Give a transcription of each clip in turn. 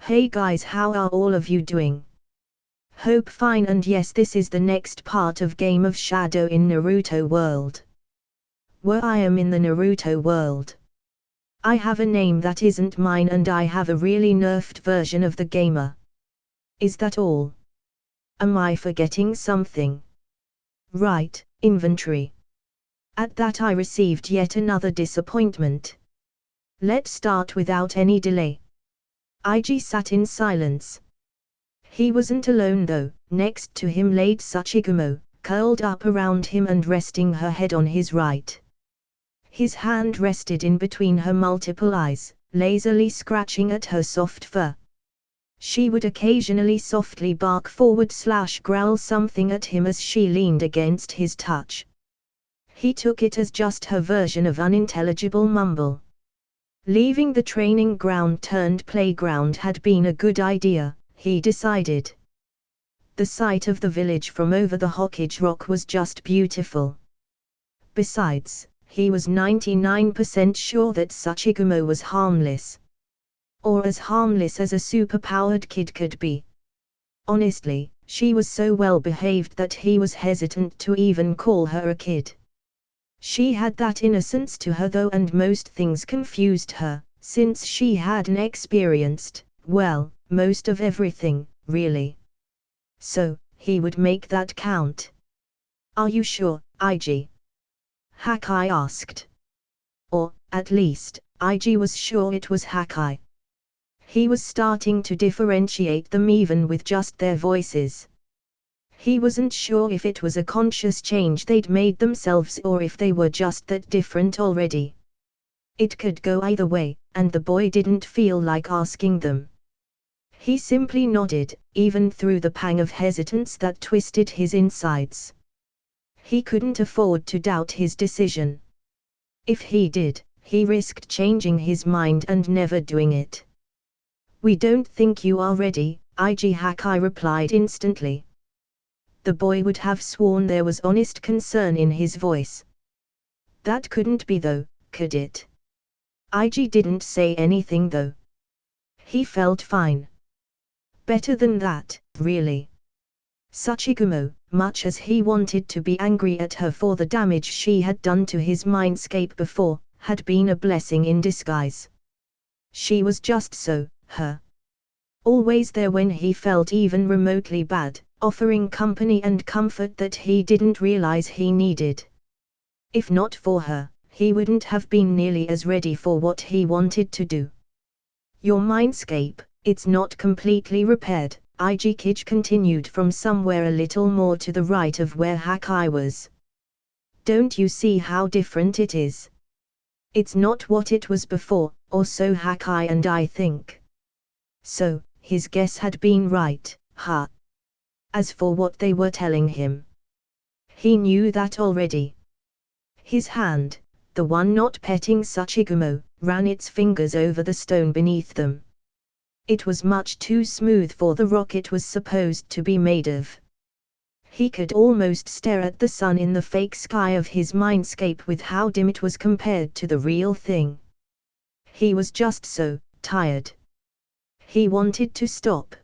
Hey guys, how are all of you doing? Hope fine, and yes, this is the next part of Game of Shadow in Naruto world. Where I am in the Naruto world. I have a name that isn't mine and I have a really nerfed version of the gamer. Is that all? Am I forgetting something? Right, inventory. At that I received yet another disappointment. Let's start without any delay. IG sat in silence. He wasn't alone though. Next to him laid Sachigumo, curled up around him and resting her head on his right. His hand rested in between her multiple eyes, lazily scratching at her soft fur. She would occasionally softly bark forward/growl something at him as she leaned against his touch. He took it as just her version of unintelligible mumble. Leaving the training ground turned playground had been a good idea, he decided. The sight of the village from over the Hokage Rock was just beautiful. Besides, he was 99% sure that Sachigumo was harmless. Or as harmless as a superpowered kid could be. Honestly, she was so well behaved that he was hesitant to even call her a kid. She had that innocence to her though, and most things confused her, since she hadn't experienced, well, most of everything, really. So, he would make that count. Are you sure, IG? Hakai asked. Or, at least, IG was sure it was Hakai. He was starting to differentiate them even with just their voices. He wasn't sure if it was a conscious change they'd made themselves or if they were just that different already. It could go either way, and the boy didn't feel like asking them. He simply nodded, even through the pang of hesitance that twisted his insides. He couldn't afford to doubt his decision. If he did, he risked changing his mind and never doing it. We don't think you are ready, IG Hakai replied instantly. The boy would have sworn there was honest concern in his voice. That couldn't be though, could it? IG didn't say anything though. He felt fine. Better than that, really. Sachigumo, much as he wanted to be angry at her for the damage she had done to his mindscape before, had been a blessing in disguise. She was just so, her. Always there when he felt even remotely bad, offering company and comfort that he didn't realize he needed. If not for her, he wouldn't have been nearly as ready for what he wanted to do. Your mindscape, it's not completely repaired, IG Kij continued from somewhere a little more to the right of where Hakai was. Don't you see how different it is? It's not what it was before, or so Hakai and I think. So, his guess had been right, huh? As for what they were telling him, he knew that already. His hand, the one not petting Sachigumo, ran its fingers over the stone beneath them. It was much too smooth for the rock it was supposed to be made of. He could almost stare at the sun in the fake sky of his mindscape with how dim it was compared to the real thing. He was just so tired. He wanted to stop.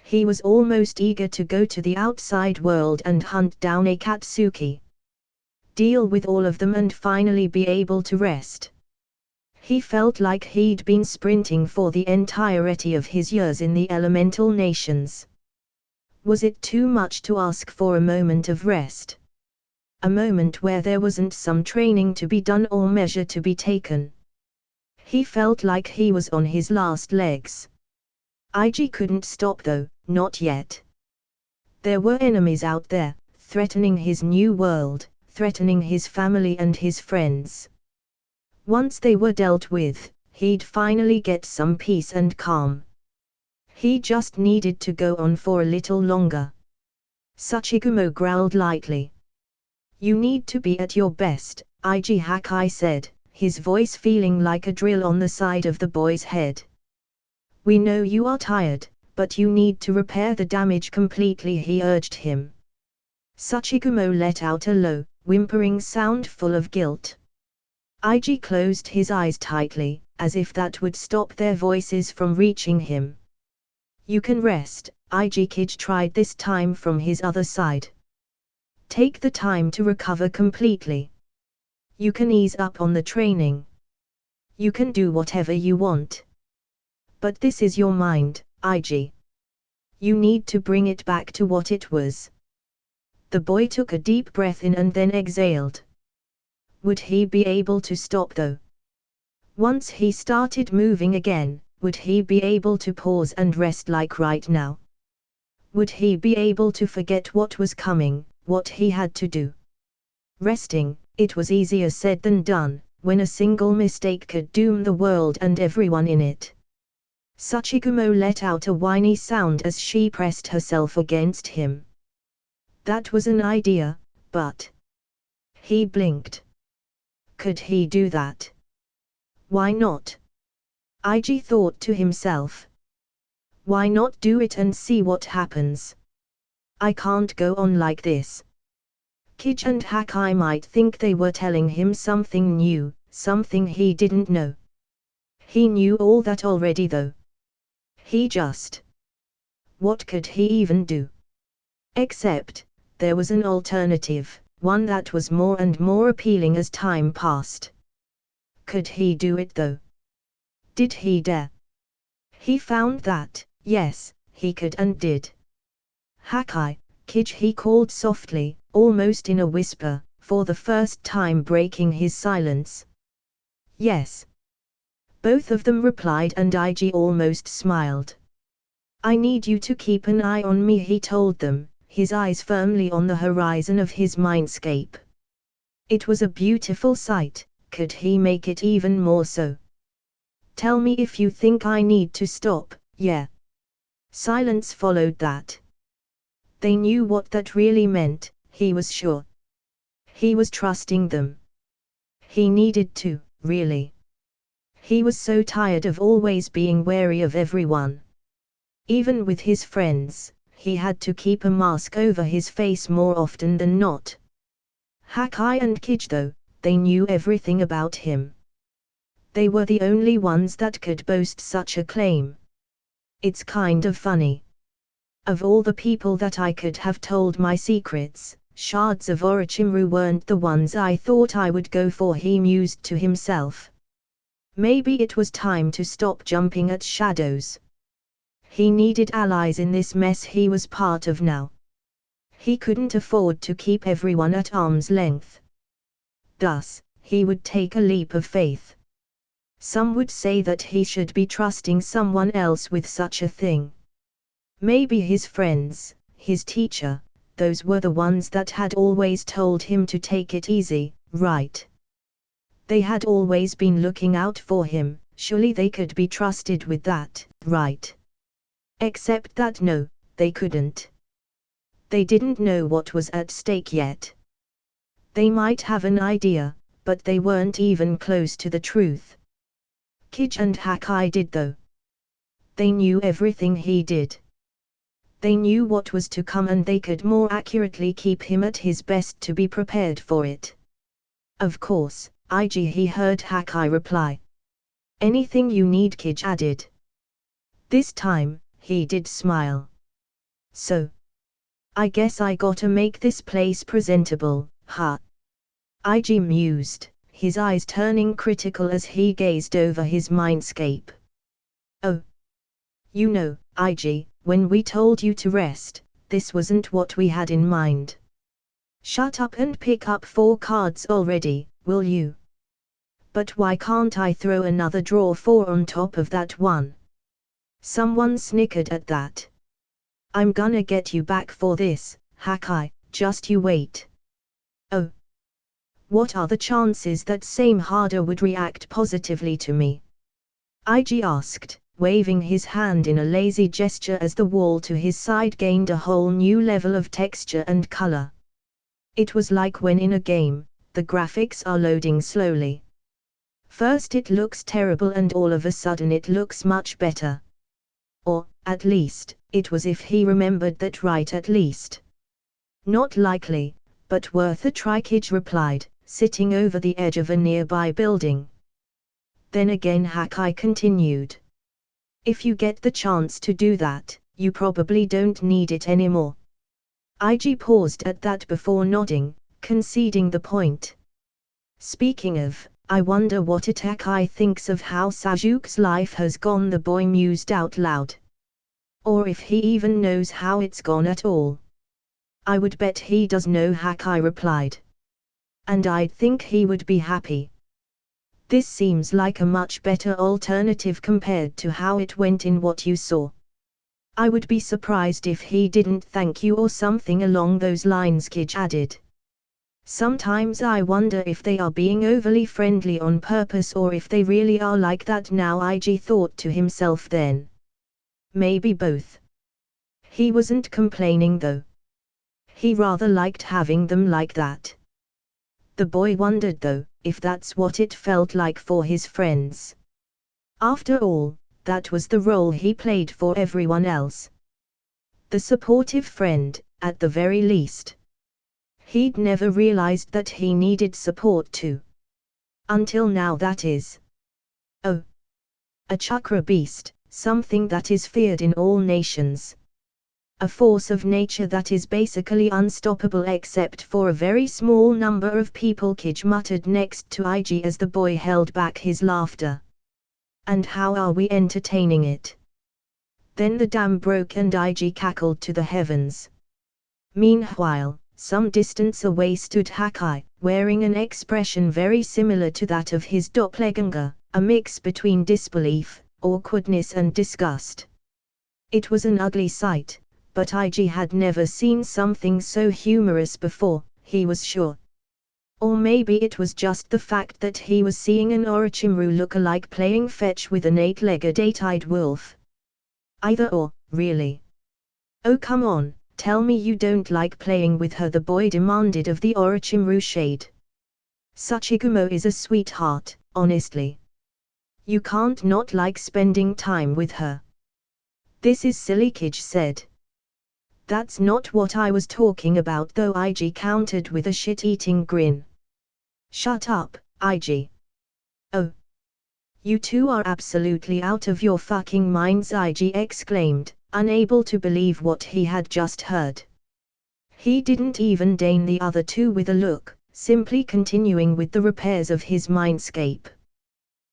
He was almost eager to go to the outside world and hunt down Akatsuki. Deal with all of them and finally be able to rest. He felt like he'd been sprinting for the entirety of his years in the elemental nations. Was it too much to ask for a moment of rest? A moment where there wasn't some training to be done or measure to be taken. He felt like he was on his last legs. IG couldn't stop though, not yet. There were enemies out there, threatening his new world, threatening his family and his friends. Once they were dealt with, he'd finally get some peace and calm. He just needed to go on for a little longer. Sachigumo growled lightly. You need to be at your best, IG Hakai said, his voice feeling like a drill on the side of the boy's head. We know you are tired, but you need to repair the damage completely, he urged him. Sachigumo let out a low, whimpering sound full of guilt. IG closed his eyes tightly, as if that would stop their voices from reaching him. You can rest, IG Kij tried this time from his other side. Take the time to recover completely. You can ease up on the training. You can do whatever you want. But this is your mind, IG. You need to bring it back to what it was. The boy took a deep breath in and then exhaled. Would he be able to stop though? Once he started moving again, would he be able to pause and rest like right now? Would he be able to forget what was coming, what he had to do? Resting, it was easier said than done, when a single mistake could doom the world and everyone in it. Sachigumo let out a whiny sound as she pressed herself against him. That was an idea, but... He blinked. Could he do that? Why not? IG thought to himself. Why not do it and see what happens? I can't go on like this. Kij and Hakai might think they were telling him something new, something he didn't know. He knew all that already though. He just... What could he even do? Except, there was an alternative, one that was more and more appealing as time passed. Could he do it though? Did he dare? He found that, yes, he could and did. Hakai, Kij, he called softly, almost in a whisper, for the first time breaking his silence. Yes. Both of them replied and IG almost smiled. I need you to keep an eye on me, he told them, his eyes firmly on the horizon of his mindscape. It was a beautiful sight, could he make it even more so? Tell me if you think I need to stop, yeah. Silence followed that. They knew what that really meant, he was sure. He was trusting them. He needed to, really. He was so tired of always being wary of everyone. Even with his friends, he had to keep a mask over his face more often than not. Hakai and Kij though, they knew everything about him. They were the only ones that could boast such a claim. It's kind of funny. Of all the people that I could have told my secrets, shards of Orochimaru weren't the ones I thought I would go for, he mused to himself. Maybe it was time to stop jumping at shadows. He needed allies in this mess he was part of now. He couldn't afford to keep everyone at arm's length. Thus, he would take a leap of faith. Some would say that he should be trusting someone else with such a thing. Maybe his friends, his teacher, those were the ones that had always told him to take it easy, right? They had always been looking out for him, surely they could be trusted with that, right? Except that no, they couldn't. They didn't know what was at stake yet. They might have an idea, but they weren't even close to the truth. Kij and Hakai did though. They knew everything he did. They knew what was to come and they could more accurately keep him at his best to be prepared for it. Of course, IG, he heard Hakai reply. Anything you need, Kij added. This time, he did smile. So. I guess I gotta make this place presentable, huh? IG mused, his eyes turning critical as he gazed over his mindscape. Oh. You know, IG, when we told you to rest, this wasn't what we had in mind. Shut up and pick up 4 cards already, will you? But why can't I throw another draw 4 on top of that one? Someone snickered at that. I'm gonna get you back for this, Hakai, just you wait. Oh. What are the chances that same harder would react positively to me? IG asked, waving his hand in a lazy gesture as the wall to his side gained a whole new level of texture and color. It was like when in a game, the graphics are loading slowly. First it looks terrible and all of a sudden it looks much better. Or, at least, it was if he remembered that right at least. Not likely, but worth a try, Kij replied, sitting over the edge of a nearby building. Then again Hakai continued. If you get the chance to do that, you probably don't need it anymore. IG paused at that before nodding, conceding the point. Speaking of, I wonder what Itachi thinks of how Sasuke's life has gone, the boy mused out loud. Or if he even knows how it's gone at all. I would bet he does know, Hakai replied. And I'd think he would be happy. This seems like a much better alternative compared to how it went in what you saw. I would be surprised if he didn't thank you or something along those lines, Kij added. Sometimes I wonder if they are being overly friendly on purpose or if they really are like that now, IG thought to himself then. Maybe both. He wasn't complaining though. He rather liked having them like that. The boy wondered though, if that's what it felt like for his friends. After all, that was the role he played for everyone else. The supportive friend, at the very least. He'd never realized that he needed support too. Until now, that is. Oh. A chakra beast, something that is feared in all nations. A force of nature that is basically unstoppable except for a very small number of people, Kij muttered next to IG as the boy held back his laughter. And how are we entertaining it? Then the dam broke and IG cackled to the heavens. Meanwhile, some distance away stood Hakai, wearing an expression very similar to that of his doppelganger, a mix between disbelief, awkwardness and disgust. It was an ugly sight, but IG had never seen something so humorous before, he was sure. Or maybe it was just the fact that he was seeing an Orochimaru look-alike playing fetch with an eight-legged eight-eyed wolf. Either or, really. Oh come on, tell me you don't like playing with her, the boy demanded of the Orochimaru shade. Sachigumo is a sweetheart, honestly. You can't not like spending time with her. This is silly, Kij said. That's not what I was talking about though, IG countered with a shit-eating grin. Shut up, IG. Oh. You two are absolutely out of your fucking minds, IG exclaimed, unable to believe what he had just heard. He didn't even deign the other two with a look, simply continuing with the repairs of his mindscape.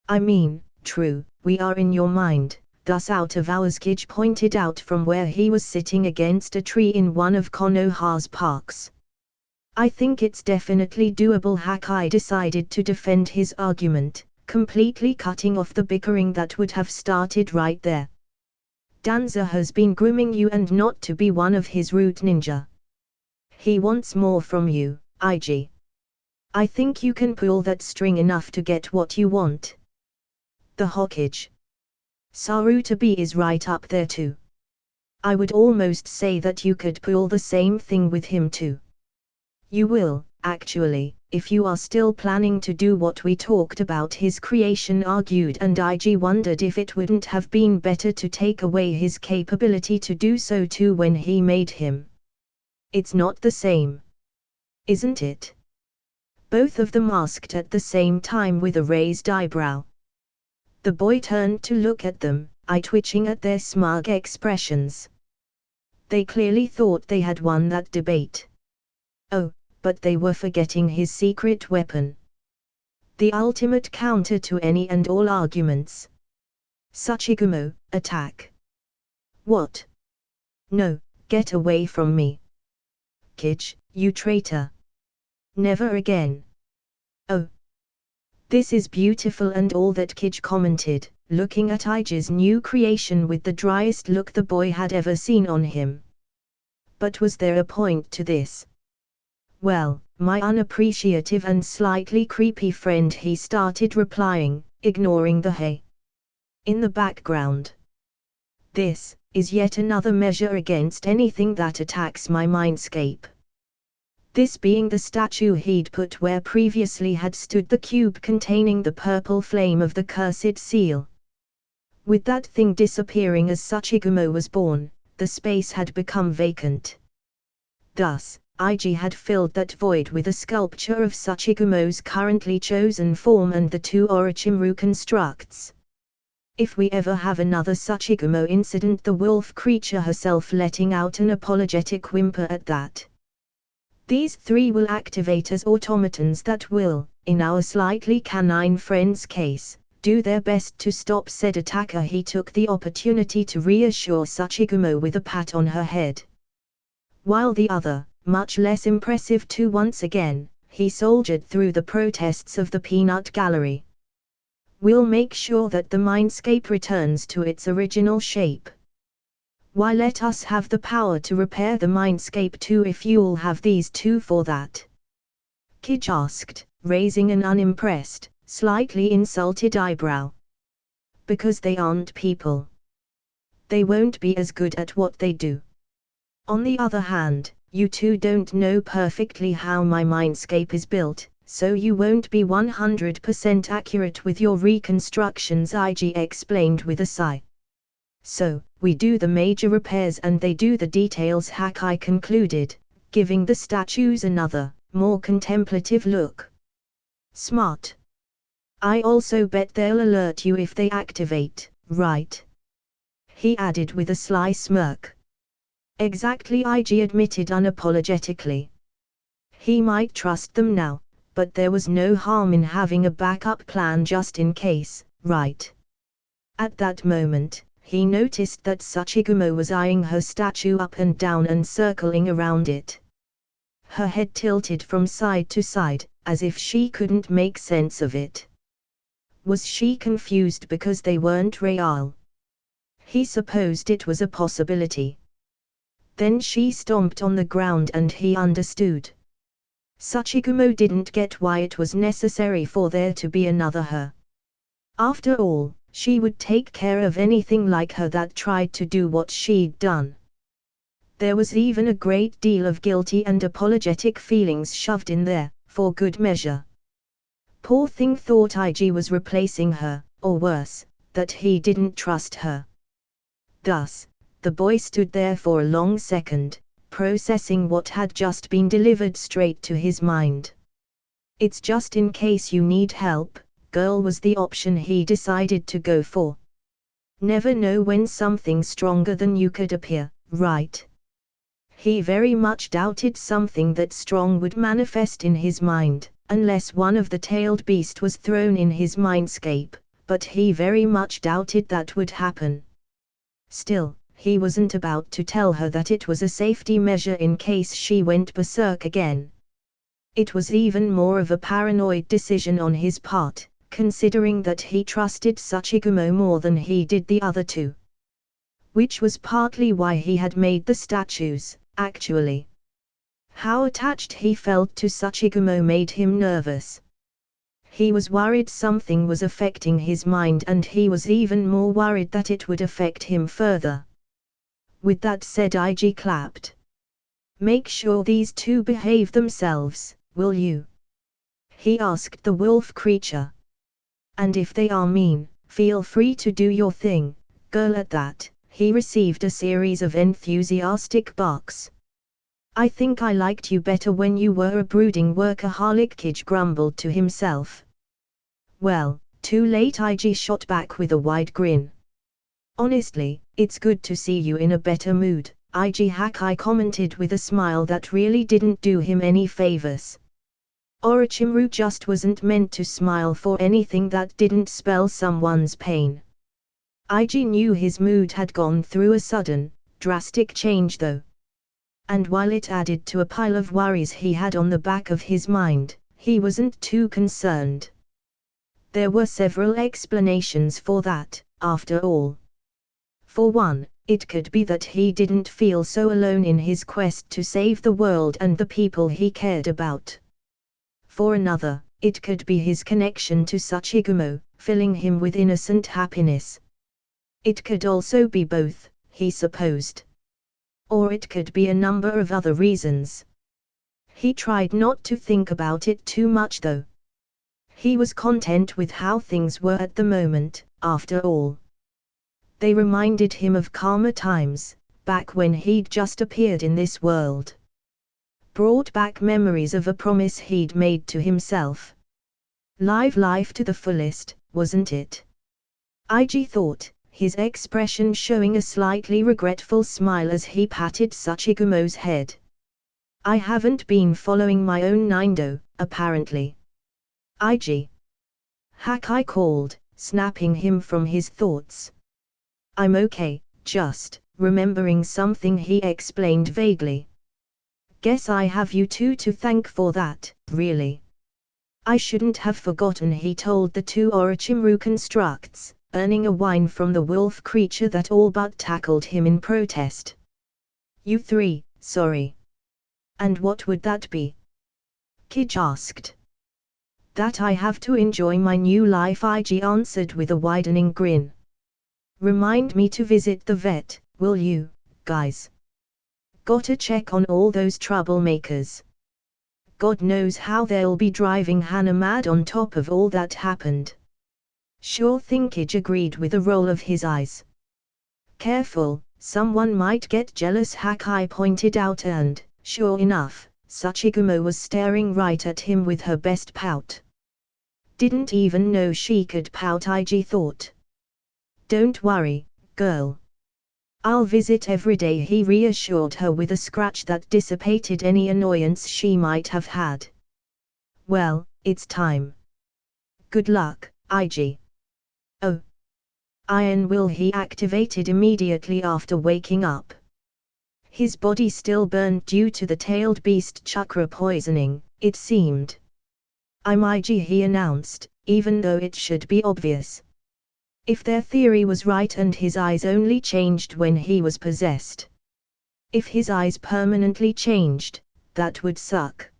I mean, true, we are in your mind. Thus out of ours, Kij pointed out from where he was sitting against a tree in one of Konoha's parks. I think it's definitely doable, Hakai decided to defend his argument, completely cutting off the bickering that would have started right there. Danza has been grooming you and not to be one of his root ninja. He wants more from you, IG. I think you can pull that string enough to get what you want. The Hokage. Sarutobi is right up there too. I would almost say that you could pull the same thing with him too. You will, actually, if you are still planning to do what we talked about, his creation argued, and IG wondered if it wouldn't have been better to take away his capability to do so too when he made him. It's not the same. Isn't it? Both of them asked at the same time with a raised eyebrow. The boy turned to look at them, eye twitching at their smug expressions. They clearly thought they had won that debate. Oh, but they were forgetting his secret weapon. The ultimate counter to any and all arguments. Sachigumo, attack. What? No, get away from me. Kij, you traitor. Never again. Oh. This is beautiful and all that, Kij commented, looking at Ige's new creation with the driest look the boy had ever seen on him. But was there a point to this? Well, my unappreciative and slightly creepy friend, he started replying, ignoring the hey in the background. This is yet another measure against anything that attacks my mindscape. This being the statue he'd put where previously had stood the cube containing the purple flame of the cursed seal. With that thing disappearing as Sachigumo was born, the space had become vacant. Thus, IG had filled that void with a sculpture of Sachigumo's currently chosen form and the two Orochimaru constructs. If we ever have another such Igumo incident, the wolf creature herself letting out an apologetic whimper at that. These three will activate as automatons that will, in our slightly canine friend's case, do their best to stop said attacker. He took the opportunity to reassure Sachigumo with a pat on her head. While the other, much less impressive two, once again, he soldiered through the protests of the peanut gallery. We'll make sure that the mindscape returns to its original shape. Why, let us have the power to repair the mindscape too if you'll have these two for that. Kij asked, raising an unimpressed, slightly insulted eyebrow. Because they aren't people. They won't be as good at what they do. On the other hand, you two don't know perfectly how my mindscape is built, so you won't be 100% accurate with your reconstructions, IG explained with a sigh. So, we do the major repairs and they do the details, Hakai concluded, giving the statues another, more contemplative look. Smart. I also bet they'll alert you if they activate, right? He added with a sly smirk. Exactly, IG admitted unapologetically. He might trust them now, but there was no harm in having a backup plan just in case, right? At that moment, he noticed that Sachigumo was eyeing her statue up and down and circling around it. Her head tilted from side to side, as if she couldn't make sense of it. Was she confused because they weren't real? He supposed it was a possibility. Then she stomped on the ground and he understood. Sachigumo didn't get why it was necessary for there to be another her. After all, she would take care of anything like her that tried to do what she'd done. There was even a great deal of guilty and apologetic feelings shoved in there, for good measure. Poor thing, thought IG was replacing her, or worse, that he didn't trust her. Thus, the boy stood there for a long second, processing what had just been delivered straight to his mind. It's just in case you need help, girl, was the option he decided to go for. Never know when something stronger than you could appear, right? He very much doubted something that strong would manifest in his mind, unless one of the tailed beast was thrown in his mindscape, but he very much doubted that would happen. Still, he wasn't about to tell her that it was a safety measure in case she went berserk again. It was even more of a paranoid decision on his part, considering that he trusted Sachigumo more than he did the other two. Which was partly why he had made the statues, actually. How attached he felt to Sachigumo made him nervous. He was worried something was affecting his mind, and he was even more worried that it would affect him further. With that said, IG clapped. Make sure these two behave themselves, will you? He asked the wolf creature. And if they are mean, feel free to do your thing, girl. At that, he received a series of enthusiastic barks. I think I liked you better when you were a brooding workaholic, Kij grumbled to himself. Well, too late, IG shot back with a wide grin. Honestly, it's good to see you in a better mood, IG Hakai commented with a smile that really didn't do him any favors. Orochimaru just wasn't meant to smile for anything that didn't spell someone's pain. IG knew his mood had gone through a sudden, drastic change though. And while it added to a pile of worries he had on the back of his mind, he wasn't too concerned. There were several explanations for that, after all. For one, it could be that he didn't feel so alone in his quest to save the world and the people he cared about. For another, it could be his connection to Sachigumo, filling him with innocent happiness. It could also be both, he supposed. Or it could be a number of other reasons. He tried not to think about it too much though. He was content with how things were at the moment, after all. They reminded him of calmer times, back when he'd just appeared in this world. Brought back memories of a promise he'd made to himself. Live life to the fullest, wasn't it? IG thought, his expression showing a slightly regretful smile as he patted Sachigumo's head. I haven't been following my own Nindo, apparently. IG. Hakai called, snapping him from his thoughts. I'm okay, just remembering something, he explained vaguely. Guess I have you two to thank for that, really. I shouldn't have forgotten, he told the two Orochimaru constructs, earning a whine from the wolf creature that all but tackled him in protest. You three, sorry. And what would that be? Kij asked. That I have to enjoy my new life, IG answered with a widening grin. Remind me to visit the vet, will you, guys? Gotta check on all those troublemakers. God knows how they'll be driving Hannah mad on top of all that happened. Sure thing, Kij agreed with a roll of his eyes. Careful, someone might get jealous, Hakai pointed out, and, sure enough, Sachigumo was staring right at him with her best pout. Didn't even know she could pout, IG thought. Don't worry, girl. I'll visit every day, he reassured her with a scratch that dissipated any annoyance she might have had. Well, it's time. Good luck, IG. Oh. Iron Will, he activated immediately after waking up. His body still burned due to the tailed beast chakra poisoning, it seemed. I'm IG, he announced, even though it should be obvious. If their theory was right and his eyes only changed when he was possessed. If his eyes permanently changed, that would suck.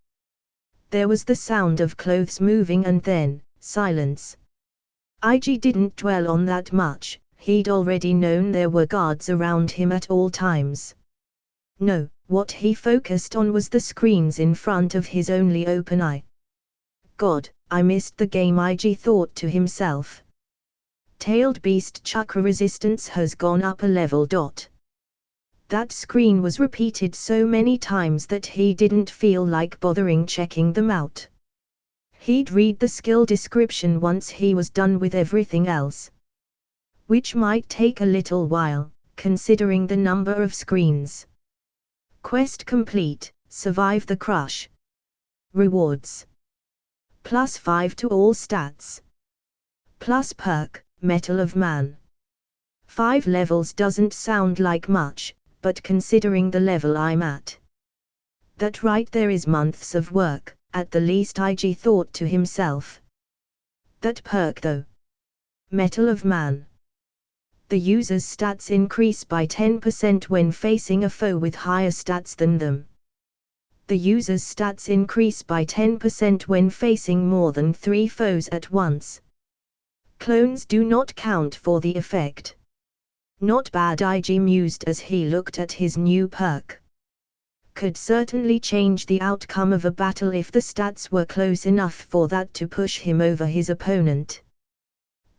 There was the sound of clothes moving and then, silence. IG didn't dwell on that much, he'd already known there were guards around him at all times. No, what he focused on was the screens in front of his only open eye. God, I missed the game, IG thought to himself. Tailed beast chakra resistance has gone up a level. That screen was repeated so many times that he didn't feel like bothering checking them out. He'd read the skill description once he was done with everything else. Which might take a little while, considering the number of screens. Quest complete, survive the crush. Rewards. +5 to all stats. Plus perk, Metal of Man. 5 levels doesn't sound like much, but considering the level I'm at. That right there is months of work, at the least, IG thought to himself. That perk though. Metal of Man. The user's stats increase by 10% when facing a foe with higher stats than them. The user's stats increase by 10% when facing more than 3 foes at once. Clones do not count for the effect. Not bad, IG mused as he looked at his new perk. Could certainly change the outcome of a battle if the stats were close enough for that to push him over his opponent.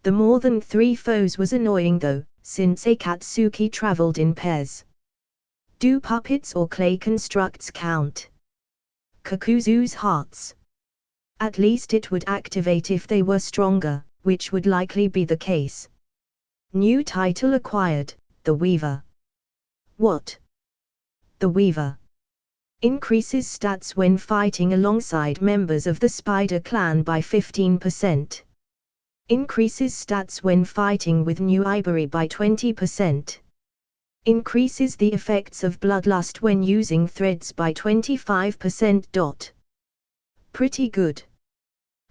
The more than 3 foes was annoying though, since Akatsuki traveled in pairs. Do puppets or clay constructs count? Kakuzu's hearts. At least it would activate if they were stronger, which would likely be the case. New title acquired, The Weaver. What? The Weaver. Increases stats when fighting alongside members of the Spider Clan by 15%. Increases stats when fighting with New Ivory by 20%. Increases the effects of Bloodlust when using threads by 25%. Pretty good.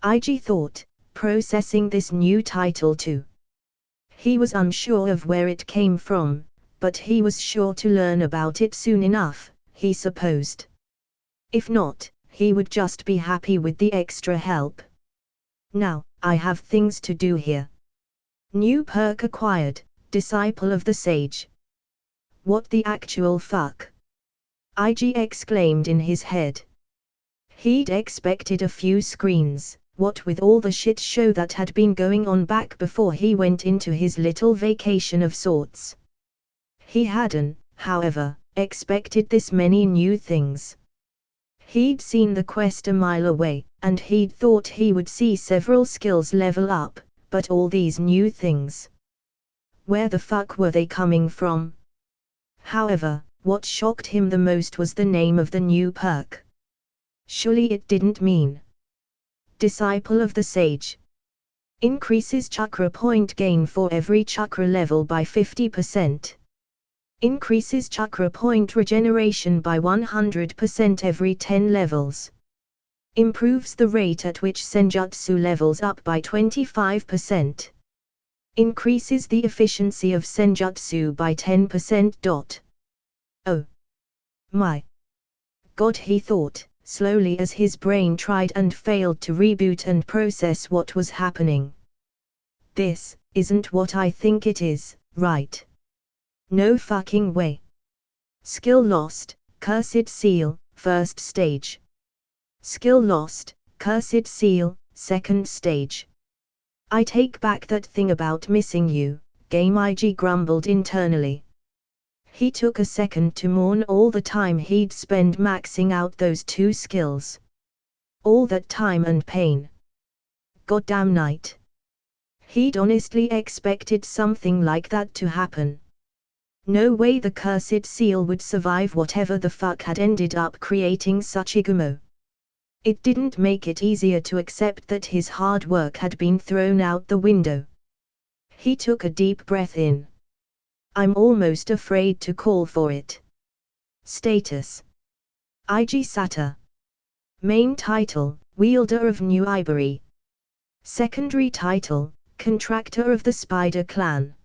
IG thought, processing this new title too. He was unsure of where it came from, but he was sure to learn about it soon enough, he supposed. If not, he would just be happy with the extra help. Now, I have things to do here. New perk acquired, Disciple of the Sage. What the actual fuck? IG exclaimed in his head. He'd expected a few screens, what with all the shit show that had been going on back before he went into his little vacation of sorts. He hadn't, however, expected this many new things. He'd seen the quest a mile away, and he'd thought he would see several skills level up, but all these new things. Where the fuck were they coming from? However, what shocked him the most was the name of the new perk. Surely it didn't mean Disciple of the Sage. Increases chakra point gain for every chakra level by 50%. Increases chakra point regeneration by 100% every 10 levels. Improves the rate at which senjutsu levels up by 25%. Increases the efficiency of senjutsu by 10%. Oh my god, he thought, slowly as his brain tried and failed to reboot and process what was happening. This isn't what I think it is, right? No fucking way. Skill lost, cursed seal, first stage. Skill lost, cursed seal, second stage. I take back that thing about missing you, Game IG grumbled internally. He took a second to mourn all the time he'd spent maxing out those two skills. All that time and pain. Goddamn night. He'd honestly expected something like that to happen. No way the cursed seal would survive whatever the fuck had ended up creating such Igumo. It didn't make it easier to accept that his hard work had been thrown out the window. He took a deep breath in. I'm almost afraid to call for it. Status: IG Sata. Main title: Wielder of New Ivory. Secondary title: Contractor of the Spider Clan.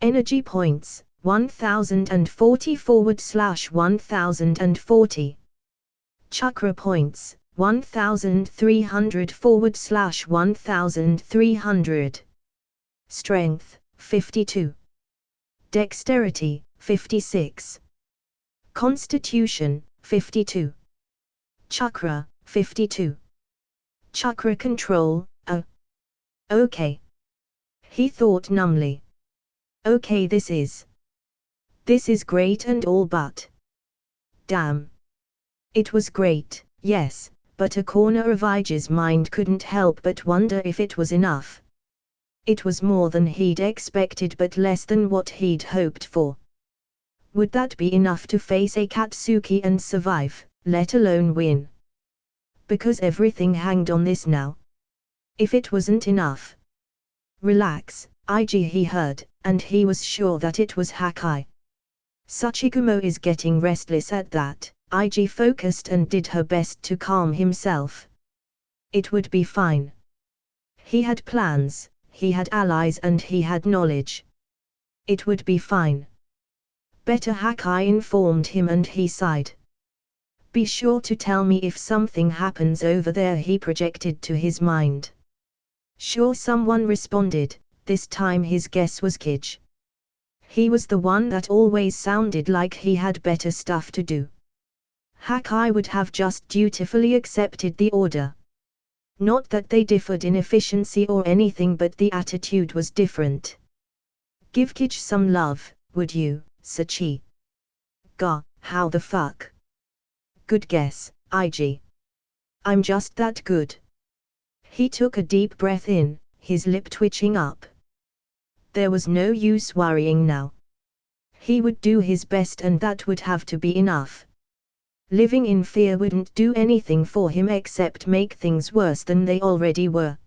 Energy points: 1040/1040. Chakra points: 1300/1300. Strength: 52. Dexterity: 56. Constitution: 52. Chakra: 52. Chakra control: okay. He thought numbly. Okay, this is great and all, but damn. It was great, yes, but a corner of Ige's mind couldn't help but wonder if it was enough. It was more than he'd expected but less than what he'd hoped for. Would that be enough to face Akatsuki and survive, let alone win? Because everything hanged on this now. If it wasn't enough. Relax, Ige, he heard, and he was sure that it was Hakai. Sachigumo is getting restless at that. Ige focused and did her best to calm himself. It would be fine. He had plans, he had allies, and he had knowledge. It would be fine. Better, Hakai informed him, and he sighed. Be sure to tell me if something happens over there, he projected to his mind. Sure, someone responded. This time his guess was Kij. He was the one that always sounded like he had better stuff to do. Hakai would have just dutifully accepted the order. Not that they differed in efficiency or anything, but the attitude was different. Give Kij some love, would you, Sachi? Gah, how the fuck? Good guess, Ige. I'm just that good. He took a deep breath in, his lip twitching up. There was no use worrying now. He would do his best, and that would have to be enough. Living in fear wouldn't do anything for him except make things worse than they already were.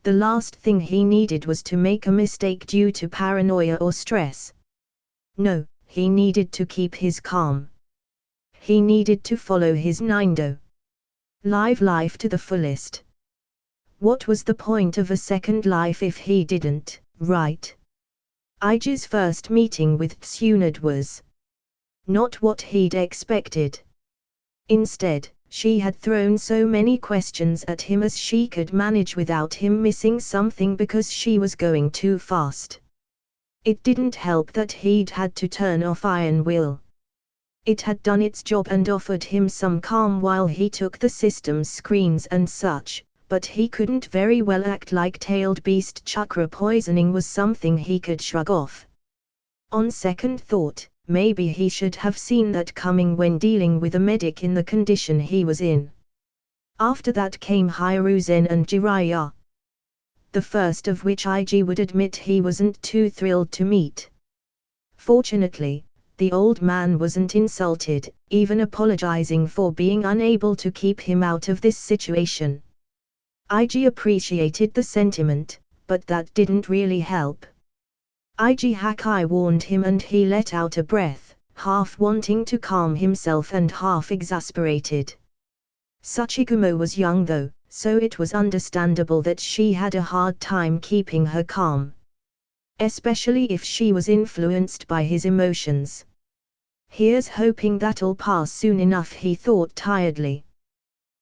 The last thing he needed was to make a mistake due to paranoia or stress. No, he needed to keep his calm. He needed to follow his Nindo. Live life to the fullest. What was the point of a second life if he didn't, right? Ige's first meeting with Tsunade was not what he'd expected. Instead, she had thrown so many questions at him as she could manage without him missing something because she was going too fast. It didn't help that he'd had to turn off Iron Will. It had done its job and offered him some calm while he took the system's screens and such, but he couldn't very well act like tailed beast. Chakra poisoning was something he could shrug off. On second thought, maybe he should have seen that coming when dealing with a medic in the condition he was in. After that came Hiruzen and Jiraiya. the first of which IG would admit he wasn't too thrilled to meet. Fortunately, the old man wasn't insulted, even apologizing for being unable to keep him out of this situation. IG appreciated the sentiment, but that didn't really help. IG Hakai warned him and he let out a breath, half wanting to calm himself and half exasperated. Sachigumo was young though, so it was understandable that she had a hard time keeping her calm. Especially if she was influenced by his emotions. Here's hoping that'll pass soon enough, he thought tiredly.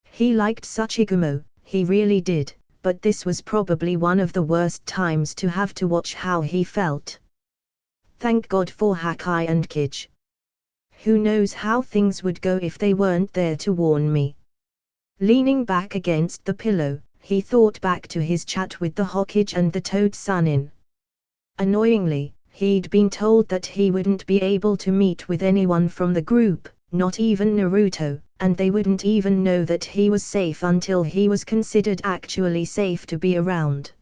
He liked Sachigumo, he really did, but this was probably one of the worst times to have to watch how he felt. Thank God for Hakai and Kij. Who knows how things would go if they weren't there to warn me. Leaning back against the pillow, he thought back to his chat with the Hokage and the Toad Sanin. Annoyingly, he'd been told that he wouldn't be able to meet with anyone from the group, not even Naruto, and they wouldn't even know that he was safe until he was considered actually safe to be around.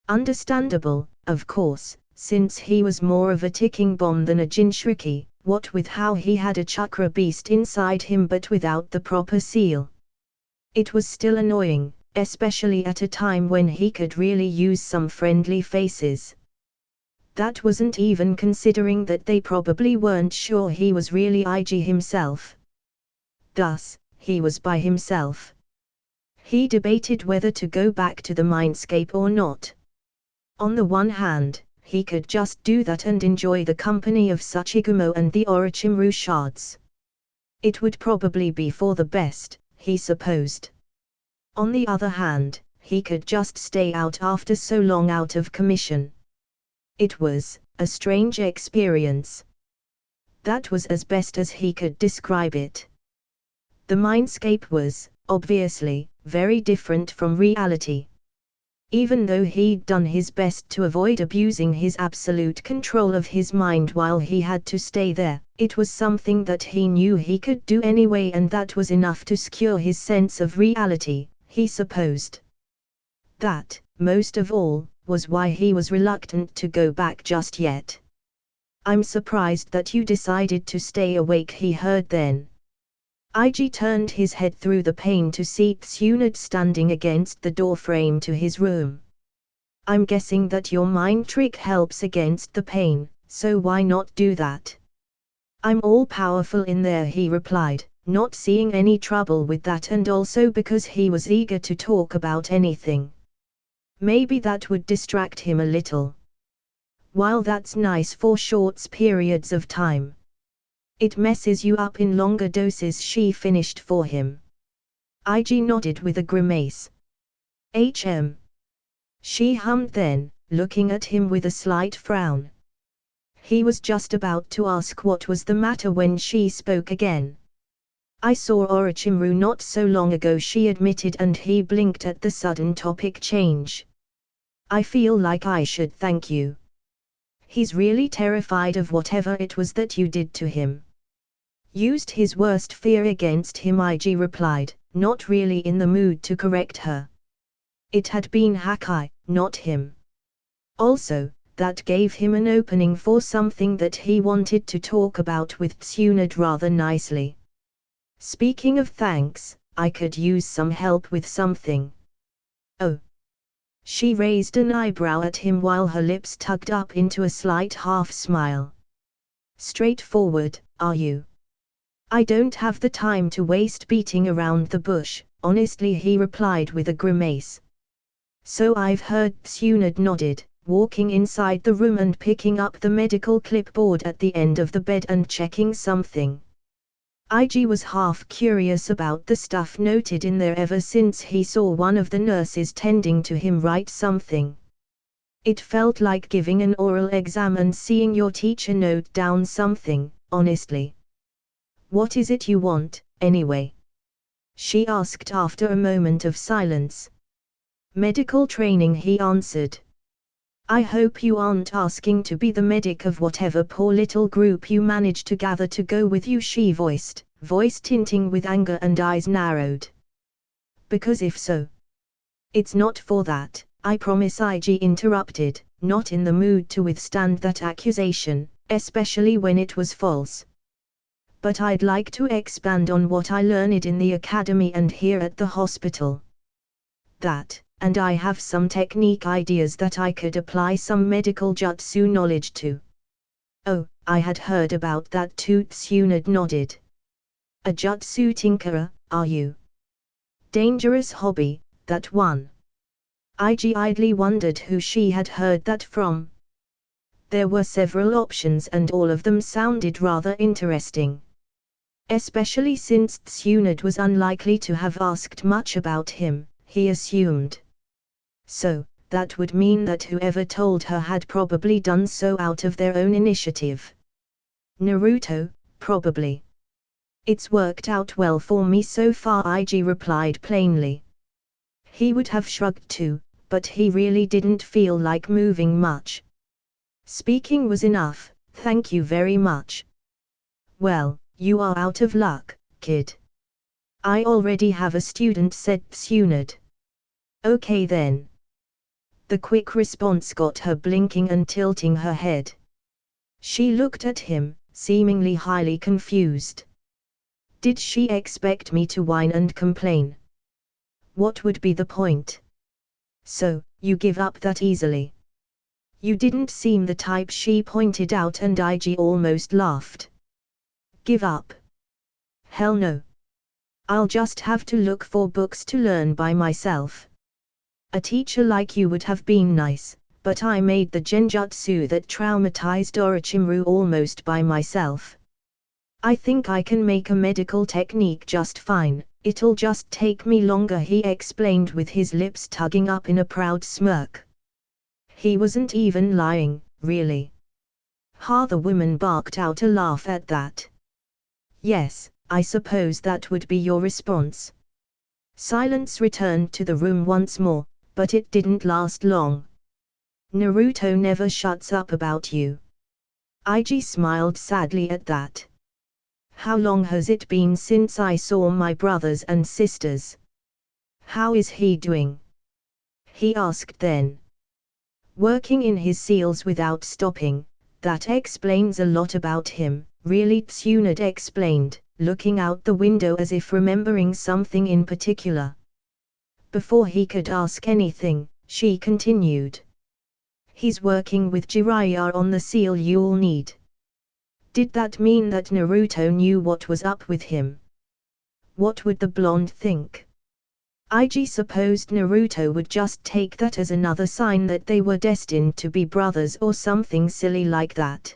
Understandable, of course, since he was more of a ticking bomb than a Jinchuriki, what with how he had a chakra beast inside him but without the proper seal. It was still annoying, especially at a time when he could really use some friendly faces. That wasn't even considering that they probably weren't sure he was really IG himself. Thus, he was by himself. He debated whether to go back to the mindscape or not. On the one hand, he could just do that and enjoy the company of Sachigumo and the Orochimaru shards. It would probably be for the best, he supposed. On the other hand, he could just stay out after so long out of commission. It was a strange experience. That was as best as he could describe it. The mindscape was, obviously, very different from reality. Even though he'd done his best to avoid abusing his absolute control of his mind while he had to stay there, it was something that he knew he could do anyway, and that was enough to skewer his sense of reality, he supposed. That, most of all, was why he was reluctant to go back just yet. I'm surprised that you decided to stay awake, he heard then. IG turned his head through the pane to see Tsunade standing against the doorframe to his room. I'm guessing that your mind trick helps against the pain, so why not do that? I'm all powerful in there, he replied, not seeing any trouble with that, and also because he was eager to talk about anything. Maybe that would distract him a little. While that's nice for short periods of time, it messes you up in longer doses, she finished for him. IG nodded with a grimace. She hummed then, looking at him with a slight frown. He was just about to ask what was the matter when she spoke again. I saw Orochimaru not so long ago, she admitted, and he blinked at the sudden topic change. I feel like I should thank you. He's really terrified of whatever it was that you did to him. Used his worst fear against him, IG replied, not really in the mood to correct her. It had been Hakai, not him. Also, that gave him an opening for something that he wanted to talk about with Tsunade rather nicely. Speaking of thanks, I could use some help with something. Oh. She raised an eyebrow at him while her lips tugged up into a slight half-smile. Straightforward, are you? I don't have the time to waste beating around the bush, honestly, he replied with a grimace. So I've heard. Tsunade nodded, walking inside the room and picking up the medical clipboard at the end of the bed and checking something. IG was half curious about the stuff noted in there ever since he saw one of the nurses tending to him write something. It felt like giving an oral exam and seeing your teacher note down something, honestly. What is it you want, anyway? She asked after a moment of silence. Medical training, he answered. I hope you aren't asking to be the medic of whatever poor little group you managed to gather to go with you, she voiced, voice tinting with anger and eyes narrowed. Because if so, it's not for that, I promise, IG interrupted, not in the mood to withstand that accusation, especially when it was false. But I'd like to expand on what I learned in the academy and here at the hospital. That, and I have some technique ideas that I could apply some medical jutsu knowledge to. Oh, I had heard about that too. Tsunade nodded. A jutsu tinkerer, are you? Dangerous hobby, that one. IG idly wondered who she had heard that from. There were several options and all of them sounded rather interesting. Especially since Tsunade was unlikely to have asked much about him, he assumed. So, that would mean that whoever told her had probably done so out of their own initiative. Naruto, probably. It's worked out well for me so far, IG replied plainly. He would have shrugged too, but he really didn't feel like moving much. Speaking was enough, thank you very much. Well, you are out of luck, kid. I already have a student, said Tsunade. Okay then. The quick response got her blinking and tilting her head. She looked at him, seemingly highly confused. Did she expect me to whine and complain? What would be the point? So, you give up that easily? You didn't seem the type, she pointed out, and IG almost laughed. Give up? Hell no. I'll just have to look for books to learn by myself. A teacher like you would have been nice, but I made the genjutsu that traumatized Orochimaru almost by myself. I think I can make a medical technique just fine, it'll just take me longer, he explained with his lips tugging up in a proud smirk. He wasn't even lying, really. Ha! The woman barked out a laugh at that. Yes, I suppose that would be your response. Silence returned to the room once more, but it didn't last long. Naruto never shuts up about you. IG smiled sadly at that. How long has it been since I saw my brothers and sisters? How is he doing? He asked then. Working in his seals without stopping, that explains a lot about him, really, Tsunade explained, looking out the window as if remembering something in particular. Before he could ask anything, she continued. He's working with Jiraiya on the seal you'll need. Did that mean that Naruto knew what was up with him? What would the blonde think? IG supposed Naruto would just take that as another sign that they were destined to be brothers or something silly like that.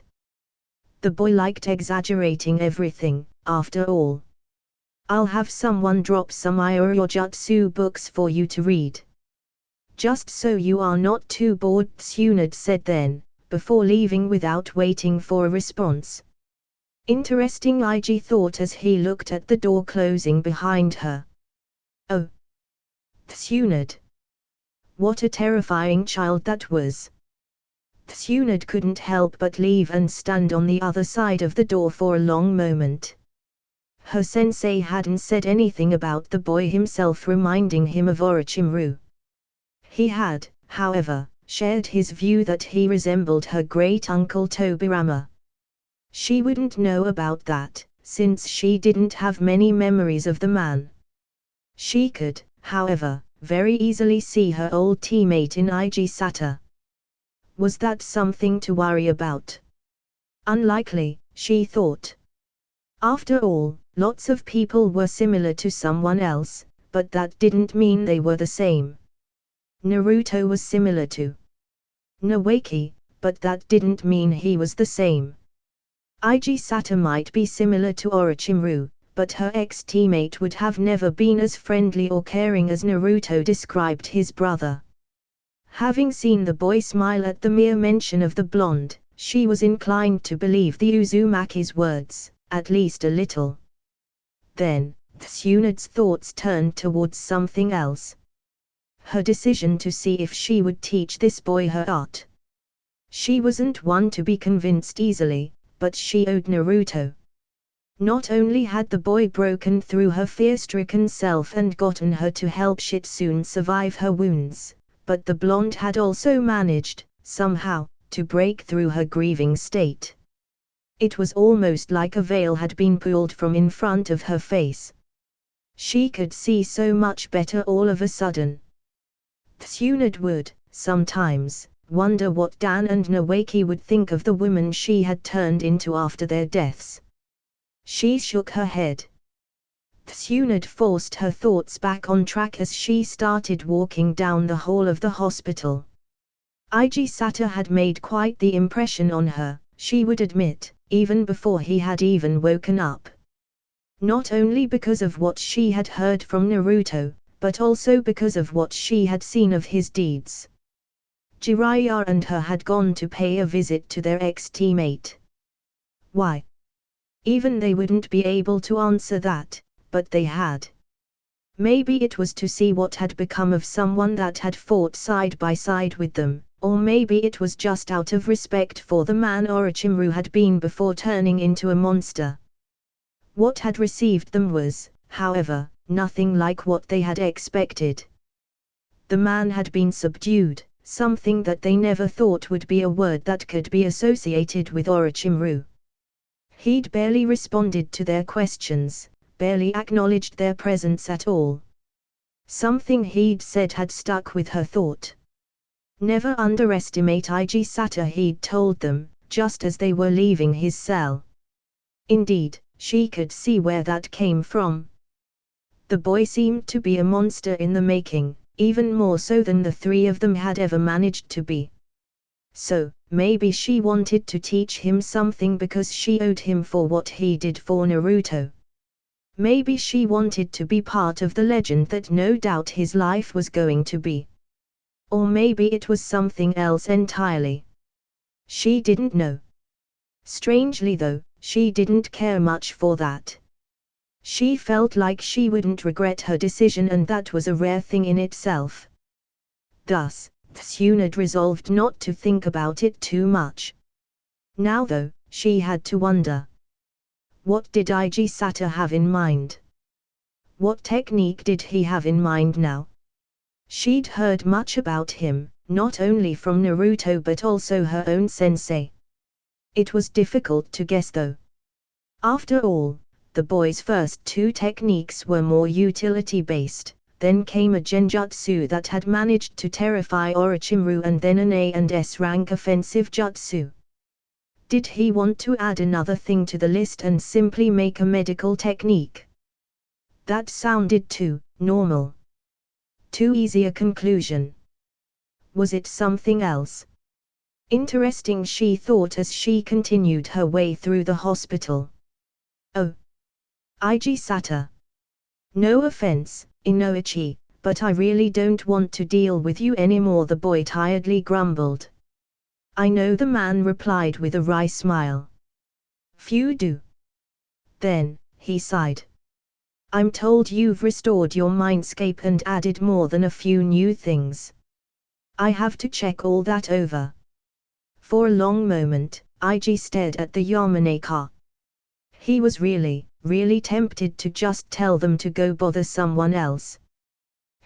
The boy liked exaggerating everything, after all. I'll have someone drop some Iorojutsu books for you to read. Just so you are not too bored, Tsunade said then, before leaving without waiting for a response. Interesting, IG thought as he looked at the door closing behind her. Oh. Tsunade. What a terrifying child that was. Tsunade couldn't help but leave and stand on the other side of the door for a long moment. Her sensei hadn't said anything about the boy himself reminding him of Orochimaru. He had, however, shared his view that he resembled her great-uncle Tobirama. She wouldn't know about that, since she didn't have many memories of the man. She could, however, very easily see her old teammate in IG Sata. Was that something to worry about? Unlikely, she thought. After all, lots of people were similar to someone else, but that didn't mean they were the same. Naruto was similar to Nawaki, but that didn't mean he was the same. IG Sata might be similar to Orochimaru, but her ex-teammate would have never been as friendly or caring as Naruto described his brother. Having seen the boy smile at the mere mention of the blonde, she was inclined to believe the Uzumaki's words, at least a little. Then, Tsunade's thoughts turned towards something else. Her decision to see if she would teach this boy her art. She wasn't one to be convinced easily, but she owed Naruto. Not only had the boy broken through her fear-stricken self and gotten her to help Shitsune survive her wounds, but the blonde had also managed, somehow, to break through her grieving state. It was almost like a veil had been pulled from in front of her face. She could see so much better all of a sudden. Tsunade would, sometimes, wonder what Dan and Nawaki would think of the woman she had turned into after their deaths. She shook her head. Tsunade forced her thoughts back on track as she started walking down the hall of the hospital. Ig Sato had made quite the impression on her, she would admit, even before he had even woken up. Not only because of what she had heard from Naruto, but also because of what she had seen of his deeds. Jiraiya and her had gone to pay a visit to their ex-teammate. Why? Even they wouldn't be able to answer that, but they had. Maybe it was to see what had become of someone that had fought side by side with them, or maybe it was just out of respect for the man Orochimaru had been before turning into a monster. What had received them was, however, nothing like what they had expected. The man had been subdued, something that they never thought would be a word that could be associated with Orochimaru. He'd barely responded to their questions, barely acknowledged their presence at all. Something he'd said had stuck with her thought. Never underestimate Ig Sato, he'd told them, just as they were leaving his cell. Indeed, she could see where that came from. The boy seemed to be a monster in the making, even more so than the three of them had ever managed to be. So, maybe she wanted to teach him something because she owed him for what he did for Naruto. Maybe she wanted to be part of the legend that no doubt his life was going to be. Or maybe it was something else entirely. She didn't know. Strangely though, she didn't care much for that. She felt like she wouldn't regret her decision, and that was a rare thing in itself. Thus, Tsunade resolved not to think about it too much. Now though, she had to wonder. What did Ig Sato have in mind? What technique did he have in mind now? She'd heard much about him, not only from Naruto but also her own sensei. It was difficult to guess though. After all, the boy's first two techniques were more utility-based, then came a genjutsu that had managed to terrify Orochimaru, and then an A and S rank offensive jutsu. Did he want to add another thing to the list and simply make a medical technique? That sounded too normal. Too easy a conclusion. Was it something else? Interesting, she thought as she continued her way through the hospital. Oh. Ig Sato. No offense, Inoichi, but I really don't want to deal with you anymore, the boy tiredly grumbled. I know, the man replied with a wry smile. Few do. Then, he sighed. I'm told you've restored your mindscape and added more than a few new things. I have to check all that over. For a long moment, Ig stared at the Yamanaka. He was really tempted to just tell them to go bother someone else.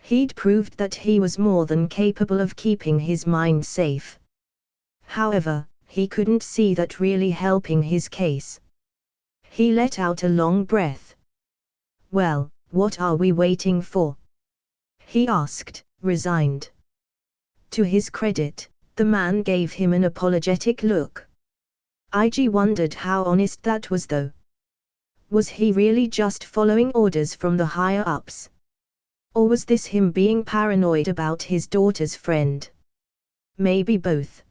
He'd proved that he was more than capable of keeping his mind safe. However, he couldn't see that really helping his case. He let out a long breath. Well, what are we waiting for? He asked, resigned. To his credit, the man gave him an apologetic look. Ig wondered how honest that was though. Was he really just following orders from the higher-ups? Or was this him being paranoid about his daughter's friend? Maybe both.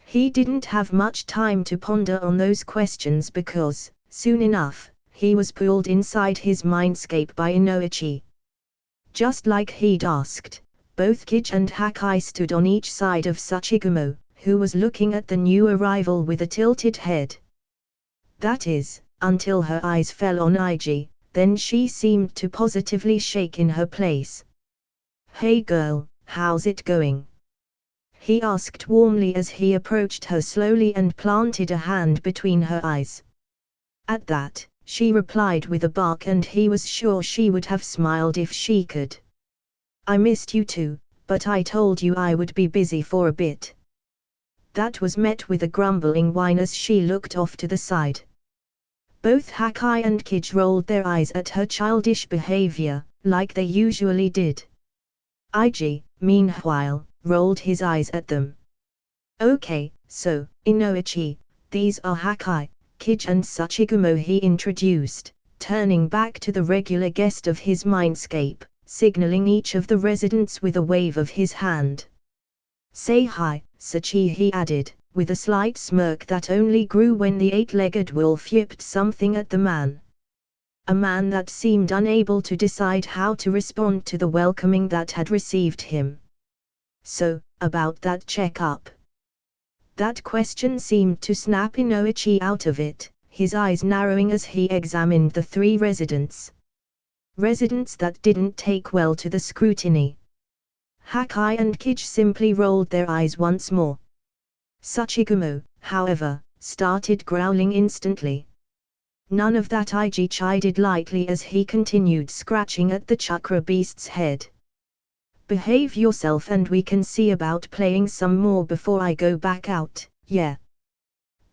He didn't have much time to ponder on those questions because, soon enough, he was pulled inside his mindscape by Inoichi. Just like he'd asked, both Kage and Hakai stood on each side of Tsuchigumo, who was looking at the new arrival with a tilted head. That is, until her eyes fell on Ig, then she seemed to positively shake in her place. Hey girl, how's it going? He asked warmly as he approached her slowly and planted a hand between her eyes. At that, she replied with a bark, and he was sure she would have smiled if she could. I missed you too, But I told you I would be busy for a bit. That was met with a grumbling whine as she looked off to the side. Both Hakai and Kij rolled their eyes at her childish behavior, like they usually did. Ig, meanwhile, rolled his eyes at them. Okay, so, Inoichi, these are Hakai, Kij and Sachigumo, he introduced, turning back to the regular guest of his mindscape, signaling each of the residents with a wave of his hand. Say hi, Sachi, he added, with a slight smirk that only grew when the eight-legged wolf yipped something at the man. A man that seemed unable to decide how to respond to the welcoming that had received him. So, about that checkup. That question seemed to snap Inoichi out of it, his eyes narrowing as he examined the three residents. Residents that didn't take well to the scrutiny. Hakai and Kij simply rolled their eyes once more. Sachigumo, however, started growling instantly. None of that, Ig chided lightly as he continued scratching at the chakra beast's head. Behave yourself and we can see about playing some more before I go back out, yeah.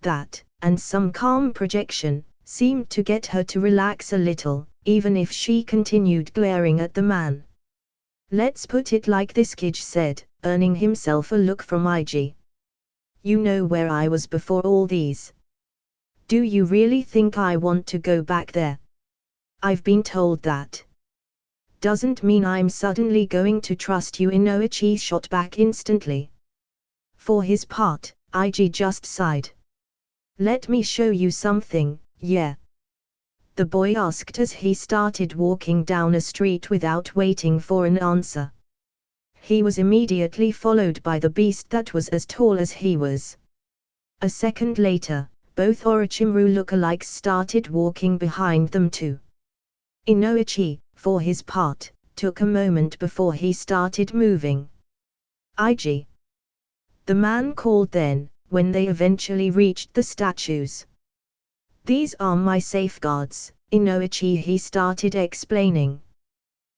That, and some calm projection, seemed to get her to relax a little, even if she continued glaring at the man. Let's put it like this, Kij said, earning himself a look from Ig. You know where I was before all these. Do you really think I want to go back there? I've been told that. Doesn't mean I'm suddenly going to trust you. Inoichi shot back instantly. For his part, Ig just sighed. Let me show you something, yeah. The boy asked as he started walking down a street without waiting for an answer. He was immediately followed by the beast that was as tall as he was. A second later, both Orochimaru lookalikes started walking behind them too. Inoichi, for his part, took a moment before he started moving. Ig. The man called then, when they eventually reached the statues. These are my safeguards, Inoichi, he started explaining.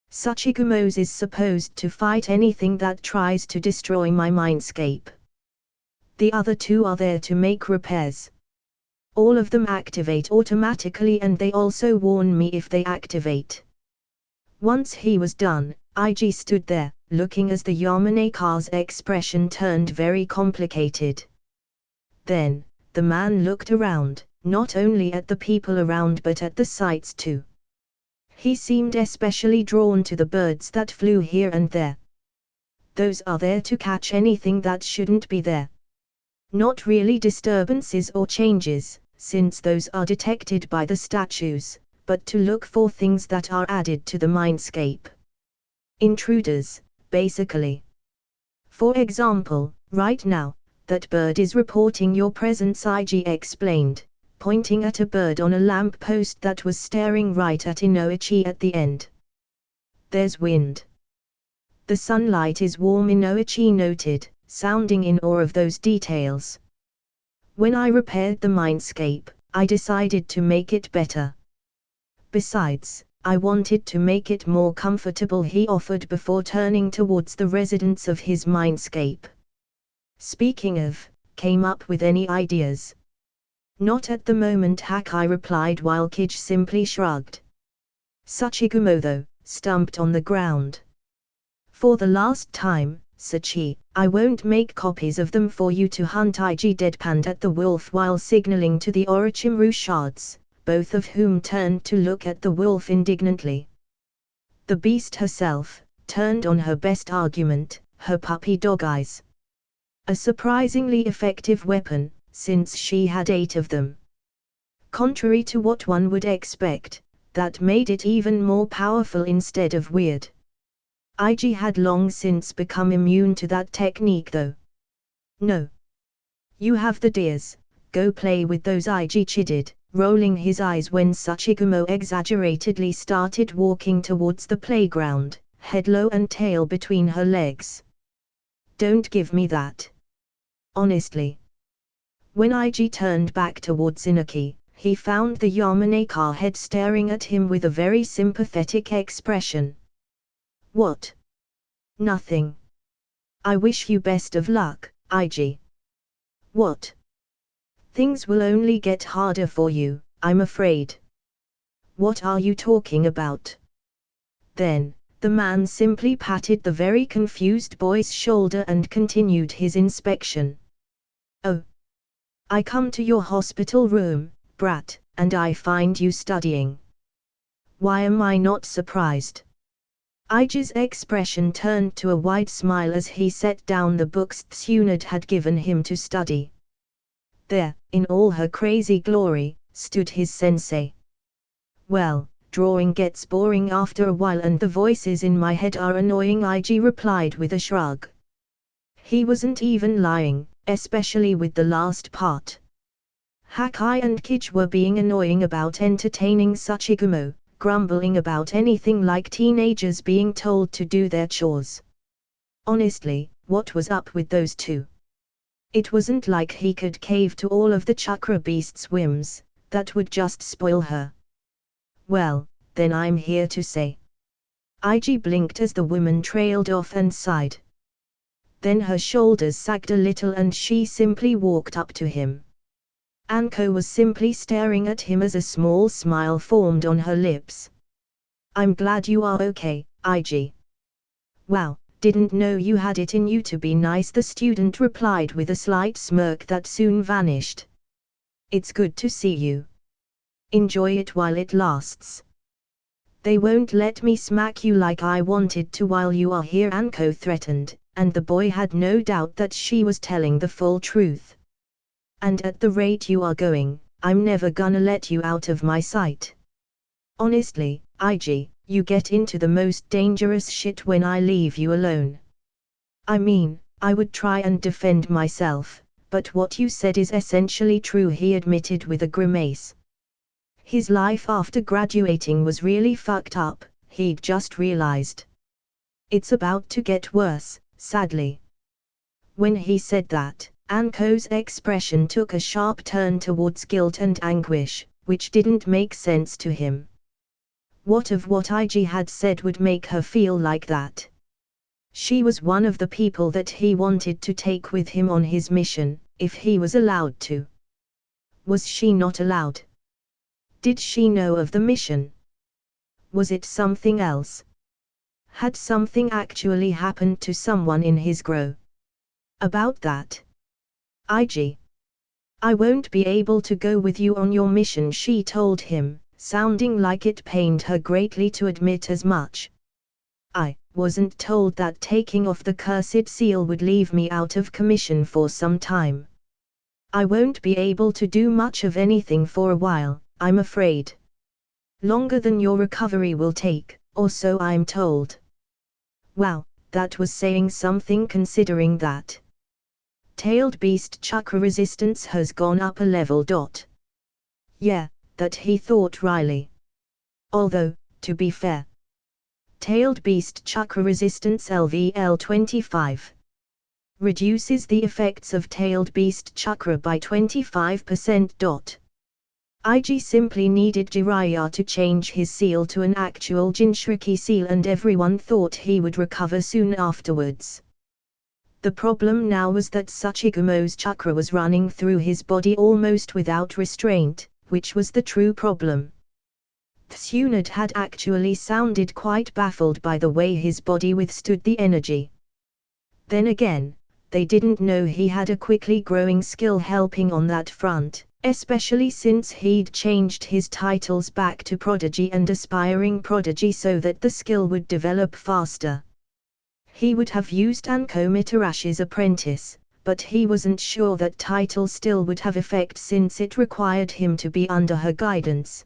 Sachigumo's is supposed to fight anything that tries to destroy my mindscape. The other two are there to make repairs. All of them activate automatically and they also warn me if they activate. Once he was done, Ig stood there, looking as the Yamaneka's expression turned very complicated. Then, the man looked around, not only at the people around but at the sights too. He seemed especially drawn to the birds that flew here and there. Those are there to catch anything that shouldn't be there. Not really disturbances or changes, since those are detected by the statues, but to look for things that are added to the mindscape. Intruders, basically. For example, right now, that bird is reporting your presence, Ig explained, pointing at a bird on a lamp post that was staring right at Inoichi at the end. There's wind. The sunlight is warm, Inoichi noted, sounding in awe of those details. When I repaired the mindscape, I decided to make it better. Besides, I wanted to make it more comfortable, he offered before turning towards the residents of his mindscape. Speaking of, came up with any ideas? Not at the moment, Hakai replied while Kij simply shrugged. Sachigumo though, stumped on the ground. For the last time, Sachi, I won't make copies of them for you to hunt. Ig deadpanned at the wolf while signaling to the Orochimaru shards, both of whom turned to look at the wolf indignantly. The beast herself, turned on her best argument, her puppy dog eyes. A surprisingly effective weapon, since she had 8 of them. Contrary to what one would expect, that made it even more powerful instead of weird. Ig had long since become immune to that technique though. No. You have the deers, go play with those, Ig chided, rolling his eyes when Sachigumo exaggeratedly started walking towards the playground, head low and tail between her legs. Don't give me that. Honestly. When Ig turned back towards Inoki, he found the Yamaneka head staring at him with a very sympathetic expression. What? Nothing. I wish you best of luck, IG. What? Things will only get harder for you, I'm afraid. What are you talking about? Then, the man simply patted the very confused boy's shoulder and continued his inspection. Oh. I come to your hospital room, brat, and I find you studying. Why am I not surprised? IG's expression turned to a wide smile as he set down the books Tsunade had given him to study. There, in all her crazy glory, stood his sensei. Well, drawing gets boring after a while and the voices in my head are annoying, IG replied with a shrug. He wasn't even lying, especially with the last part. Hakai and Kij were being annoying about entertaining Tsuchigumo, grumbling about anything like teenagers being told to do their chores. Honestly, what was up with those two? It wasn't like he could cave to all of the Chakra Beast's whims, that would just spoil her. Well, then I'm here to say. IG blinked as the woman trailed off and sighed. Then her shoulders sagged a little and she simply walked up to him. Anko was simply staring at him as a small smile formed on her lips. I'm glad you are okay, IG. Wow, didn't know you had it in you to be nice, the student replied with a slight smirk that soon vanished. It's good to see you. Enjoy it while it lasts. They won't let me smack you like I wanted to while you are here, Anko threatened, and the boy had no doubt that she was telling the full truth. And at the rate you are going, I'm never gonna let you out of my sight. Honestly, IG, you get into the most dangerous shit when I leave you alone. I mean, I would try and defend myself, but what you said is essentially true, he admitted with a grimace. His life after graduating was really fucked up, he'd just realized. It's about to get worse, sadly. When he said that, Anko's expression took a sharp turn towards guilt and anguish, which didn't make sense to him. What of what IG had said would make her feel like that? She was one of the people that he wanted to take with him on his mission, if he was allowed to. Was she not allowed? Did she know of the mission? Was it something else? Had something actually happened to someone in his grow? About that? IG. I won't be able to go with you on your mission, she told him, sounding like it pained her greatly to admit as much. I wasn't told that taking off the cursed seal would leave me out of commission for some time. I won't be able to do much of anything for a while, I'm afraid. Longer than your recovery will take, or so I'm told. Wow, that was saying something considering that Tailed Beast Chakra resistance has gone up a level. Yeah, that he thought wryly. Although, to be fair, Tailed Beast Chakra resistance LVL 25 reduces the effects of Tailed Beast Chakra by 25%. IG simply needed Jiraiya to change his seal to an actual Jinchuriki seal and everyone thought he would recover soon afterwards. The problem now was that Tsuchigumo's chakra was running through his body almost without restraint, which was the true problem. Tsunade had actually sounded quite baffled by the way his body withstood the energy. Then again, they didn't know he had a quickly growing skill helping on that front, especially since he'd changed his titles back to Prodigy and Aspiring Prodigy so that the skill would develop faster. He would have used Anko Mitarashi's apprentice, but he wasn't sure that title still would have effect since it required him to be under her guidance.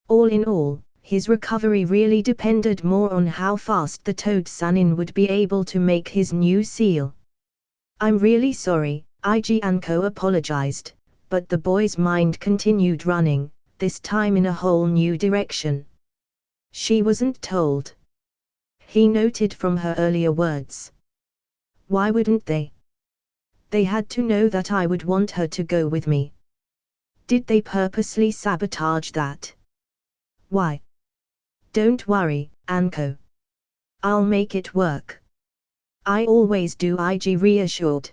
All in all, his recovery really depended more on how fast the Toad Sanin would be able to make his new seal. I'm really sorry, IG Anko apologized, but the boy's mind continued running, this time in a whole new direction. She wasn't told. He noted from her earlier words. Why wouldn't they? They had to know that I would want her to go with me. Did they purposely sabotage that? Why? Don't worry, Anko. I'll make it work. I always do, IG reassured.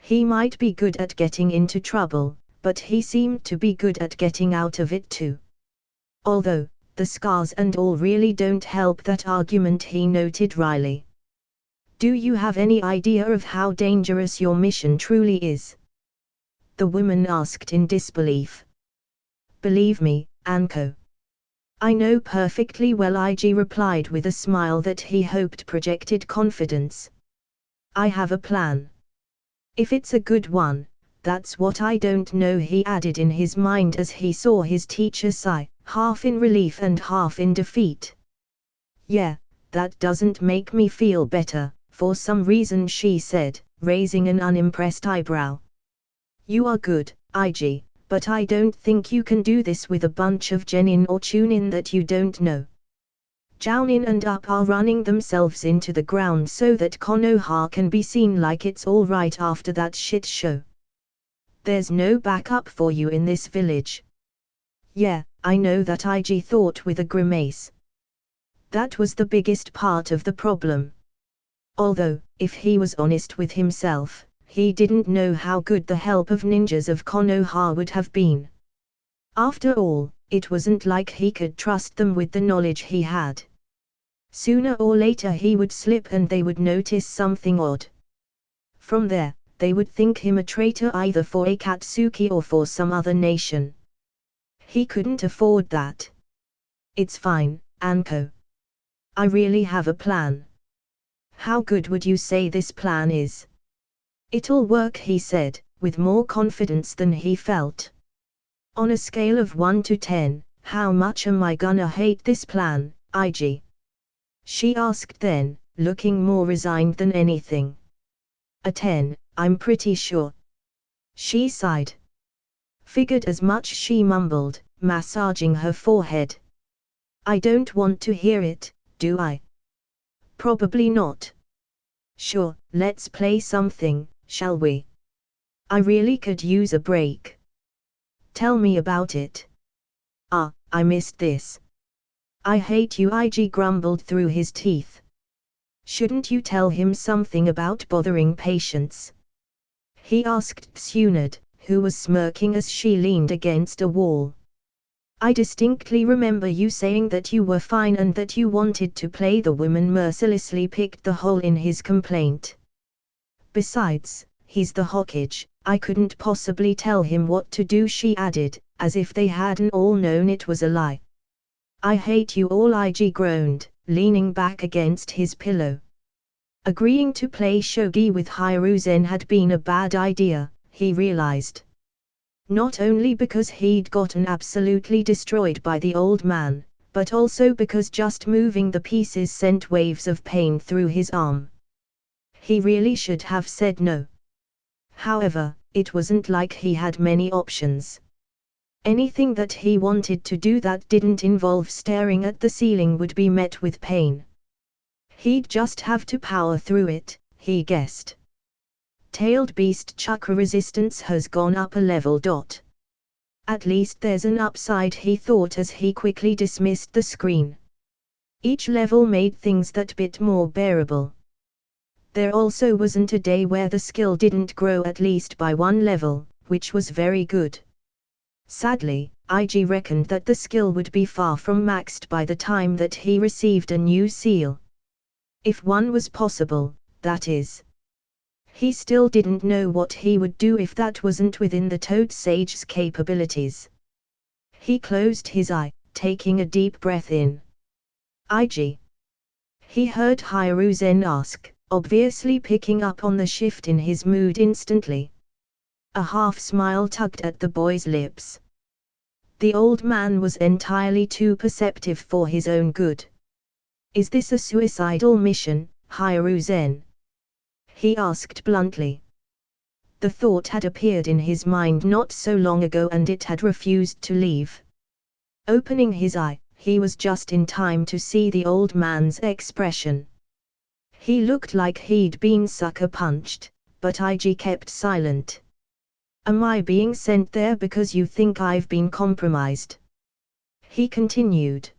He might be good at getting into trouble, but he seemed to be good at getting out of it too. Although, the scars and all really don't help that argument, he noted wryly. Do you have any idea of how dangerous your mission truly is? The woman asked in disbelief. Believe me, Anko. I know perfectly well, IG replied with a smile that he hoped projected confidence. I have a plan. If it's a good one, that's what I don't know, he added in his mind as he saw his teacher sigh, half in relief and half in defeat. Yeah, that doesn't make me feel better, for some reason, she said, raising an unimpressed eyebrow. You are good, IG, but I don't think you can do this with a bunch of genin or chunin that you don't know. Jounin and Up are running themselves into the ground so that Konoha can be seen like it's all right after that shit show. There's no backup for you in this village. Yeah, I know that, IG thought with a grimace. That was the biggest part of the problem. Although, if he was honest with himself, he didn't know how good the help of ninjas of Konoha would have been. After all, it wasn't like he could trust them with the knowledge he had. Sooner or later he would slip and they would notice something odd. From there, they would think him a traitor either for Akatsuki or for some other nation. He couldn't afford that. It's fine, Anko. I really have a plan. How good would you say this plan is? It'll work, he said, with more confidence than he felt. On a scale of 1 to 10, how much am I gonna hate this plan, IG? She asked then, looking more resigned than anything. A 10, I'm pretty sure. She sighed. Figured as much, she mumbled, massaging her forehead. I don't want to hear it, do I? Probably not. Sure, let's play something, shall we? I really could use a break. Tell me about it. Ah, I missed this. I hate you, IG grumbled through his teeth. Shouldn't you tell him something about bothering patients? He asked Tsunade, who was smirking as she leaned against a wall. I distinctly remember you saying that you were fine and that you wanted to play. The woman mercilessly picked the hole in his complaint. Besides, he's the Hokage, I couldn't possibly tell him what to do, she added, as if they hadn't all known it was a lie. I hate you all, IG groaned, leaning back against his pillow. Agreeing to play shogi with Hiruzen had been a bad idea, he realized. Not only because he'd gotten absolutely destroyed by the old man, but also because just moving the pieces sent waves of pain through his arm. He really should have said no. However, it wasn't like he had many options. Anything that he wanted to do that didn't involve staring at the ceiling would be met with pain. He'd just have to power through it, he guessed. Tailed beast chakra resistance has gone up a level. At least there's an upside, he thought as he quickly dismissed the screen. Each level made things that bit more bearable. There also wasn't a day where the skill didn't grow at least by 1 level, which was very good. Sadly, IG reckoned that the skill would be far from maxed by the time that he received a new seal. If one was possible, that is. He still didn't know what he would do if that wasn't within the Toad Sage's capabilities. He closed his eye, taking a deep breath in. IG. He heard Hiruzen ask, obviously picking up on the shift in his mood instantly. A half-smile tugged at the boy's lips. The old man was entirely too perceptive for his own good. Is this a suicidal mission, Hiruzen? He asked bluntly. The thought had appeared in his mind not so long ago and it had refused to leave. Opening his eye, he was just in time to see the old man's expression. He looked like he'd been sucker punched, but IG kept silent. Am I being sent there because you think I've been compromised? He continued.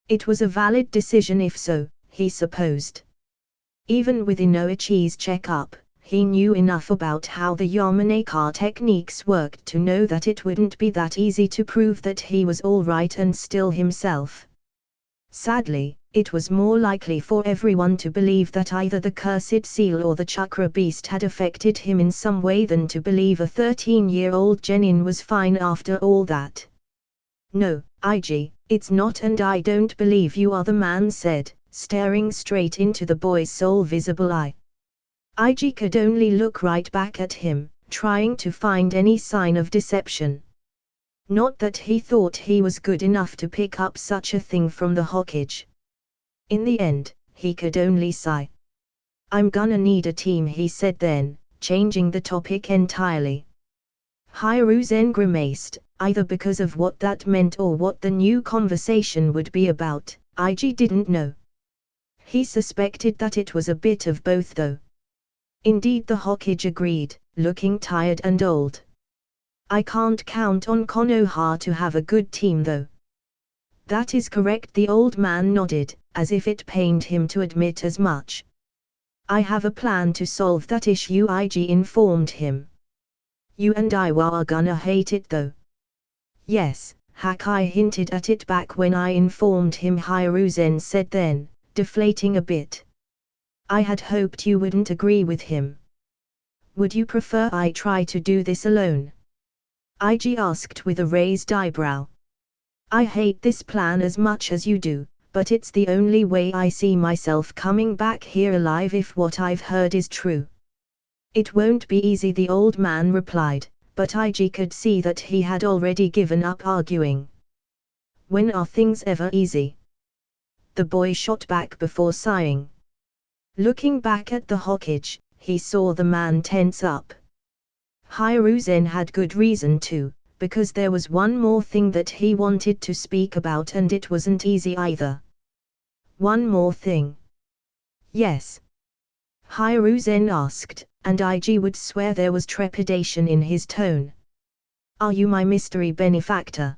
It was a valid decision if so, he supposed. Even with Inoichi's checkup, he knew enough about how the Yamanaka techniques worked to know that it wouldn't be that easy to prove that he was alright and still himself. Sadly, it was more likely for everyone to believe that either the cursed seal or the chakra beast had affected him in some way than to believe a 13-year-old genin was fine after all that. "No, IG, it's not, and I don't believe you are," the man said, staring straight into the boy's sole visible eye. IG could only look right back at him, trying to find any sign of deception. Not that he thought he was good enough to pick up such a thing from the Hokage. In the end, he could only sigh. "I'm gonna need a team," he said then, changing the topic entirely. Hiruzen grimaced, either because of what that meant or what the new conversation would be about. IG didn't know. He suspected that it was a bit of both though. Indeed, the Hokage agreed, looking tired and old. "I can't count on Konoha to have a good team though." "That is correct," the old man nodded, as if it pained him to admit as much. "I have a plan to solve that issue," IG informed him. "You and Iwa are gonna hate it though." "Yes, Hakai hinted at it back when I informed him," Hiruzen said then, deflating a bit. "I had hoped you wouldn't agree with him." "Would you prefer I try to do this alone?" IG asked with a raised eyebrow. "I hate this plan as much as you do, but it's the only way I see myself coming back here alive if what I've heard is true." "It won't be easy," the old man replied, but IG could see that he had already given up arguing. "When are things ever easy?" the boy shot back before sighing. Looking back at the Hokage, he saw the man tense up. Hiruzen had good reason to, because there was one more thing that he wanted to speak about, and it wasn't easy either. "One more thing?" "Yes?" Hiruzen asked, and IG would swear there was trepidation in his tone. "Are you my mystery benefactor?"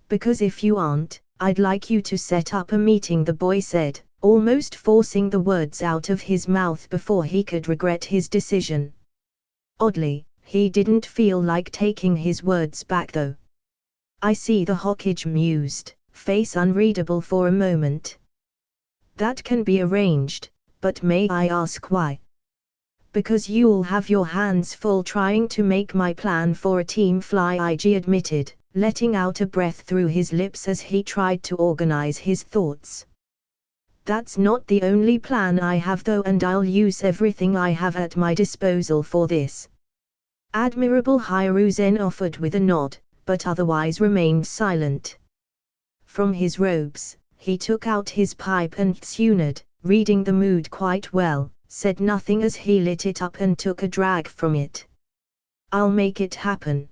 "Because if you aren't, I'd like you to set up a meeting," the boy said, almost forcing the words out of his mouth before he could regret his decision. Oddly, he didn't feel like taking his words back though. "I see," the Hokage mused, face unreadable for a moment. "That can be arranged, but may I ask why?" "Because you'll have your hands full trying to make my plan for a team fly," IG admitted, letting out a breath through his lips as he tried to organize his thoughts. "That's not the only plan I have though, and I'll use everything I have at my disposal for this." "Admirable," Hiruzen offered with a nod, but otherwise remained silent. From his robes, he took out his pipe and Tsunade, reading the mood quite well, said nothing as he lit it up and took a drag from it. "I'll make it happen."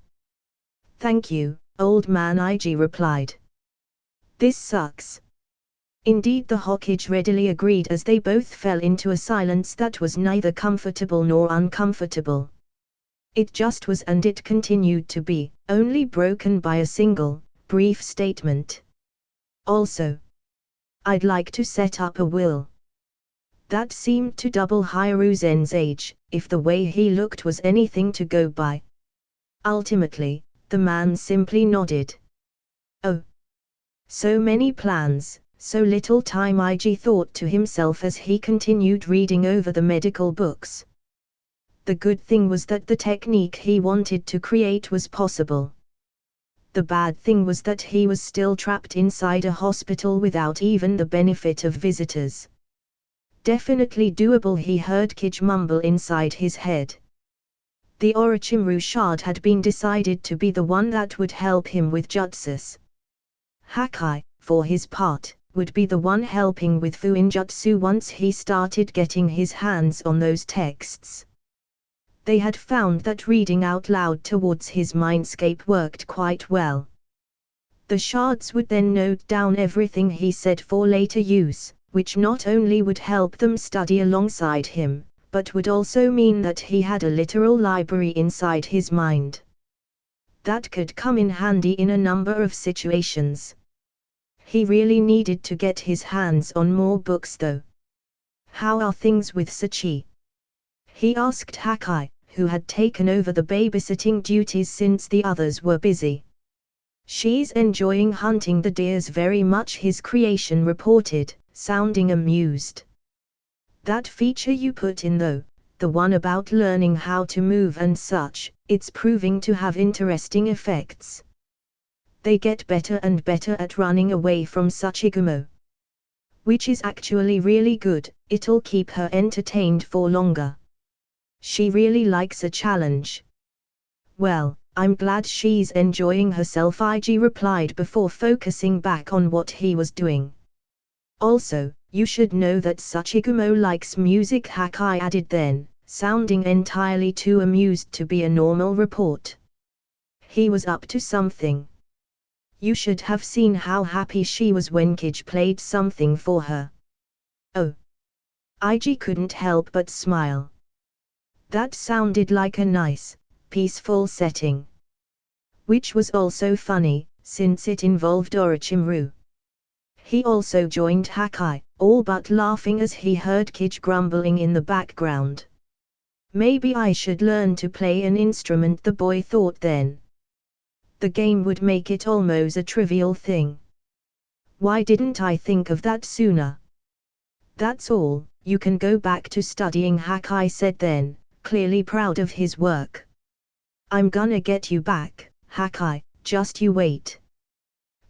"Thank you, old man," IG replied. "This sucks." Indeed, the Hokage readily agreed as they both fell into a silence that was neither comfortable nor uncomfortable. It just was, and it continued to be, only broken by a single, brief statement. "Also, I'd like to set up a will." That seemed to double Hiruzen's age, if the way he looked was anything to go by. Ultimately, the man simply nodded. "Oh. So many plans, so little time," IG thought to himself as he continued reading over the medical books. The good thing was that the technique he wanted to create was possible. The bad thing was that he was still trapped inside a hospital without even the benefit of visitors. "Definitely doable," he heard Kij mumble inside his head. The Orochimaru shard had been decided to be the one that would help him with jutsus. Hakai, for his part, would be the one helping with Fuinjutsu once he started getting his hands on those texts. They had found that reading out loud towards his mindscape worked quite well. The shards would then note down everything he said for later use, which not only would help them study alongside him, but would also mean that he had a literal library inside his mind. That could come in handy in a number of situations. He really needed to get his hands on more books though. How are things with Sachi? He asked Hakai, who had taken over the babysitting duties since the others were busy. She's enjoying hunting the deers very much, his creation reported, sounding amused. That feature you put in though, the one about learning how to move and such, it's proving to have interesting effects. They get better and better at running away from Sachigumo. Which is actually really good, it'll keep her entertained for longer. She really likes a challenge. Well, I'm glad she's enjoying herself, IG replied before focusing back on what he was doing. Also, you should know that Sachigumo likes music, Hakai added then, sounding entirely too amused to be a normal report. He was up to something. You should have seen how happy she was when Kij played something for her. Oh. IG couldn't help but smile. That sounded like a nice, peaceful setting. Which was also funny, since it involved Orochimaru. He also joined Hakai, all but laughing as he heard Kij grumbling in the background. Maybe I should learn to play an instrument, the boy thought then. The game would make it almost a trivial thing. Why didn't I think of that sooner? That's all, you can go back to studying, Hakai said then, clearly proud of his work. I'm gonna get you back, Hakai, just you wait.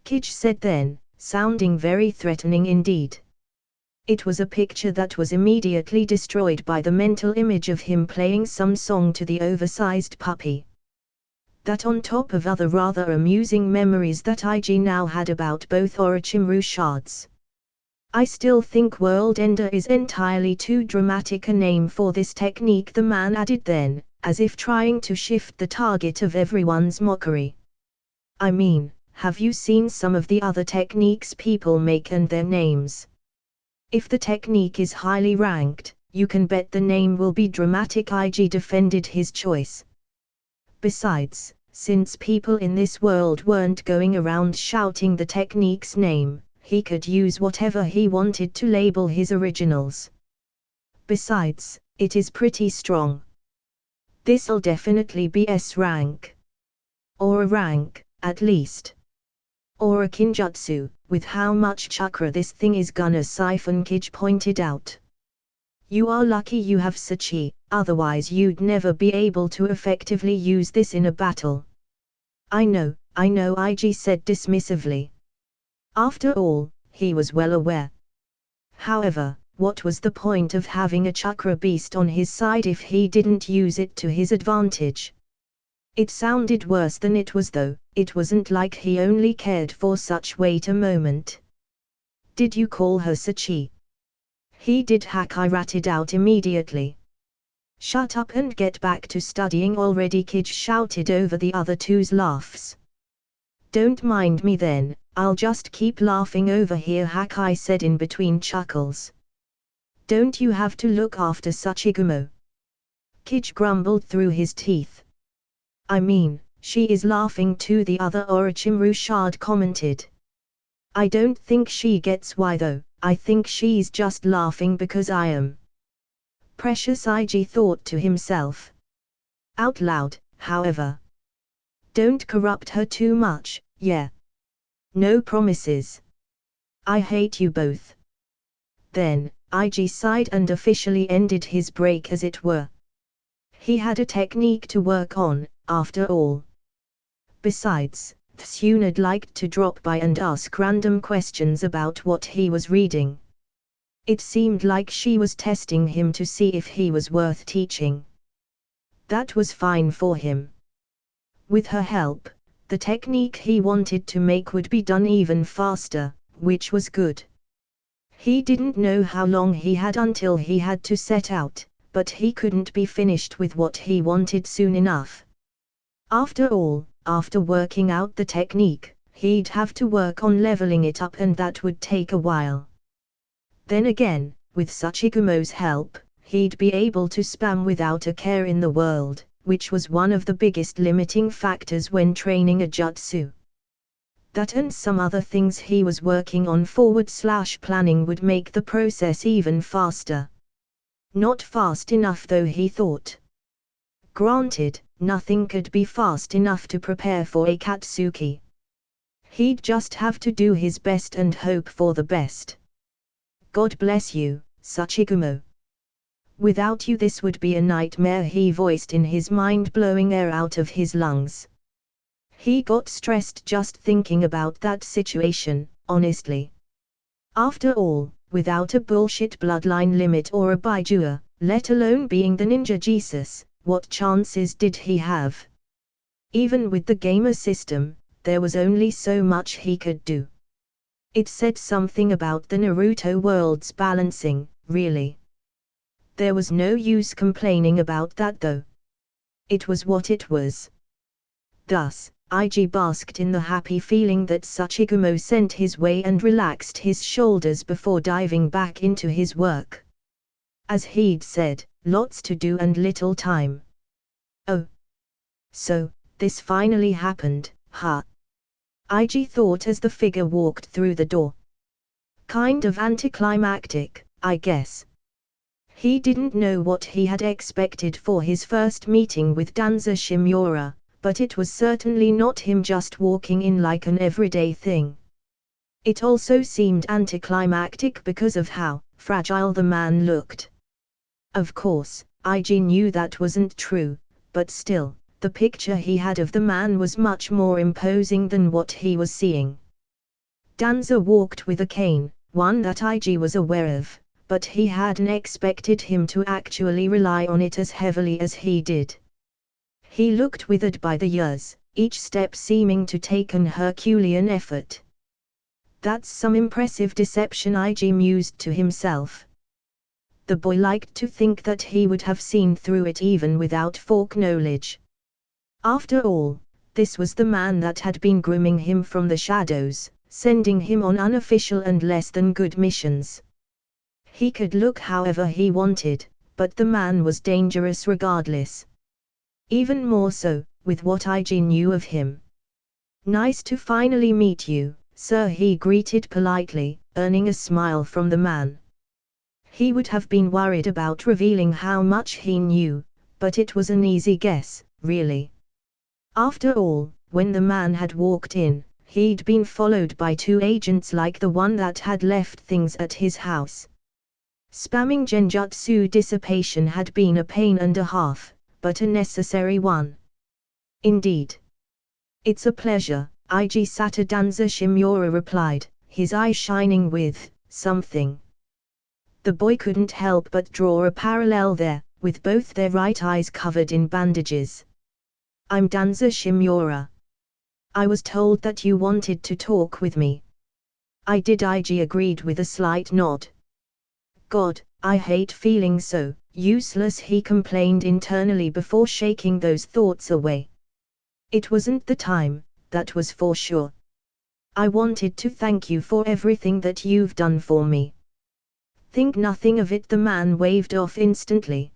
Kij said then, sounding very threatening indeed. It was a picture that was immediately destroyed by the mental image of him playing some song to the oversized puppy. That on top of other rather amusing memories that IG now had about both Orochimaru shards. I still think World Ender is entirely too dramatic a name for this technique, the man added then, as if trying to shift the target of everyone's mockery. I mean, have you seen some of the other techniques people make and their names? If the technique is highly ranked, you can bet the name will be dramatic, IG defended his choice. Besides, since people in this world weren't going around shouting the technique's name, he could use whatever he wanted to label his originals. Besides, it is pretty strong. This'll definitely be S rank. Or a rank, at least. Or a kinjutsu, with how much chakra this thing is gonna siphon, Kij pointed out. You are lucky you have Sachi, otherwise you'd never be able to effectively use this in a battle. I know, IG said dismissively. After all, he was well aware. However, what was the point of having a chakra beast on his side if he didn't use it to his advantage? It sounded worse than it was though, it wasn't like he only cared for such. Wait a moment. Did you call her Sachi? He did, Hakai ratted out immediately. Shut up and get back to studying already, Kij shouted over the other two's laughs. Don't mind me then, I'll just keep laughing over here, Hakai said in between chuckles. Don't you have to look after Sachigumo? Kij grumbled through his teeth. I mean, she is laughing too, the other Orochimaru shard commented. I don't think she gets why though, I think she's just laughing because I am. Precious, IG thought to himself. Out loud, however. Don't corrupt her too much, yeah. No promises. I hate you both. Then, IG sighed and officially ended his break as it were. He had a technique to work on, after all. Besides, Tsunade liked to drop by and ask random questions about what he was reading. It seemed like she was testing him to see if he was worth teaching. That was fine for him. With her help, the technique he wanted to make would be done even faster, which was good. He didn't know how long he had until he had to set out, but he couldn't be finished with what he wanted soon enough. After all, after working out the technique, he'd have to work on leveling it up and that would take a while. Then again, with Sachigumo's help, he'd be able to spam without a care in the world, which was one of the biggest limiting factors when training a jutsu. That and some other things he was working on / planning would make the process even faster. Not fast enough though, he thought. Granted, nothing could be fast enough to prepare for Akatsuki. He'd just have to do his best and hope for the best. God bless you, Sachigumo. Without you this would be a nightmare, he voiced in his mind, blowing air out of his lungs. He got stressed just thinking about that situation, honestly. After all, without a bullshit bloodline limit or a Baijua, let alone being the Ninja Jesus, what chances did he have? Even with the gamer system, there was only so much he could do. It said something about the Naruto world's balancing, really. There was no use complaining about that though. It was what it was. Thus, IG basked in the happy feeling that Sachigumo sent his way and relaxed his shoulders before diving back into his work. As he'd said, lots to do and little time. Oh. So, this finally happened, huh? IG thought as the figure walked through the door. Kind of anticlimactic, I guess. He didn't know what he had expected for his first meeting with Danza Shimura, but it was certainly not him just walking in like an everyday thing. It also seemed anticlimactic because of how fragile the man looked. Of course, IG knew that wasn't true, but still, the picture he had of the man was much more imposing than what he was seeing. Danza walked with a cane, one that IG was aware of, but he hadn't expected him to actually rely on it as heavily as he did. He looked withered by the years, each step seeming to take an Herculean effort. That's some impressive deception, IG mused to himself. The boy liked to think that he would have seen through it even without folk knowledge. After all, this was the man that had been grooming him from the shadows, sending him on unofficial and less than good missions. He could look however he wanted, but the man was dangerous regardless. Even more so, with what IG knew of him. Nice to finally meet you, sir, he greeted politely, earning a smile from the man. He would have been worried about revealing how much he knew, but it was an easy guess, really. After all, when the man had walked in, he'd been followed by 2 agents like the one that had left things at his house. Spamming genjutsu dissipation had been a pain and a half, but a necessary one. Indeed. It's a pleasure, IG Sata, Danza Shimura replied, his eyes shining with something. The boy couldn't help but draw a parallel there, with both their right eyes covered in bandages. I'm Danza Shimura. I was told that you wanted to talk with me. I did, IG agreed with a slight nod. God, I hate feeling so useless, he complained internally before shaking those thoughts away. It wasn't the time, that was for sure. I wanted to thank you for everything that you've done for me. Think nothing of it, the man waved off instantly.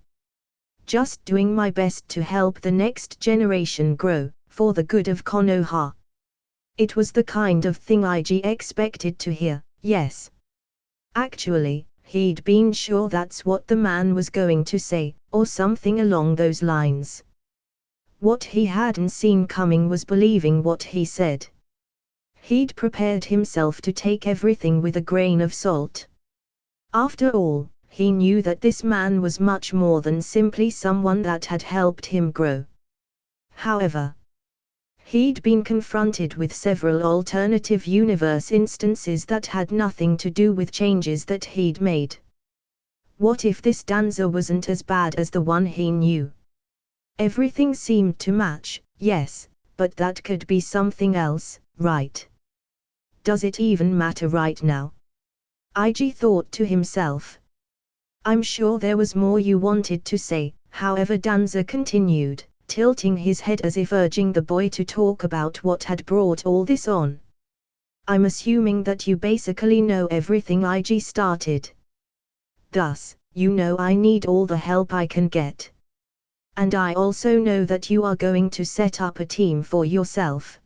Just doing my best to help the next generation grow, for the good of Konoha. It was the kind of thing IG expected to hear, yes. Actually, he'd been sure that's what the man was going to say, or something along those lines. What he hadn't seen coming was believing what he said. He'd prepared himself to take everything with a grain of salt. After all, he knew that this man was much more than simply someone that had helped him grow. However, he'd been confronted with several alternative universe instances that had nothing to do with changes that he'd made. What if this Danza wasn't as bad as the one he knew? Everything seemed to match, yes, but that could be something else, right? Does it even matter right now? IG thought to himself. I'm sure there was more you wanted to say, however, Danza continued, tilting his head as if urging the boy to talk about what had brought all this on. I'm assuming that you basically know everything, IG started. Thus, you know I need all the help I can get. And I also know that you are going to set up a team for yourself.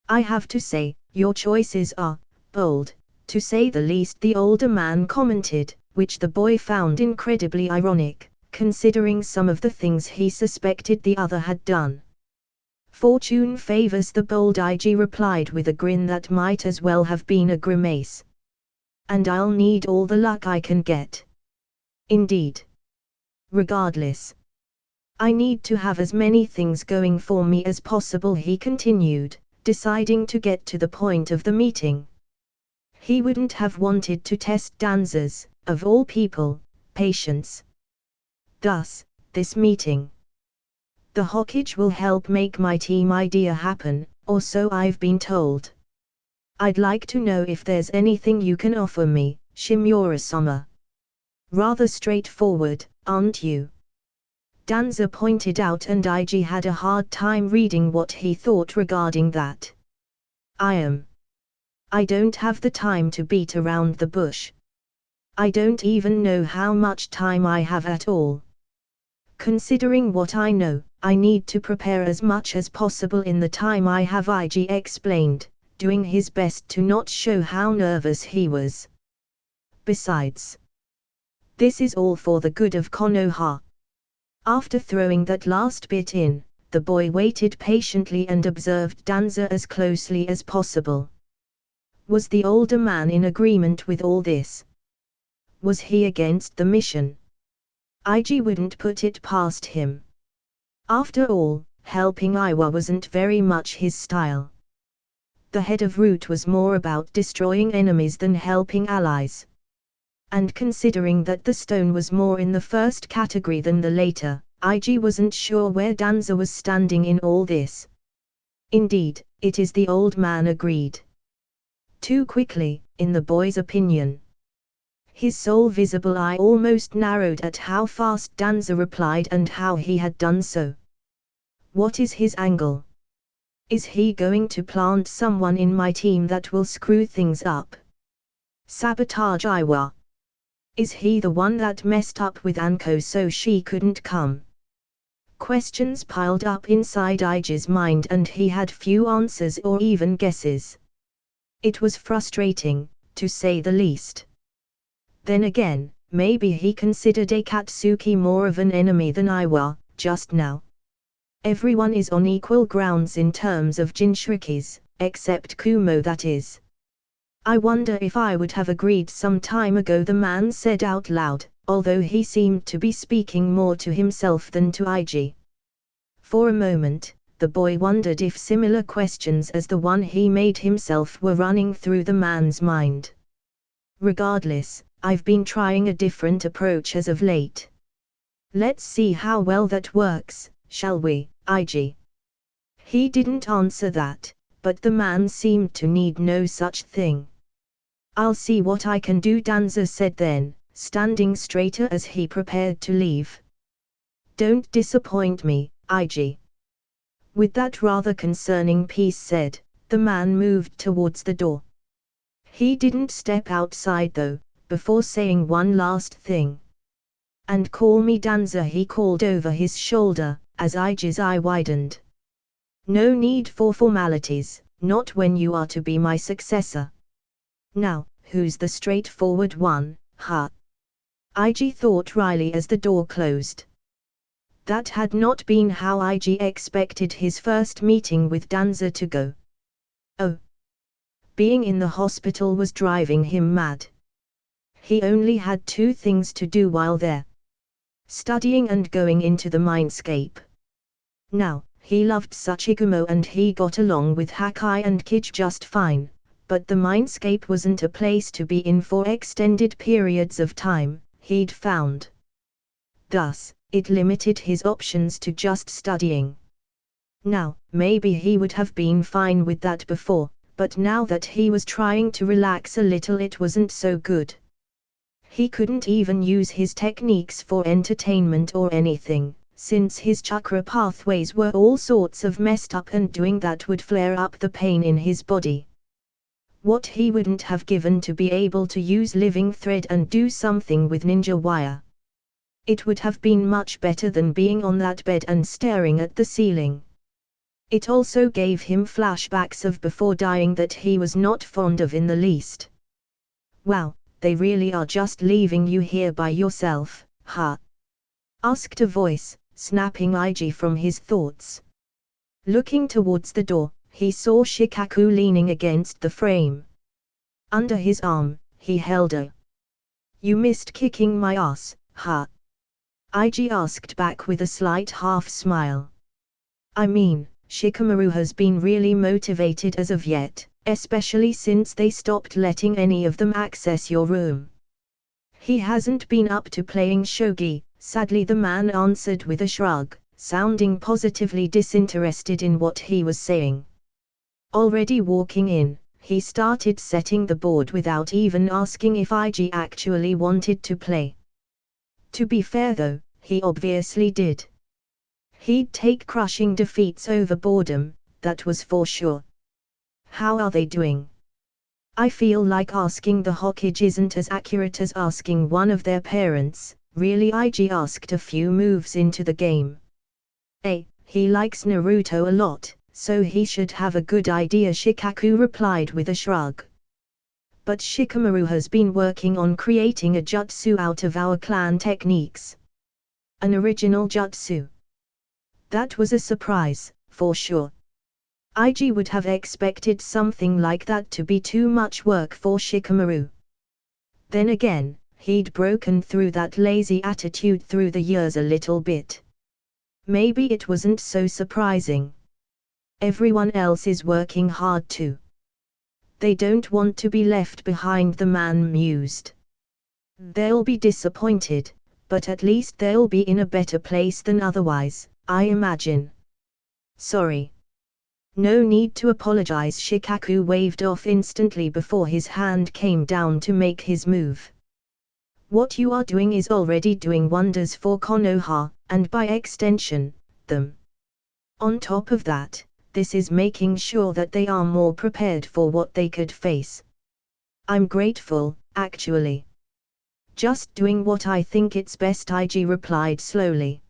I have to say, your choices are bold, to say the least, the older man commented, which the boy found incredibly ironic, considering some of the things he suspected the other had done. Fortune favors the bold, IG replied with a grin that might as well have been a grimace. And I'll need all the luck I can get. Indeed. Regardless, I need to have as many things going for me as possible, he continued, deciding to get to the point of the meeting. He wouldn't have wanted to test Danza's, of all people, patience. Thus, this meeting. The Hokage will help make my team idea happen, or so I've been told. I'd like to know if there's anything you can offer me, Shimura-sama. Rather straightforward, aren't you? Danza pointed out, and IG had a hard time reading what he thought regarding that. I don't have the time to beat around the bush. I don't even know how much time I have at all. Considering what I know, I need to prepare as much as possible in the time I have, IG explained, doing his best to not show how nervous he was. Besides, this is all for the good of Konoha. After throwing that last bit in, the boy waited patiently and observed Danza as closely as possible. Was the older man in agreement with all this? Was he against the mission? IG wouldn't put it past him. After all, helping Iwa wasn't very much his style. The head of route was more about destroying enemies than helping allies. And considering that the stone was more in the first category than the later, IG wasn't sure where Danza was standing in all this. Indeed, it is, the old man agreed. Too quickly, in the boy's opinion. His sole visible eye almost narrowed at how fast Danza replied and how he had done so. What is his angle? Is he going to plant someone in my team that will screw things up? Sabotage Iwa? Is he the one that messed up with Anko so she couldn't come? Questions piled up inside IG's mind, and he had few answers or even guesses. It was frustrating, to say the least. Then again, maybe he considered Akatsuki more of an enemy than Iwa, just now. Everyone is on equal grounds in terms of Jinchurikis, except Kumo, that is. I wonder if I would have agreed some time ago, the man said out loud, although he seemed to be speaking more to himself than to IG. For a moment, the boy wondered if similar questions as the one he made himself were running through the man's mind. Regardless, I've been trying a different approach as of late. Let's see how well that works, shall we, IG? He didn't answer that, but the man seemed to need no such thing. I'll see what I can do, Danza said then, standing straighter as he prepared to leave. Don't disappoint me, IG. With that rather concerning piece said, the man moved towards the door. He didn't step outside though, before saying one last thing. And call me Danza, he called over his shoulder, as IG's eye widened. No need for formalities, not when you are to be my successor. Now, who's the straightforward one, huh? IG thought wryly as the door closed. That had not been how IG expected his first meeting with Danza to go. Oh. Being in the hospital was driving him mad. He only had two things to do while there. Studying and going into the mindscape. Now, he loved Tsuchigumo and he got along with Hakai and Kij just fine, but the mindscape wasn't a place to be in for extended periods of time, he'd found. Thus, it limited his options to just studying. Now, maybe he would have been fine with that before, but now that he was trying to relax a little, it wasn't so good. He couldn't even use his techniques for entertainment or anything, since his chakra pathways were all sorts of messed up, and doing that would flare up the pain in his body. What he wouldn't have given to be able to use living thread and do something with ninja wire. It would have been much better than being on that bed and staring at the ceiling. It also gave him flashbacks of before dying that he was not fond of in the least. Wow, they really are just leaving you here by yourself, huh? Asked a voice, snapping Ig from his thoughts. Looking towards the door, he saw Shikaku leaning against the frame. Under his arm, he held a "You missed kicking my ass, huh?" Ig asked back with a slight half-smile. I mean, Shikamaru has been really motivated as of yet, especially since they stopped letting any of them access your room. He hasn't been up to playing shogi, sadly the man answered with a shrug, sounding positively disinterested in what he was saying. Already walking in, he started setting the board without even asking if Ig actually wanted to play. To be fair though, he obviously did. He'd take crushing defeats over boredom, that was for sure. How are they doing? I feel like asking the Hokage isn't as accurate as asking one of their parents, really. Ig asked a few moves into the game. He likes Naruto a lot, so he should have a good idea, Shikaku replied with a shrug. But Shikamaru has been working on creating a jutsu out of our clan techniques. An original jutsu. That was a surprise, for sure. Ig would have expected something like that to be too much work for Shikamaru. Then again, he'd broken through that lazy attitude through the years a little bit. Maybe it wasn't so surprising. Everyone else is working hard too. They don't want to be left behind, the man mused. They'll be disappointed, but at least they'll be in a better place than otherwise, I imagine. Sorry. No need to apologize, Shikaku waved off instantly before his hand came down to make his move. What you are doing is already doing wonders for Konoha, and by extension, them. On top of that, this is making sure that they are more prepared for what they could face. I'm grateful, actually. Just doing what I think it's best, Ig replied slowly.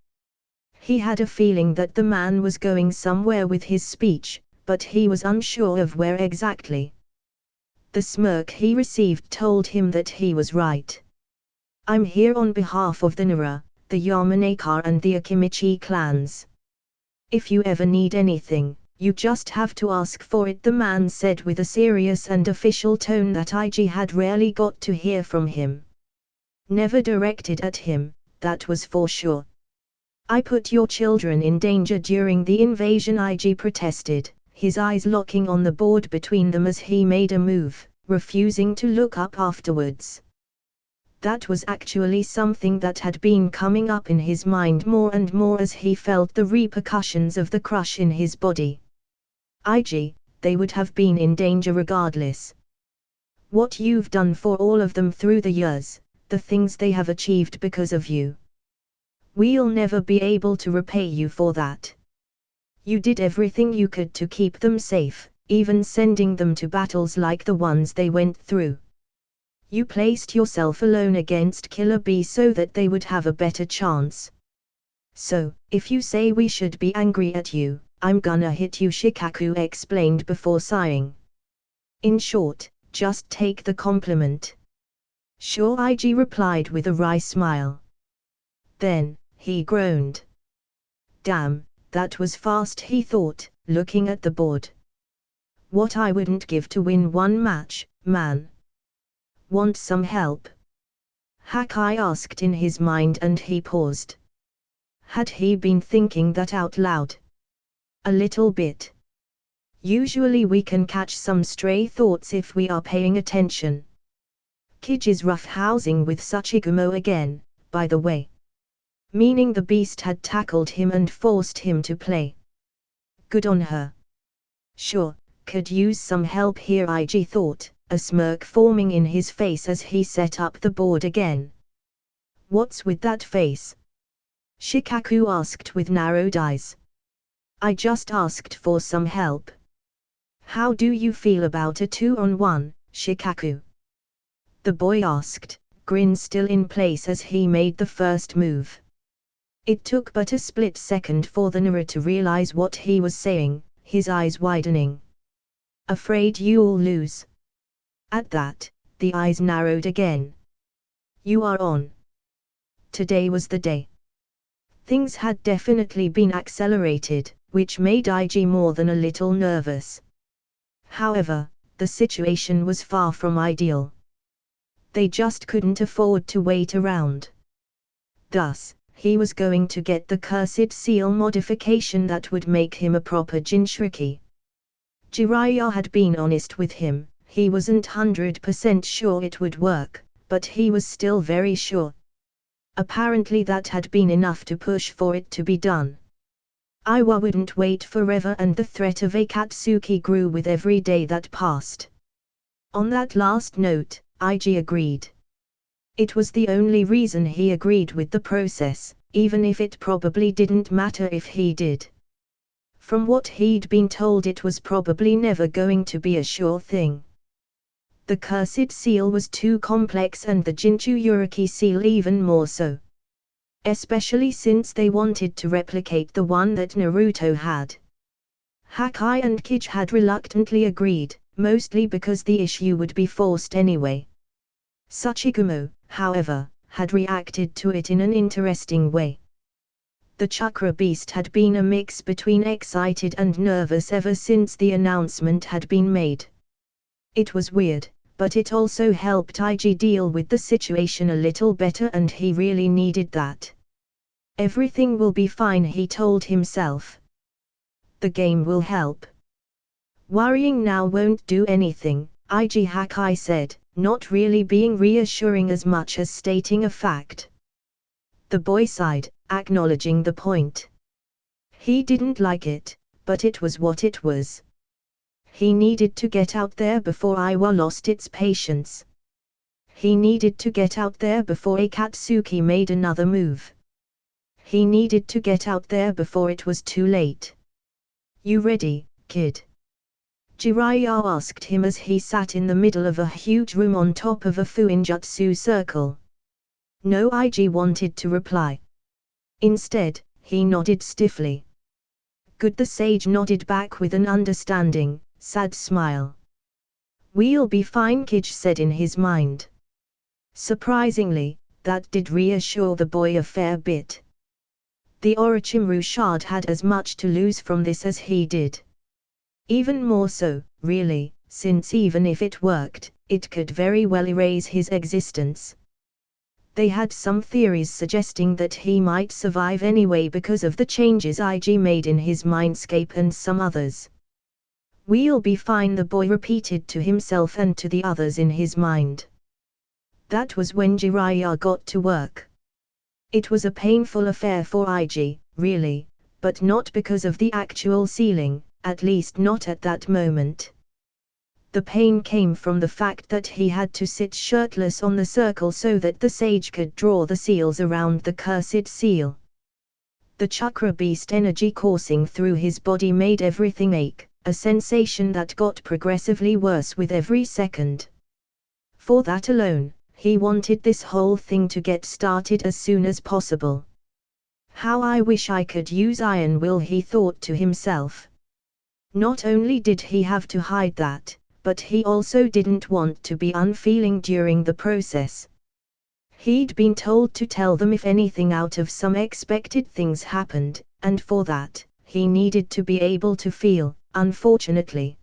He had a feeling that the man was going somewhere with his speech, but he was unsure of where exactly. The smirk he received told him that he was right. I'm here on behalf of the Nara, the Yamanaka and the Akimichi clans. If you ever need anything, you just have to ask for it, the man said with a serious and official tone that Ig had rarely got to hear from him. Never directed at him, that was for sure. I put your children in danger during the invasion, Ig protested, his eyes locking on the board between them as he made a move, refusing to look up afterwards. That was actually something that had been coming up in his mind more and more as he felt the repercussions of the crush in his body. Ig, they would have been in danger regardless. What you've done for all of them through the years, the things they have achieved because of you. We'll never be able to repay you for that. You did everything you could to keep them safe, even sending them to battles like the ones they went through. You placed yourself alone against Killer Bee so that they would have a better chance. So, if you say we should be angry at you, I'm gonna hit you, Shikaku explained before sighing. In short, just take the compliment. Sure, Ig replied with a wry smile. Then, he groaned. Damn, that was fast, he thought, looking at the board. What I wouldn't give to win one match, man. Want some help? Hakai asked in his mind, and he paused. Had he been thinking that out loud? A little bit. Usually we can catch some stray thoughts if we are paying attention. Kiji's roughhousing with Tsuchigumo again, by the way. Meaning the beast had tackled him and forced him to play. Good on her. Sure, could use some help here, Ig thought, a smirk forming in his face as he set up the board again. What's with that face? Shikaku asked with narrowed eyes. I just asked for some help. How do you feel about a 2-on-1, Shikaku? The boy asked, grin still in place as he made the first move. It took but a split second for the Nara to realize what he was saying, his eyes widening. Afraid you'll lose? At that, the eyes narrowed again. You are on. Today was the day. Things had definitely been accelerated, which made IG more than a little nervous. However, the situation was far from ideal. They just couldn't afford to wait around. Thus, he was going to get the cursed seal modification that would make him a proper Jinchuriki. Jiraiya had been honest with him, he wasn't 100% sure it would work, but he was still very sure. Apparently that had been enough to push for it to be done. Iwa wouldn't wait forever, and the threat of Akatsuki grew with every day that passed. On that last note, IG agreed. It was the only reason he agreed with the process, even if it probably didn't matter if he did. From what he'd been told, it was probably never going to be a sure thing. The cursed seal was too complex, and the Jinchuriki seal even more so. Especially since they wanted to replicate the one that Naruto had. Hakai and Kage had reluctantly agreed, mostly because the issue would be forced anyway. Sachigumo, however, had reacted to it in an interesting way. The chakra beast had been a mix between excited and nervous ever since the announcement had been made. It was weird, but it also helped IG deal with the situation a little better, and he really needed that. Everything will be fine, he told himself. The game will help. Worrying now won't do anything, IG Hakai said, not really being reassuring as much as stating a fact. The boy sighed, acknowledging the point. He didn't like it, but it was what it was. He needed to get out there before Iwa lost its patience. He needed to get out there before Akatsuki made another move. He needed to get out there before it was too late. You ready, kid? Jiraiya asked him as he sat in the middle of a huge room on top of a Fuinjutsu circle. No, IG wanted to reply. Instead, he nodded stiffly. Good, the sage nodded back with an understanding, sad smile. We'll be fine, Kage said in his mind. Surprisingly, that did reassure the boy a fair bit. The Orochimaru shard had as much to lose from this as he did. Even more so, really, since even if it worked, it could very well erase his existence. They had some theories suggesting that he might survive anyway because of the changes IG made in his mindscape, and some others. We'll be fine, the boy repeated to himself and to the others in his mind. That was when Jiraiya got to work. It was a painful affair for IG, really, but not because of the actual sealing. At least not at that moment. The pain came from the fact that he had to sit shirtless on the circle so that the sage could draw the seals around the cursed seal. The chakra beast energy coursing through his body made everything ache, a sensation that got progressively worse with every second. For that alone, he wanted this whole thing to get started as soon as possible. How I wish I could use Iron Will, he thought to himself. Not only did he have to hide that, but he also didn't want to be unfeeling during the process. He'd been told to tell them if anything out of some expected things happened, and for that, he needed to be able to feel, unfortunately.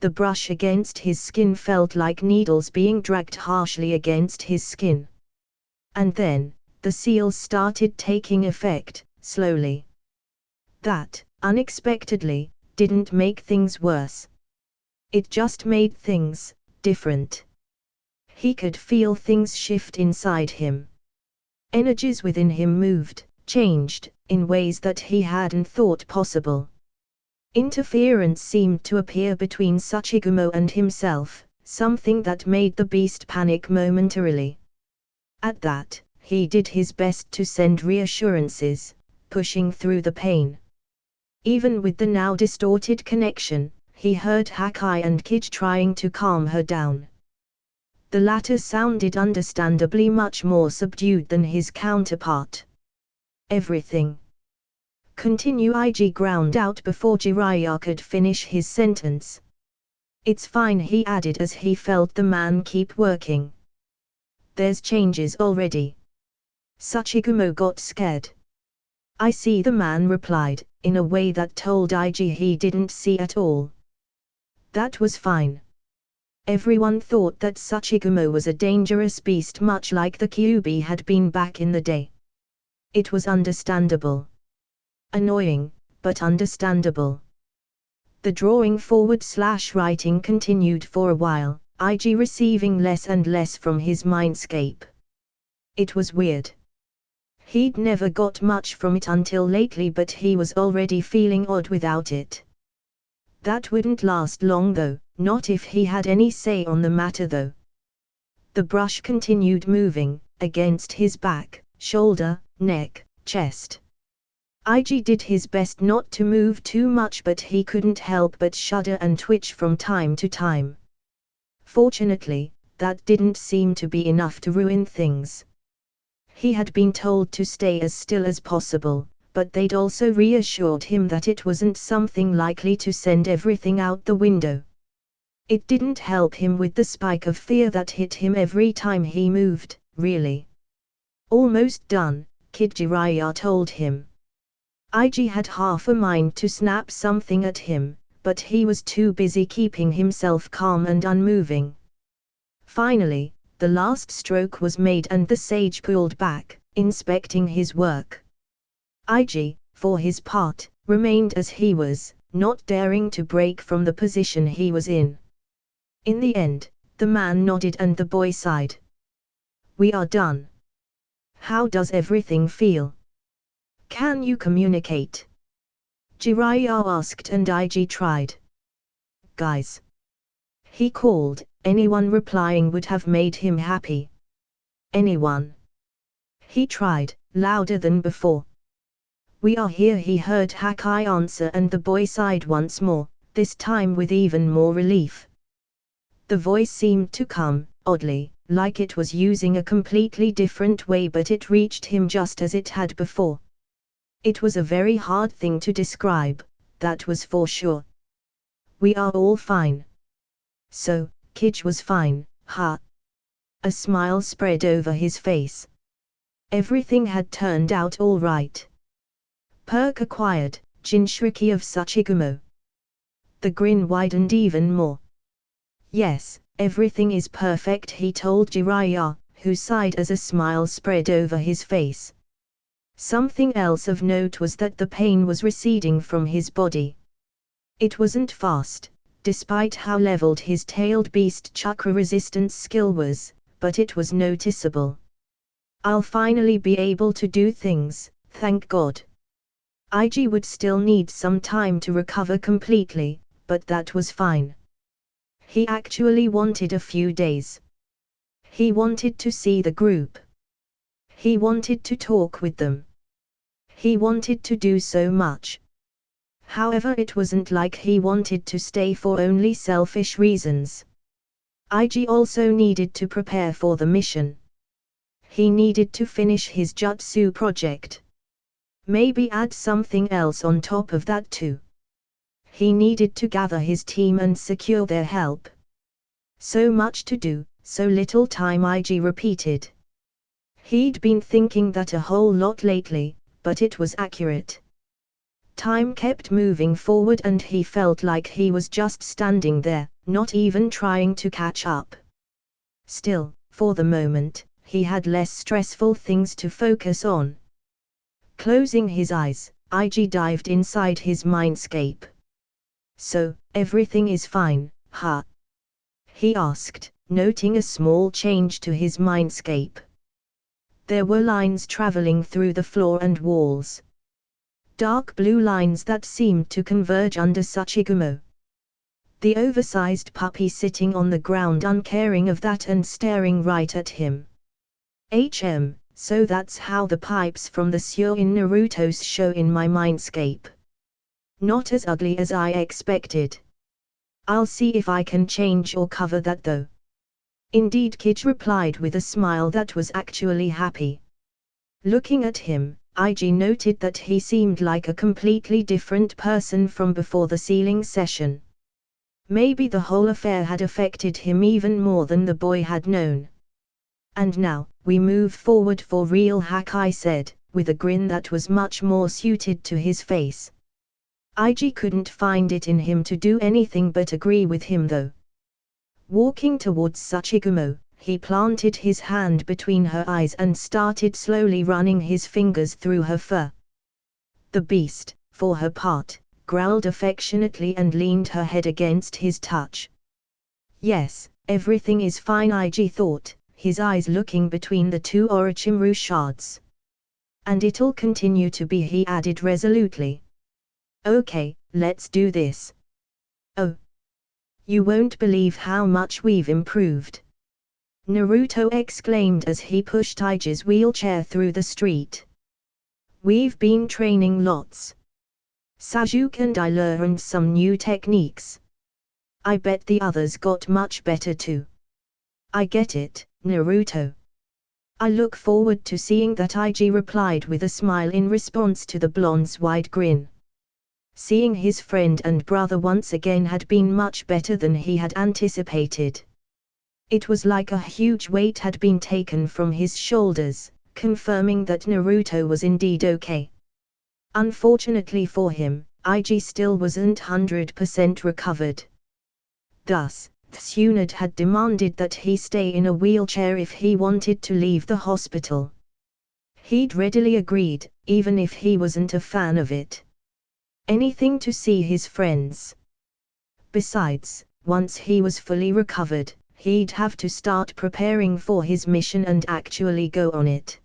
The brush against his skin felt like needles being dragged harshly against his skin. And then, the seals started taking effect, slowly. That, unexpectedly, didn't make things worse. It just made things different. He could feel things shift inside him. Energies within him moved, changed, in ways that he hadn't thought possible. Interference seemed to appear between Sachigumo and himself, something that made the beast panic momentarily. At that, he did his best to send reassurances, pushing through the pain. Even with the now distorted connection, he heard Hakai and Kage trying to calm her down. The latter sounded understandably much more subdued than his counterpart. Everything. Continue, IG ground out before Jiraiya could finish his sentence. It's fine, he added as he felt the man keep working. There's changes already. Sachigumo got scared. I see, the man replied, in a way that told IG he didn't see at all. That was fine. Everyone thought that Sachigumo was a dangerous beast, much like the Kyuubi had been back in the day. It was understandable. Annoying, but understandable. The drawing forward/writing continued for a while, IG receiving less and less from his mindscape. It was weird. He'd never got much from it until lately, but he was already feeling odd without it. That wouldn't last long though, not if he had any say on the matter though. The brush continued moving, against his back, shoulder, neck, chest. IG did his best not to move too much, but he couldn't help but shudder and twitch from time to time. Fortunately, that didn't seem to be enough to ruin things. He had been told to stay as still as possible, but they'd also reassured him that it wasn't something likely to send everything out the window. It didn't help him with the spike of fear that hit him every time he moved, really. Almost done, Kid Jiraiya told him. IG had half a mind to snap something at him, but he was too busy keeping himself calm and unmoving. Finally, the last stroke was made and the sage pulled back, inspecting his work. IG, for his part, remained as he was, not daring to break from the position he was in. In the end, the man nodded and the boy sighed. We are done. How does everything feel? Can you communicate? Jiraiya asked and IG tried. Guys. He called. Anyone replying would have made him happy. Anyone. He tried, louder than before. We are here, he heard Hakai answer, and the boy sighed once more, this time with even more relief. The voice seemed to come, oddly, like it was using a completely different way, but it reached him just as it had before. It was a very hard thing to describe, that was for sure. We are all fine. So, Kij was fine, huh? A smile spread over his face. Everything had turned out all right. Perk acquired, Jinchuriki of Sachigumo. The grin widened even more. Yes, everything is perfect, he told Jiraiya, who sighed as a smile spread over his face. Something else of note was that the pain was receding from his body. It wasn't fast, despite how leveled his tailed beast chakra resistance skill was, but it was noticeable. I'll finally be able to do things, thank God. IG would still need some time to recover completely, but that was fine. He actually wanted a few days. He wanted to see the group. He wanted to talk with them. He wanted to do so much. However, it wasn't like he wanted to stay for only selfish reasons. IG also needed to prepare for the mission. He needed to finish his jutsu project. Maybe add something else on top of that too. He needed to gather his team and secure their help. So much to do, so little time, IG repeated. He'd been thinking that a whole lot lately, but it was accurate. Time kept moving forward and he felt like he was just standing there, not even trying to catch up. Still, for the moment, he had less stressful things to focus on. Closing his eyes, IG dived inside his mindscape. So, everything is fine, huh? He asked, noting a small change to his mindscape. There were lines traveling through the floor and walls. Dark blue lines that seemed to converge under Sachigumo. The oversized puppy sitting on the ground uncaring of that and staring right at him. So that's how the pipes from the Syo in Naruto's show in my mindscape. Not as ugly as I expected. I'll see if I can change or cover that though. Indeed, Kij replied with a smile that was actually happy. Looking at him, IG noted that he seemed like a completely different person from before the sealing session. Maybe the whole affair had affected him even more than the boy had known. And now, we move forward for real, Hakai said, with a grin that was much more suited to his face. IG couldn't find it in him to do anything but agree with him though. Walking towards Sachigumo, he planted his hand between her eyes and started slowly running his fingers through her fur. The beast, for her part, growled affectionately and leaned her head against his touch. Yes, everything is fine, IG thought, his eyes looking between the two Orochimaru shards. And it'll continue to be, he added resolutely. Okay, let's do this. Oh. You won't believe how much we've improved. Naruto exclaimed as he pushed Ige's wheelchair through the street. We've been training lots. Sasuke and I learned some new techniques. I bet the others got much better too. I get it, Naruto. I look forward to seeing that, IG replied with a smile in response to the blonde's wide grin. Seeing his friend and brother once again had been much better than he had anticipated. It was like a huge weight had been taken from his shoulders, confirming that Naruto was indeed okay. Unfortunately for him, IG still wasn't 100% recovered. Thus, Tsunade had demanded that he stay in a wheelchair if he wanted to leave the hospital. He'd readily agreed, even if he wasn't a fan of it. Anything to see his friends. Besides, once he was fully recovered, he'd have to start preparing for his mission and actually go on it.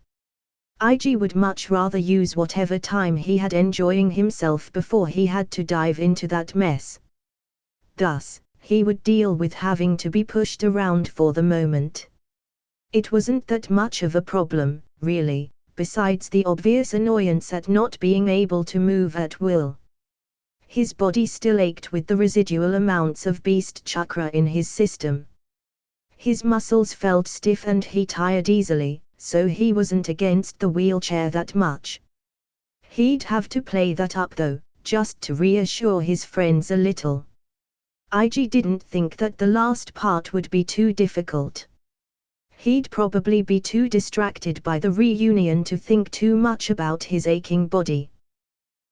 IG would much rather use whatever time he had enjoying himself before he had to dive into that mess. Thus, he would deal with having to be pushed around for the moment. It wasn't that much of a problem, really, besides the obvious annoyance at not being able to move at will. His body still ached with the residual amounts of beast chakra in his system. His muscles felt stiff and he tired easily, so he wasn't against the wheelchair that much. He'd have to play that up though, just to reassure his friends a little. IG didn't think that the last part would be too difficult. He'd probably be too distracted by the reunion to think too much about his aching body.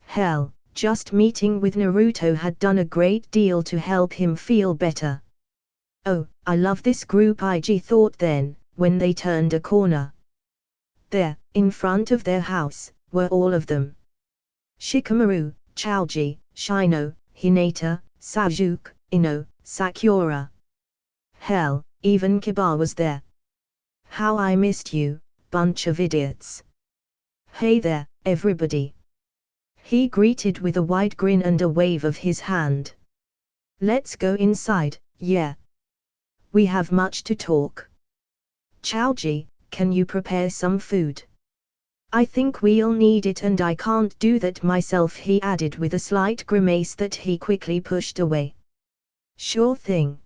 Hell, just meeting with Naruto had done a great deal to help him feel better. Oh, I love this group, IG thought then, when they turned a corner. There, in front of their house, were all of them. Shikamaru, Choji, Shino, Hinata, Sasuke, Ino, Sakura. Hell, even Kiba was there. How I missed you, bunch of idiots. Hey there, everybody. He greeted with a wide grin and a wave of his hand. Let's go inside, yeah. We have much to talk. Choji, can you prepare some food? I think we'll need it and I can't do that myself, he added with a slight grimace that he quickly pushed away. Sure thing.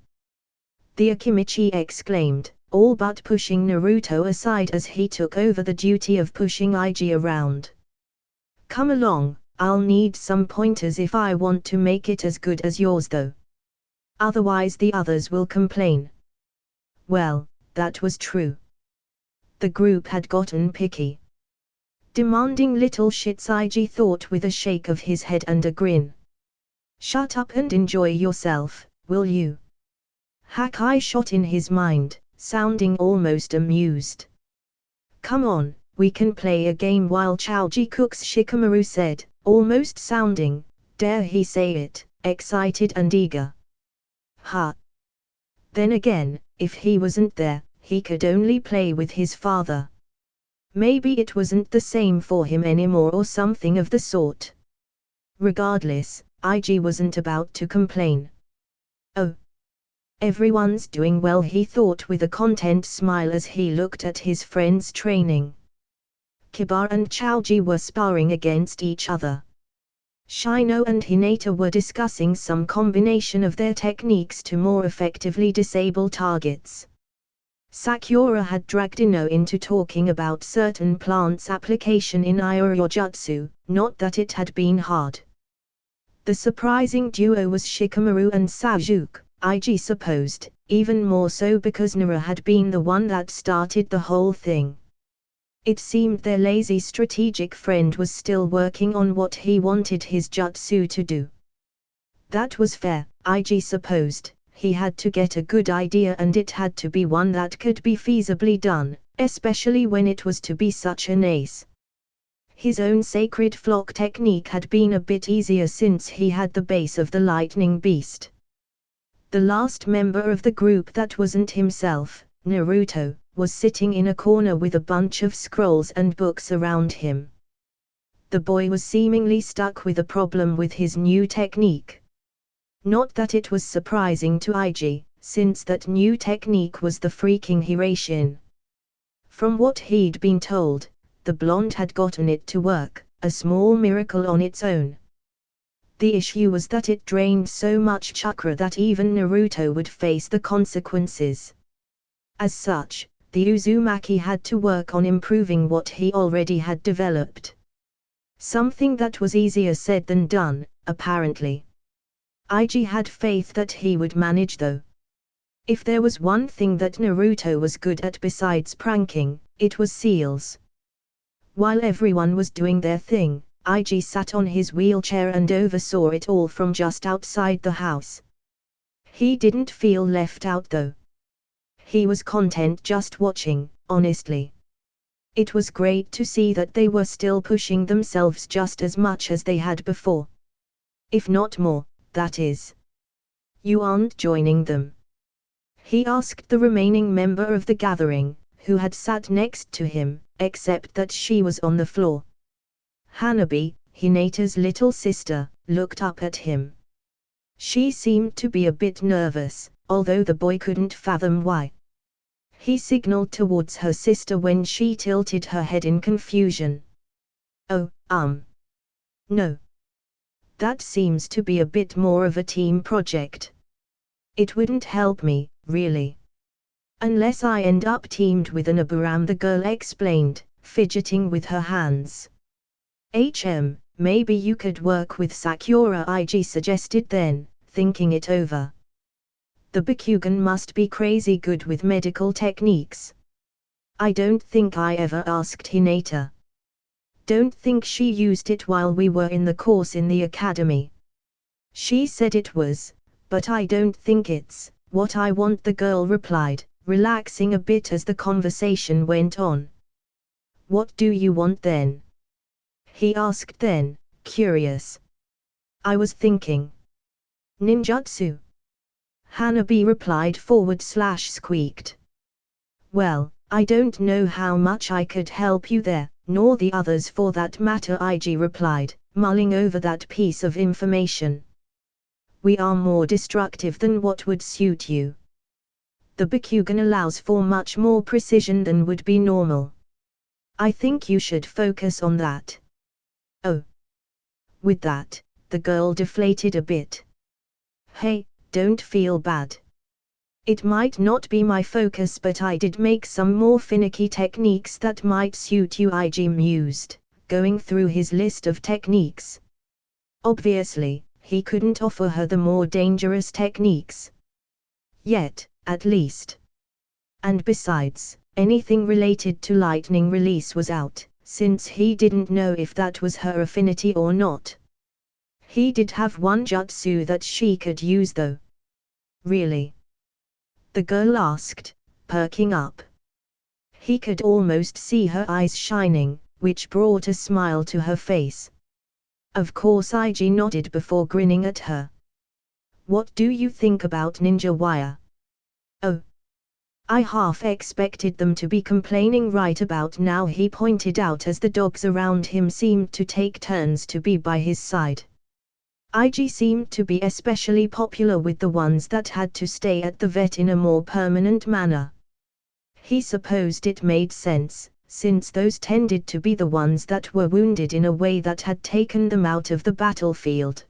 The Akimichi exclaimed, all but pushing Naruto aside as he took over the duty of pushing IG around. Come along, I'll need some pointers if I want to make it as good as yours though. Otherwise the others will complain. Well, that was true. The group had gotten picky. Demanding little shits, IG thought with a shake of his head and a grin. Shut up and enjoy yourself, will you? Hakai shot in his mind, sounding almost amused. Come on, we can play a game while Choji cooks, Shikamaru said, almost sounding, dare he say it, excited and eager. Ha! Then again, if he wasn't there, he could only play with his father. Maybe it wasn't the same for him anymore or something of the sort. Regardless, IG wasn't about to complain. Oh. Everyone's doing well, he thought with a content smile as he looked at his friends training. Kiba and Choji were sparring against each other. Shino and Hinata were discussing some combination of their techniques to more effectively disable targets. Sakura had dragged Ino into talking about certain plants' application in Iorojutsu, not that it had been hard. The surprising duo was Shikamaru and Sajuke, IG supposed, even more so because Nara had been the one that started the whole thing. It seemed their lazy strategic friend was still working on what he wanted his jutsu to do. That was fair, IG supposed. He had to get a good idea and it had to be one that could be feasibly done, especially when it was to be such an ace. His own sacred flock technique had been a bit easier since he had the base of the lightning beast. The last member of the group that wasn't himself, Naruto, was sitting in a corner with a bunch of scrolls and books around him. The boy was seemingly stuck with a problem with his new technique. Not that it was surprising to IG, since that new technique was the freaking Hirashin. From what he'd been told, the blonde had gotten it to work, a small miracle on its own. The issue was that it drained so much chakra that even Naruto would face the consequences. As such, the Uzumaki had to work on improving what he already had developed. Something that was easier said than done, apparently. IG had faith that he would manage though. If there was one thing that Naruto was good at besides pranking, it was seals. While everyone was doing their thing, IG sat on his wheelchair and oversaw it all from just outside the house. He didn't feel left out though. He was content just watching, honestly. It was great to see that they were still pushing themselves just as much as they had before. If not more, that is. You aren't joining them? He asked the remaining member of the gathering, who had sat next to him, except that she was on the floor. Hanabi, Hinata's little sister, looked up at him. She seemed to be a bit nervous, although the boy couldn't fathom why. He signaled towards her sister when she tilted her head in confusion. Oh, no. That seems to be a bit more of a team project. It wouldn't help me, really. Unless I end up teamed with an Aburam, the girl explained, fidgeting with her hands. Maybe you could work with Sakura, IG suggested then, thinking it over. The Bakugan must be crazy good with medical techniques. I don't think I ever asked Hinata. Don't think she used it while we were in the course in the academy. She said it was, but I don't think it's what I want, the girl replied, relaxing a bit as the conversation went on. What do you want then? He asked then, curious. I was thinking. Ninjutsu. Hanabi replied /squeaked. Well, I don't know how much I could help you there, nor the others for that matter, IG replied, mulling over that piece of information. We are more destructive than what would suit you. The Bakugan allows for much more precision than would be normal. I think you should focus on that. Oh. With that, the girl deflated a bit. Hey, don't feel bad. It might not be my focus, but I did make some more finicky techniques that might suit you, IG mused, going through his list of techniques. Obviously, he couldn't offer her the more dangerous techniques. Yet, at least. And besides, anything related to lightning release was out, since he didn't know if that was her affinity or not. He did have one jutsu that she could use though. Really? The girl asked, perking up. He could almost see her eyes shining, which brought a smile to her face. Of course, IG nodded before grinning at her. What do you think about ninja wire? Oh. I half expected them to be complaining right about now, he pointed out as the dogs around him seemed to take turns to be by his side. IG seemed to be especially popular with the ones that had to stay at the vet in a more permanent manner. He supposed it made sense, since those tended to be the ones that were wounded in a way that had taken them out of the battlefield.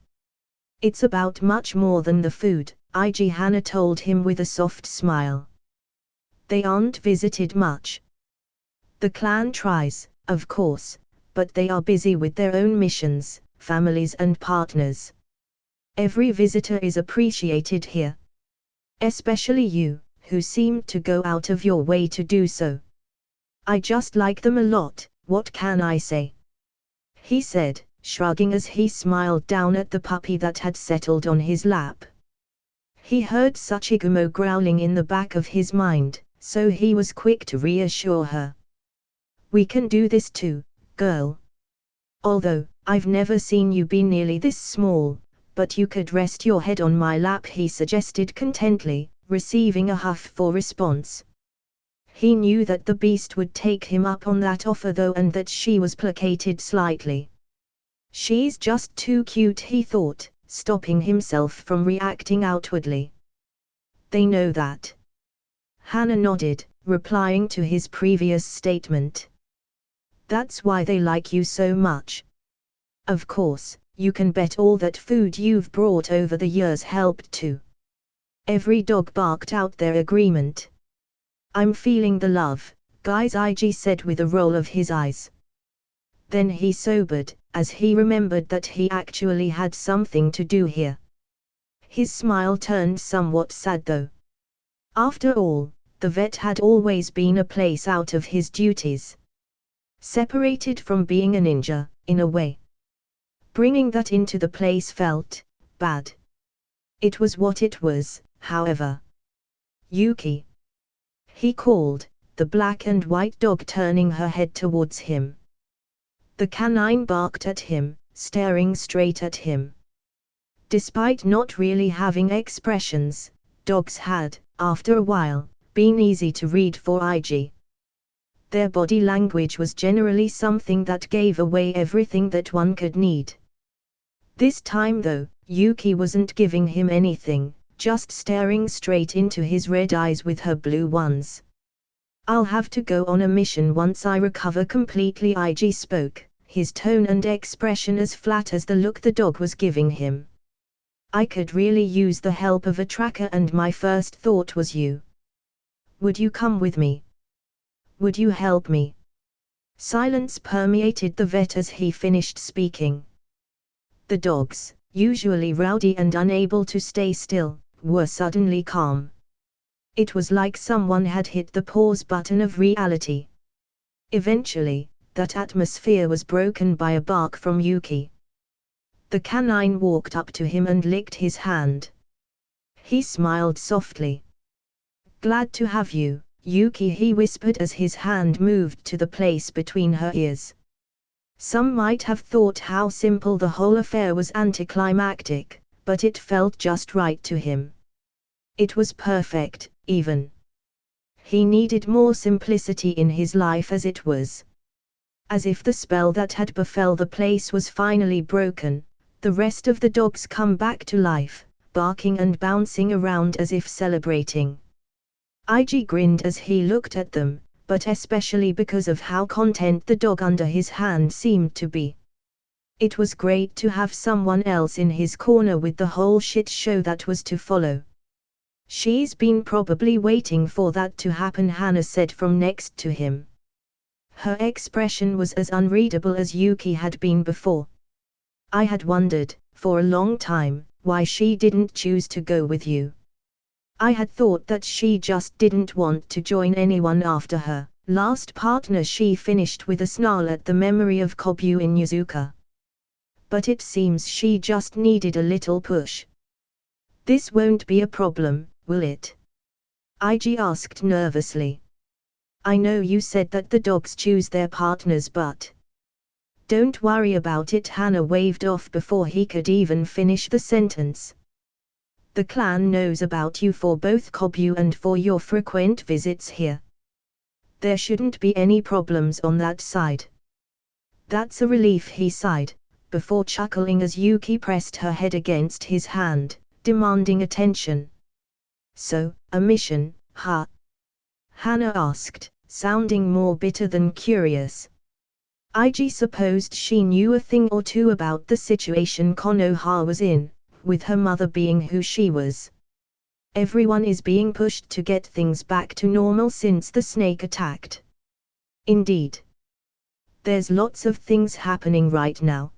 It's about much more than the food, IG Hana told him with a soft smile. They aren't visited much. The clan tries, of course, but they are busy with their own missions, families and partners. Every visitor is appreciated here. Especially you, who seemed to go out of your way to do so. I just like them a lot, what can I say? He said, shrugging as he smiled down at the puppy that had settled on his lap. He heard Tsuchigumo growling in the back of his mind, so he was quick to reassure her. We can do this too, girl. Although, I've never seen you be nearly this small, but you could rest your head on my lap, he suggested contently, receiving a huff for response. He knew that the beast would take him up on that offer though, and that she was placated slightly. She's just too cute, he thought, stopping himself from reacting outwardly. They know that. Hana nodded, replying to his previous statement. That's why they like you so much. Of course, you can bet all that food you've brought over the years helped too. Every dog barked out their agreement. I'm feeling the love, guys, IG said with a roll of his eyes. Then he sobered, as he remembered that he actually had something to do here. His smile turned somewhat sad though. After all, the vet had always been a place out of his duties. Separated from being a ninja, in a way. Bringing that into the place felt bad. It was what it was, however. Yuki. He called, the black and white dog turning her head towards him. The canine barked at him, staring straight at him. Despite not really having expressions, dogs had, after a while, been easy to read for IG. Their body language was generally something that gave away everything that one could need. This time though, Yuki wasn't giving him anything, just staring straight into his red eyes with her blue ones. I'll have to go on a mission once I recover completely, IG spoke, his tone and expression as flat as the look the dog was giving him. I could really use the help of a tracker, and my first thought was you. Would you come with me? Would you help me? Silence permeated the vet as he finished speaking. The dogs, usually rowdy and unable to stay still, were suddenly calm. It was like someone had hit the pause button of reality. Eventually, that atmosphere was broken by a bark from Yuki. The canine walked up to him and licked his hand. He smiled softly. Glad to have you, Yuki, he whispered as his hand moved to the place between her ears. Some might have thought how simple the whole affair was anticlimactic, but it felt just right to him. It was perfect, even. He needed more simplicity in his life as it was. As if the spell that had befell the place was finally broken, the rest of the dogs come back to life, barking and bouncing around as if celebrating. IG grinned as he looked at them, but especially because of how content the dog under his hand seemed to be. It was great to have someone else in his corner with the whole shit show that was to follow. She's been probably waiting for that to happen, Hana said from next to him. Her expression was as unreadable as Yuki had been before. I had wondered, for a long time, why she didn't choose to go with you. I had thought that she just didn't want to join anyone after her last partner, she finished with a snarl at the memory of Kobyu in Yuzuka. But it seems she just needed a little push. This won't be a problem, will it? IG asked nervously. I know you said that the dogs choose their partners, but... Don't worry about it, Hana waved off before he could even finish the sentence. The clan knows about you for both Kobyu and for your frequent visits here. There shouldn't be any problems on that side. That's a relief, he sighed, before chuckling as Yuki pressed her head against his hand, demanding attention. So, a mission, huh? Hana asked, sounding more bitter than curious. IG supposed she knew a thing or two about the situation Konoha was in, with her mother being who she was. Everyone is being pushed to get things back to normal since the snake attacked. Indeed. There's lots of things happening right now.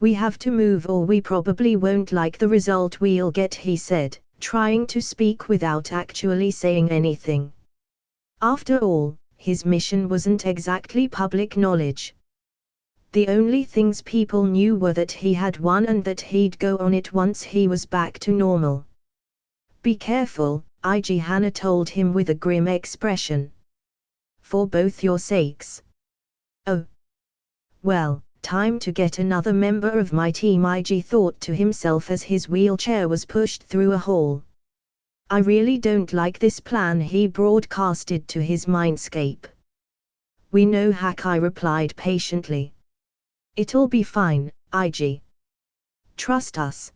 We have to move or we probably won't like the result we'll get, he said, trying to speak without actually saying anything. After all, his mission wasn't exactly public knowledge. The only things people knew were that he had won and that he'd go on it once he was back to normal. Be careful, IG Hannah told him with a grim expression. For both your sakes. Oh. Well, time to get another member of my team, IG thought to himself as his wheelchair was pushed through a hall. I really don't like this plan, he broadcasted to his mindscape. We know, Hakai replied patiently. It'll be fine, IG. Trust us.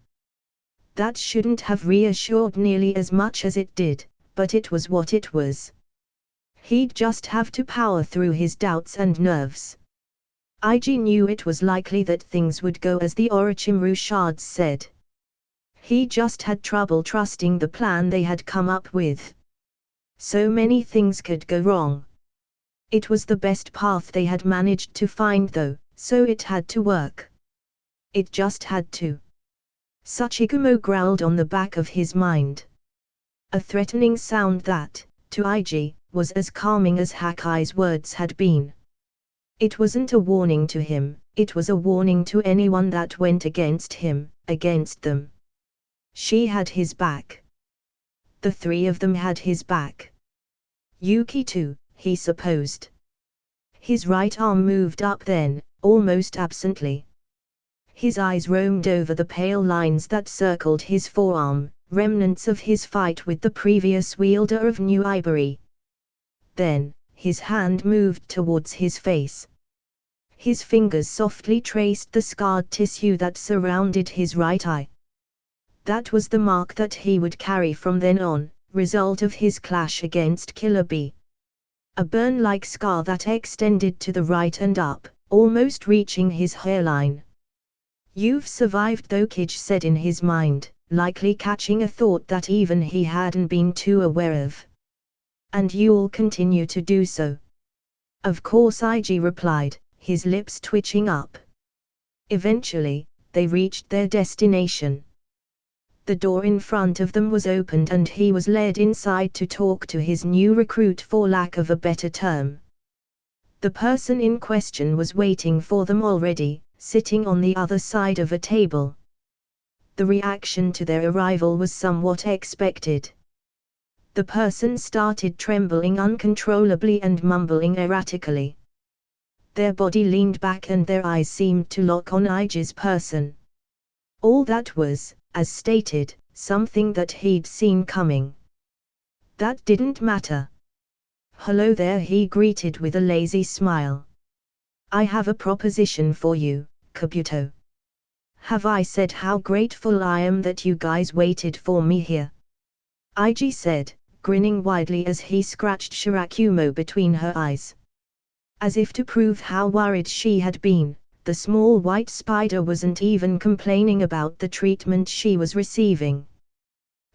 That shouldn't have reassured nearly as much as it did, but it was what it was. He'd just have to power through his doubts and nerves. IG knew it was likely that things would go as the Orochimaru shards said. He just had trouble trusting the plan they had come up with. So many things could go wrong. It was the best path they had managed to find though, so it had to work. It just had to. Sachigumo growled on the back of his mind. A threatening sound that, to IG, was as calming as Hakai's words had been. It wasn't a warning to him, it was a warning to anyone that went against him, against them. She had his back. The three of them had his back. Yuki too, he supposed. His right arm moved up then, almost absently. His eyes roamed over the pale lines that circled his forearm, remnants of his fight with the previous wielder of New Ivory. Then, his hand moved towards his face. His fingers softly traced the scarred tissue that surrounded his right eye. That was the mark that he would carry from then on, result of his clash against Killer Bee. A burn-like scar that extended to the right and up, almost reaching his hairline. You've survived though, Kage said in his mind, likely catching a thought that even he hadn't been too aware of. And you'll continue to do so. Of course, IG replied, his lips twitching up. Eventually, they reached their destination. The door in front of them was opened and he was led inside to talk to his new recruit, for lack of a better term. The person in question was waiting for them already, sitting on the other side of a table. The reaction to their arrival was somewhat expected. The person started trembling uncontrollably and mumbling erratically. Their body leaned back and their eyes seemed to lock on IG's person. All that was, as stated, something that he'd seen coming. That didn't matter. Hello there, he greeted with a lazy smile. I have a proposition for you, Kabuto. Have I said how grateful I am that you guys waited for me here? IG said, grinning widely as he scratched Shirakumo between her eyes. As if to prove how worried she had been, the small white spider wasn't even complaining about the treatment she was receiving.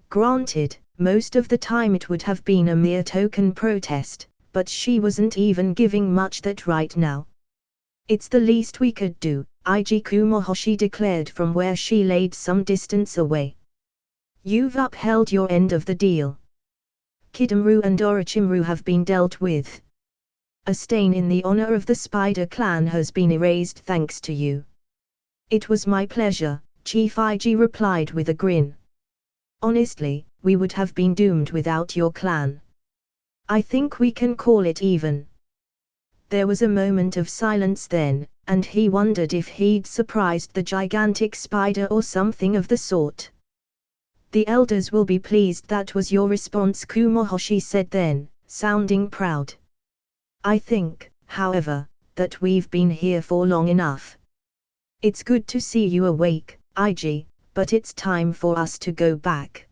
Granted, most of the time it would have been a mere token protest, but she wasn't even giving much that right now. It's the least we could do, IG Kumohoshi declared from where she laid some distance away. You've upheld your end of the deal. Kidomaru and Orochimaru have been dealt with. A stain in the honor of the Spider Clan has been erased thanks to you. It was my pleasure, Chief IG replied with a grin. Honestly, we would have been doomed without your clan. I think we can call it even. There was a moment of silence then, and he wondered if he'd surprised the gigantic spider or something of the sort. The elders will be pleased that was your response, Kumohoshi said then, sounding proud. I think, however, that we've been here for long enough. It's good to see you awake, IG, but it's time for us to go back.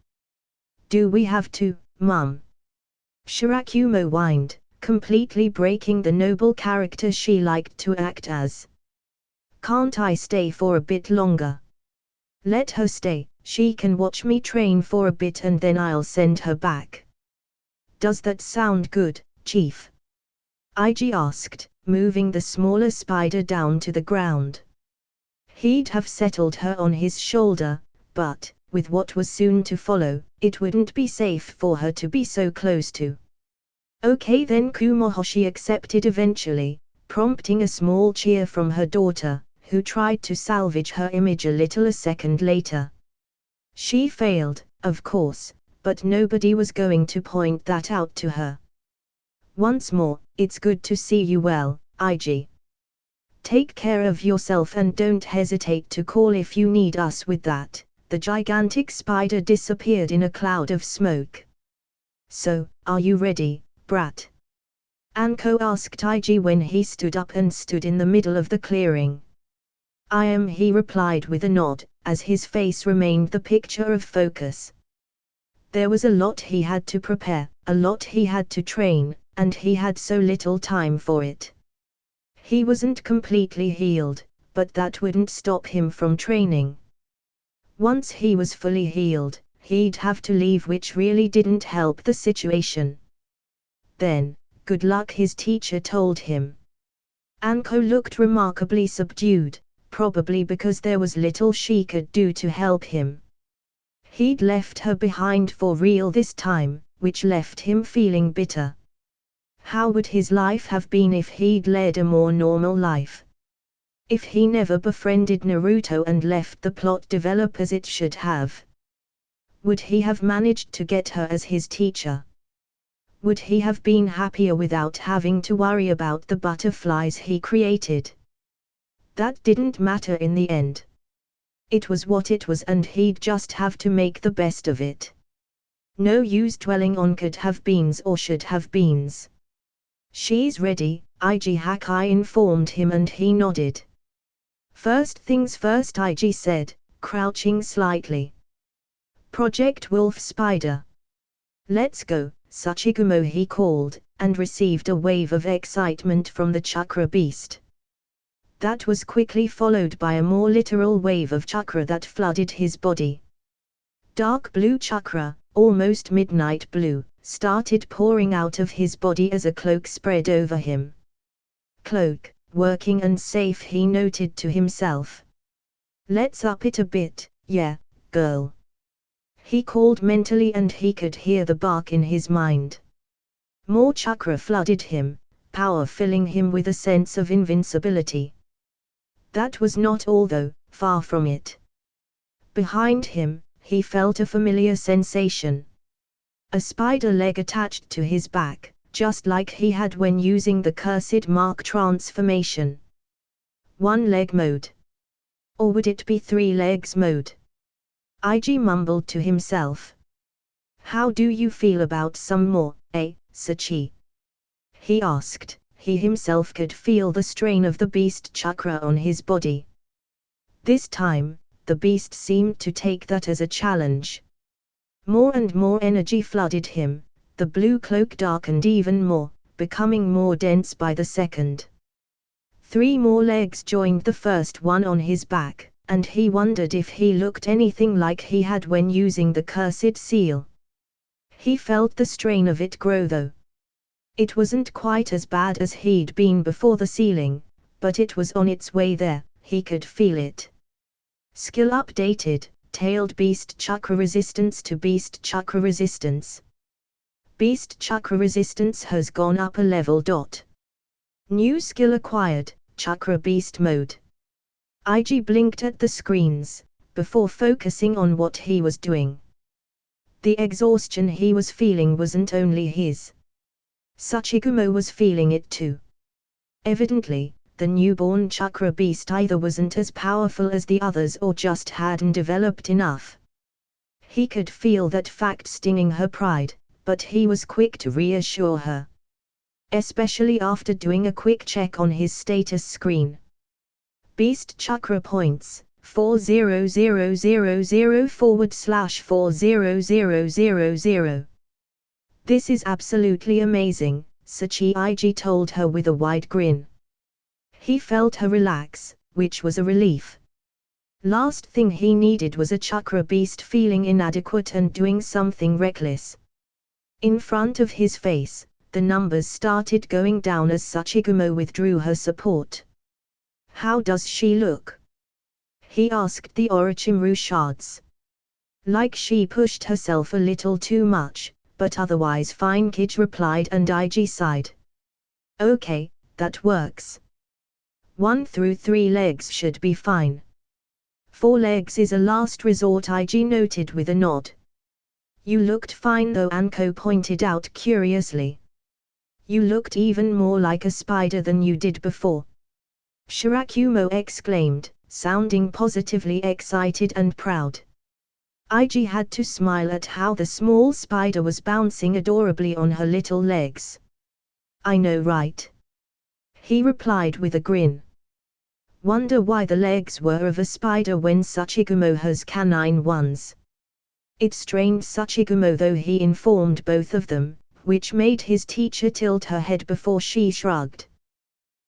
Do we have to, Mum? Shirakumo whined, completely breaking the noble character she liked to act as. Can't I stay for a bit longer? Let her stay, she can watch me train for a bit and then I'll send her back. Does that sound good, Chief? IG asked, moving the smaller spider down to the ground. He'd have settled her on his shoulder, but, with what was soon to follow, it wouldn't be safe for her to be so close to. Okay then, Kumohoshi accepted eventually, prompting a small cheer from her daughter, who tried to salvage her image a little a second later. She failed, of course, but nobody was going to point that out to her. Once more, it's good to see you well, IG. Take care of yourself and don't hesitate to call if you need us with that. The gigantic spider disappeared in a cloud of smoke. So, are you ready, brat? Anko asked IG when he stood up and stood in the middle of the clearing. I am, he replied with a nod, as his face remained the picture of focus. There was a lot he had to prepare, a lot he had to train, and he had so little time for it. He wasn't completely healed, but that wouldn't stop him from training. Once he was fully healed, he'd have to leave, which really didn't help the situation. Then, good luck, his teacher told him. Anko looked remarkably subdued, probably because there was little she could do to help him. He'd left her behind for real this time, which left him feeling bitter. How would his life have been if he'd led a more normal life? If he never befriended Naruto and left the plot develop as it should have? Would he have managed to get her as his teacher? Would he have been happier without having to worry about the butterflies he created? That didn't matter in the end. It was what it was, and he'd just have to make the best of it. No use dwelling on could have beens or should have beens. She's ready, IG Hakai informed him, and he nodded. First things first, IG said, crouching slightly. Project Wolf Spider. Let's go, Sachigumo, he called, and received a wave of excitement from the chakra beast. That was quickly followed by a more literal wave of chakra that flooded his body. Dark blue chakra, almost midnight blue, started pouring out of his body as a cloak spread over him. Cloak, working and safe, he noted to himself. Let's up it a bit, yeah, girl. He called mentally, and he could hear the bark in his mind. More chakra flooded him, power filling him with a sense of invincibility. That was not all though, far from it. Behind him, he felt a familiar sensation. A spider leg attached to his back, just like he had when using the cursed mark transformation. One leg mode. Or would it be 3 legs mode? IG mumbled to himself. How do you feel about some more, Sachi? He asked. He himself could feel the strain of the beast chakra on his body. This time, the beast seemed to take that as a challenge. More and more energy flooded him, the blue cloak darkened even more, becoming more dense by the second. 3 more legs joined the first one on his back, and he wondered if he looked anything like he had when using the cursed seal. He felt the strain of it grow though. It wasn't quite as bad as he'd been before the sealing, but it was on its way there, he could feel it. Skill updated, tailed beast chakra resistance to beast chakra resistance. Beast chakra resistance has gone up a level. New skill acquired, chakra beast mode. IG blinked at the screens, before focusing on what he was doing. The exhaustion he was feeling wasn't only his. Sachigumo was feeling it too. Evidently, the newborn chakra beast either wasn't as powerful as the others or just hadn't developed enough. He could feel that fact stinging her pride, but he was quick to reassure her. Especially after doing a quick check on his status screen. Beast chakra points, 40000/40000. This is absolutely amazing, Sachi IG told her with a wide grin. He felt her relax, which was a relief. Last thing he needed was a chakra beast feeling inadequate and doing something reckless. In front of his face, the numbers started going down as Sachigumo withdrew her support. How does she look? he asked the Orochimaru shards. Like she pushed herself a little too much, but otherwise fine, Kid replied, and IG sighed. Okay, that works. 1 through 3 legs should be fine. 4 legs is a last resort, IG noted with a nod. You looked fine though, Anko pointed out curiously. You looked even more like a spider than you did before. Shirakumo exclaimed, sounding positively excited and proud. IG had to smile at how the small spider was bouncing adorably on her little legs. I know, right? He replied with a grin. Wonder why the legs were of a spider when Tsuchigumo has canine ones. It strained Tsuchigumo though, he informed both of them, which made his teacher tilt her head before she shrugged.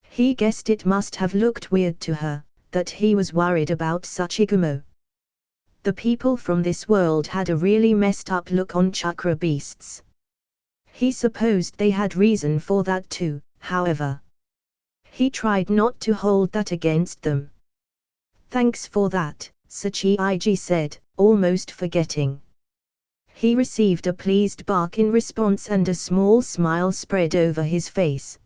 He guessed it must have looked weird to her, that he was worried about Tsuchigumo. The people from this world had a really messed up look on chakra beasts. He supposed they had reason for that too, however. He tried not to hold that against them. Thanks for that, Tsuchigumo said, almost forgetting. He received a pleased bark in response and a small smile spread over his face.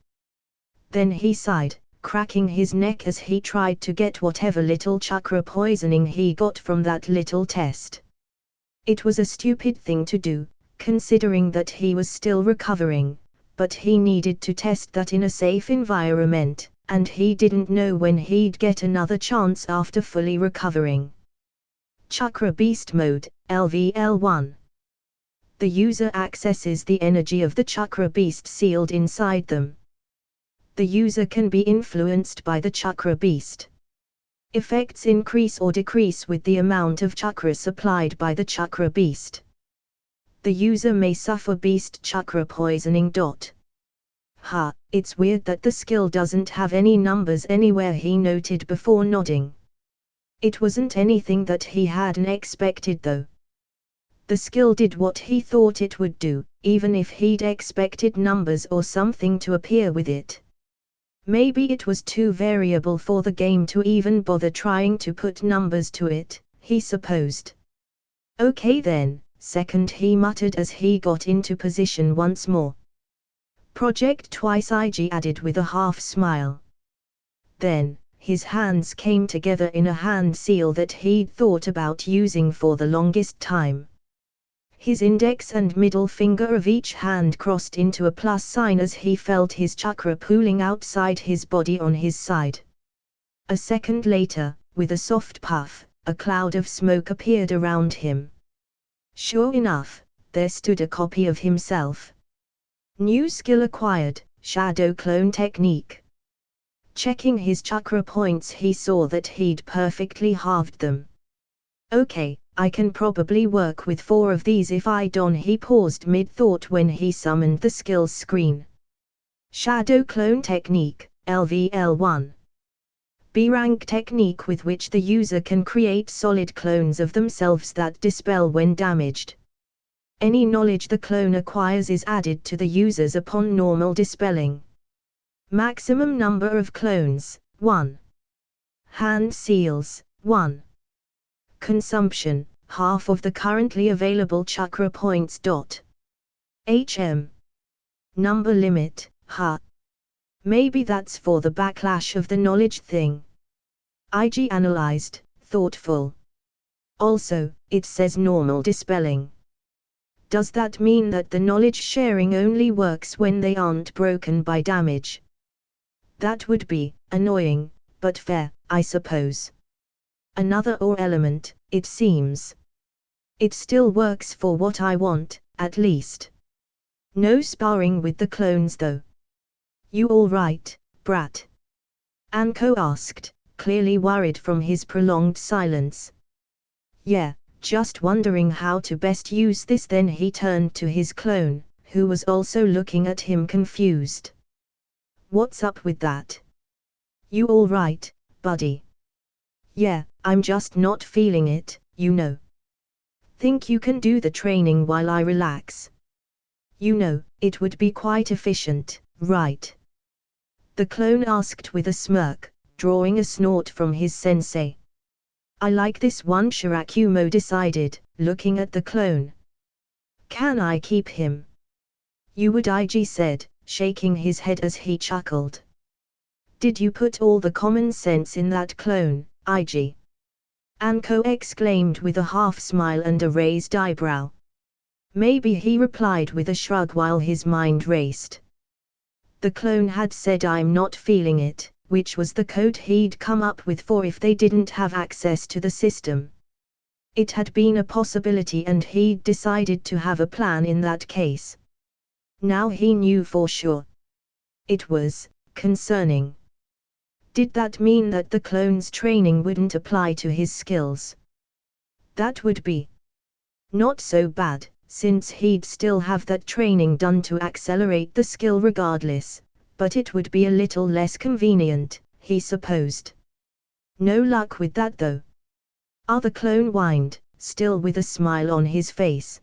Then he sighed, cracking his neck as he tried to get whatever little chakra poisoning he got from that little test. It was a stupid thing to do, considering that he was still recovering, but he needed to test that in a safe environment, and he didn't know when he'd get another chance after fully recovering. Chakra Beast Mode, LVL1. The user accesses the energy of the chakra beast sealed inside them. The user can be influenced by the chakra beast. Effects increase or decrease with the amount of chakra supplied by the chakra beast. The user may suffer beast chakra poisoning. It's weird that the skill doesn't have any numbers anywhere, he noted before nodding. It wasn't anything that he hadn't expected though. The skill did what he thought it would do, even if he'd expected numbers or something to appear with it. Maybe it was too variable for the game to even bother trying to put numbers to it, he supposed. Okay then, second, he muttered as he got into position once more. Project twice, IG added with a half smile. Then, his hands came together in a hand seal that he'd thought about using for the longest time. His index and middle finger of each hand crossed into a plus sign as he felt his chakra pooling outside his body on his side. A second later, with a soft puff, a cloud of smoke appeared around him. Sure enough, there stood a copy of himself. New skill acquired, Shadow Clone Technique. Checking his chakra points, he saw that he'd perfectly halved them. Okay, I can probably work with 4 of these if I don't. He paused mid-thought when he summoned the skills screen. Shadow Clone Technique, LVL1. B-rank technique with which the user can create solid clones of themselves that dispel when damaged. Any knowledge the clone acquires is added to the users upon normal dispelling. Maximum number of clones, 1. Hand seals, 1. Consumption, half of the currently available chakra points. HM. Number limit, Maybe that's for the backlash of the knowledge thing. IG analyzed, thoughtful. Also, it says normal dispelling. Does that mean that the knowledge sharing only works when they aren't broken by damage? That would be annoying, but fair, I suppose. Another or element, it seems. It still works for what I want, at least. No sparring with the clones though. You all right, brat? Anko asked, clearly worried from his prolonged silence. Yeah, just wondering how to best use this. Then he turned to his clone, who was also looking at him confused. What's up with that? You all right, buddy? Yeah, I'm just not feeling it, you know. Think you can do the training while I relax? You know, it would be quite efficient, right? The clone asked with a smirk, drawing a snort from his sensei. I like this one, Shirakumo decided, looking at the clone. Can I keep him? You would, Ig said, shaking his head as he chuckled. Did you put all the common sense in that clone, Ig? Anko exclaimed with a half-smile and a raised eyebrow. Maybe, he replied with a shrug while his mind raced. The clone had said I'm not feeling it, which was the code he'd come up with for if they didn't have access to the system. It had been a possibility and he'd decided to have a plan in that case. Now he knew for sure. It was concerning. Did that mean that the clone's training wouldn't apply to his skills? That would be not so bad, since he'd still have that training done to accelerate the skill regardless, but it would be a little less convenient, he supposed. No luck with that though. The clone whined, still with a smile on his face.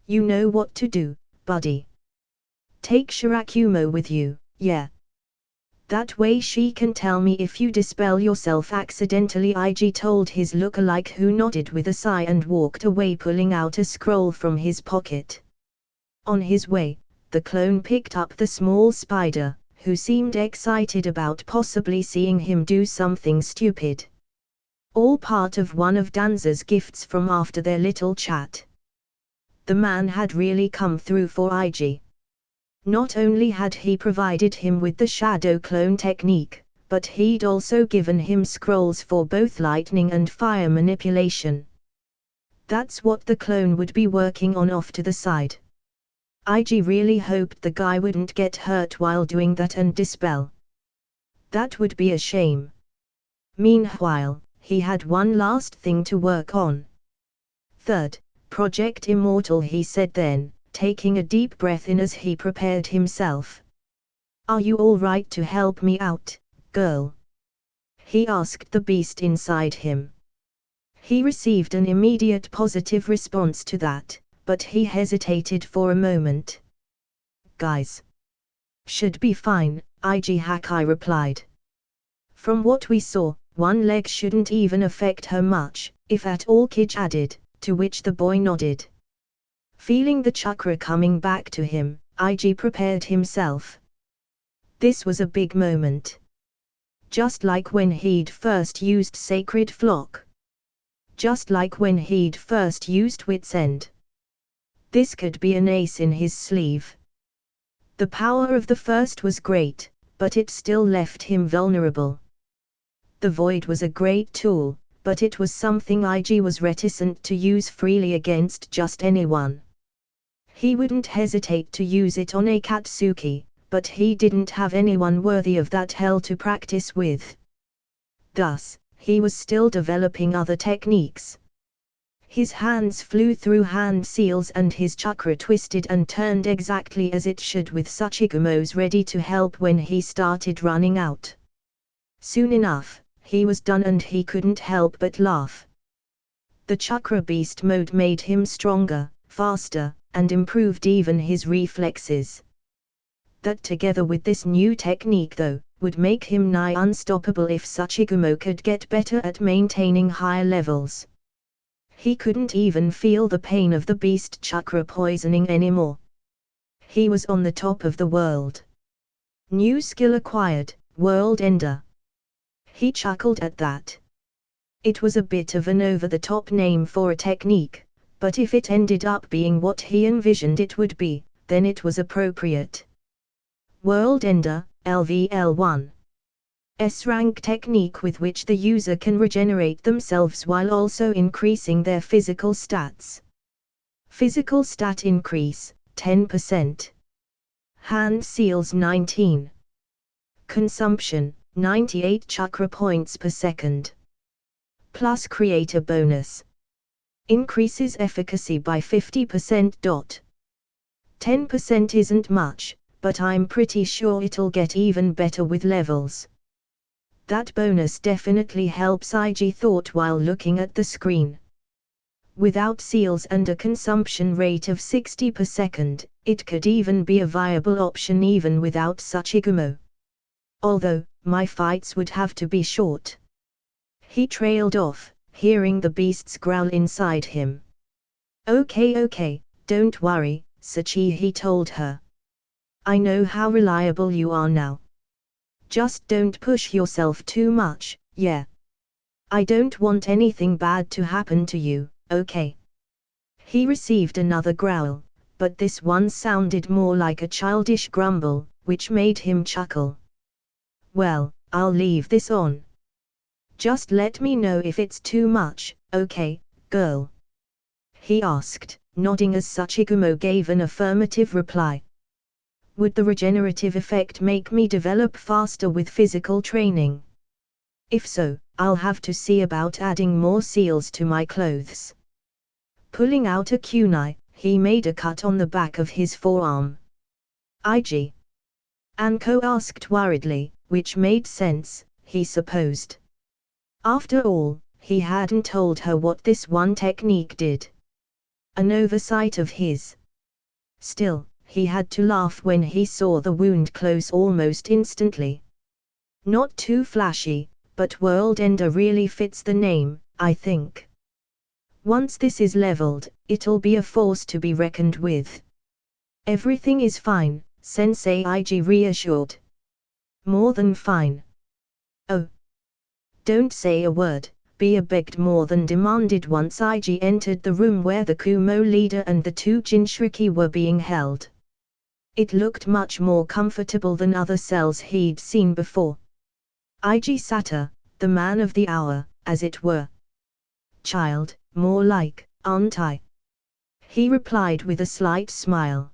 You know what to do, buddy. Take Shirakumo with you, yeah. That way she can tell me if you dispel yourself accidentally, Ig told his lookalike, who nodded with a sigh and walked away, pulling out a scroll from his pocket. On his way, the clone picked up the small spider, who seemed excited about possibly seeing him do something stupid. All part of one of Danza's gifts from after their little chat. The man had really come through for Ig. Not only had he provided him with the shadow clone technique, but he'd also given him scrolls for both lightning and fire manipulation. That's what the clone would be working on off to the side. Ig really hoped the guy wouldn't get hurt while doing that and dispel. That would be a shame. Meanwhile, he had one last thing to work on. Third, Project Immortal, he said then, taking a deep breath in as he prepared himself. Are you all right to help me out, girl? He asked the beast inside him. He received an immediate positive response to that, but he hesitated for a moment. Guys. Should be fine, Ig Hakai replied. From what we saw, one leg shouldn't even affect her much, if at all, Kij added, to which the boy nodded. Feeling the chakra coming back to him, Ig prepared himself. This was a big moment. Just like when he'd first used Sacred Flock. Just like when he'd first used Wit's End. This could be an ace in his sleeve. The power of the first was great, but it still left him vulnerable. The Void was a great tool, but it was something Ig was reticent to use freely against just anyone. He wouldn't hesitate to use it on Akatsuki, but he didn't have anyone worthy of that hell to practice with. Thus, he was still developing other techniques. His hands flew through hand seals and his chakra twisted and turned exactly as it should, with Sachigumos ready to help when he started running out. Soon enough, he was done and he couldn't help but laugh. The chakra beast mode made him stronger, faster, and improved even his reflexes. That together with this new technique though, would make him nigh unstoppable if Sachigumo could get better at maintaining higher levels. He couldn't even feel the pain of the beast chakra poisoning anymore. He was on the top of the world. New skill acquired, World Ender. He chuckled at that. It was a bit of an over-the-top name for a technique, but if it ended up being what he envisioned it would be, then it was appropriate. World Ender, LVL1. S-rank technique with which the user can regenerate themselves while also increasing their physical stats. Physical stat increase, 10%. Hand seals 19. Consumption, 98 chakra points per second. Plus creator bonus. Increases efficacy by 50%. 10% isn't much, but I'm pretty sure it'll get even better with levels. That bonus definitely helps, Ig thought while looking at the screen. Without seals and a consumption rate of 60 per second, it could even be a viable option even without Sachigumo. Although, my fights would have to be short. He trailed off, hearing the beast's growl inside him. Okay, don't worry, Sachi, he told her. I know how reliable you are now. Just don't push yourself too much, yeah? I don't want anything bad to happen to you, okay? He received another growl, but this one sounded more like a childish grumble, which made him chuckle. Well, I'll leave this on. Just let me know if it's too much, okay, girl? He asked, nodding as Sachigumo gave an affirmative reply. Would the regenerative effect make me develop faster with physical training? If so, I'll have to see about adding more seals to my clothes. Pulling out a kunai, he made a cut on the back of his forearm. IG? Anko asked worriedly, which made sense, he supposed. After all, he hadn't told her what this one technique did. An oversight of his. Still, he had to laugh when he saw the wound close almost instantly. Not too flashy, but World Ender really fits the name, I think. Once this is leveled, it'll be a force to be reckoned with. Everything is fine, Sensei IG reassured. More than fine. Oh. Don't say a word, Bia begged more than demanded once IG entered the room where the Kumo leader and the two Jinchuriki were being held. It looked much more comfortable than other cells he'd seen before. IG Sata, the man of the hour, as it were. Child, more like, aren't I? He replied with a slight smile.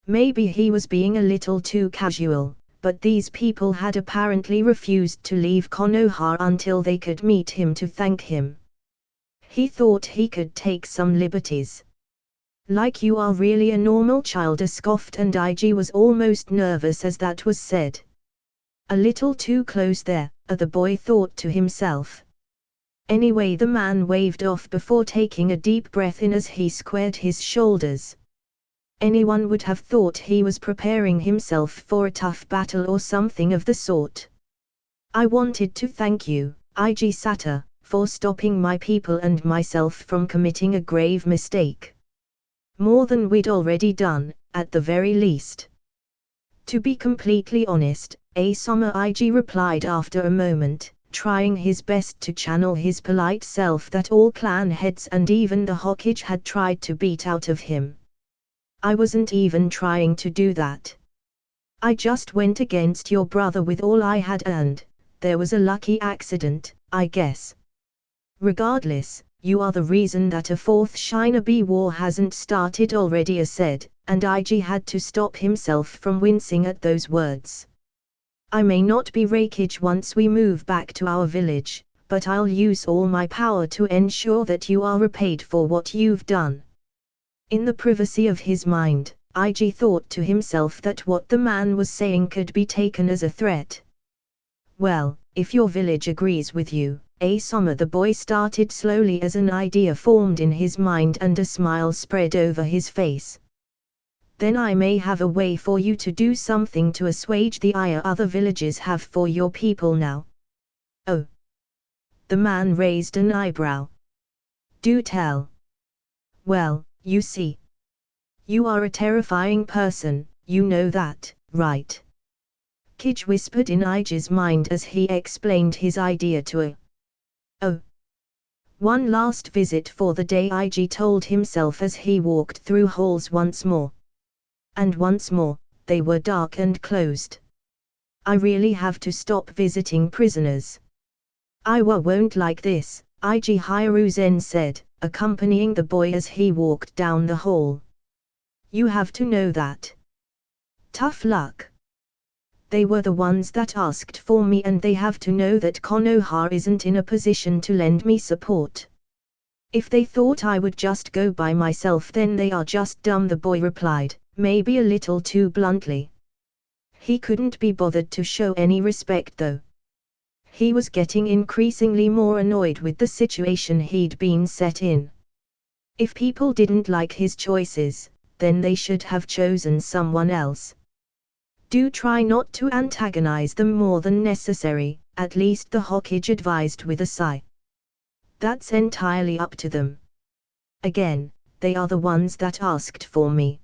Maybe he was being a little too casual, but these people had apparently refused to leave Konoha until they could meet him to thank him. He thought he could take some liberties. Like you are really a normal child, scoffed, and IG was almost nervous as that was said. A little too close there, the boy thought to himself. Anyway, the man waved off before taking a deep breath in as he squared his shoulders. Anyone would have thought he was preparing himself for a tough battle or something of the sort. I wanted to thank you, IG Sata, for stopping my people and myself from committing a grave mistake. More than we'd already done, at the very least. To be completely honest, Asama IG replied after a moment, trying his best to channel his polite self that all clan heads and even the Hokage had tried to beat out of him. I wasn't even trying to do that. I just went against your brother with all I had and there was a lucky accident, I guess. Regardless, you are the reason that a fourth Shinobi war hasn't started already, said, and IG had to stop himself from wincing at those words. I may not be Raikage once we move back to our village, but I'll use all my power to ensure that you are repaid for what you've done. In the privacy of his mind, IG thought to himself that what the man was saying could be taken as a threat. Well, if your village agrees with you, Asama, the boy started slowly as an idea formed in his mind and a smile spread over his face. Then I may have a way for you to do something to assuage the ire other villages have for your people now. Oh. The man raised an eyebrow. Do tell. Well, you see. You are a terrifying person, you know that, right? Kij whispered in IG's mind as he explained his idea to her. Oh. One last visit for the day, IG told himself as he walked through halls once more. And once more, they were dark and closed. I really have to stop visiting prisoners. I won't like this, IG Hiruzen said, accompanying the boy as he walked down the hall. You have to know that. Tough luck. They were the ones that asked for me, and they have to know that Konoha isn't in a position to lend me support. If they thought I would just go by myself, then they are just dumb, the boy replied, maybe a little too bluntly. He couldn't be bothered to show any respect though. He was getting increasingly more annoyed with the situation he'd been set in. If people didn't like his choices, then they should have chosen someone else. Do try not to antagonize them more than necessary, at least the Hokage advised with a sigh. That's entirely up to them. Again, they are the ones that asked for me.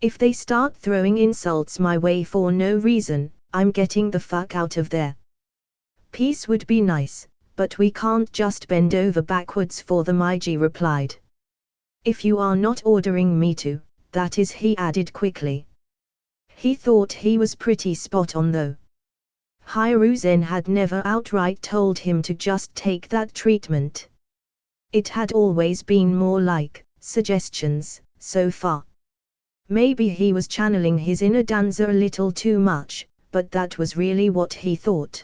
If they start throwing insults my way for no reason, I'm getting the fuck out of there. Peace would be nice, but we can't just bend over backwards for them, IG replied. If you are not ordering me to, that is, he added quickly. He thought he was pretty spot on though. Hiruzen had never outright told him to just take that treatment. It had always been more like suggestions, so far. Maybe he was channeling his inner dancer a little too much, but that was really what he thought.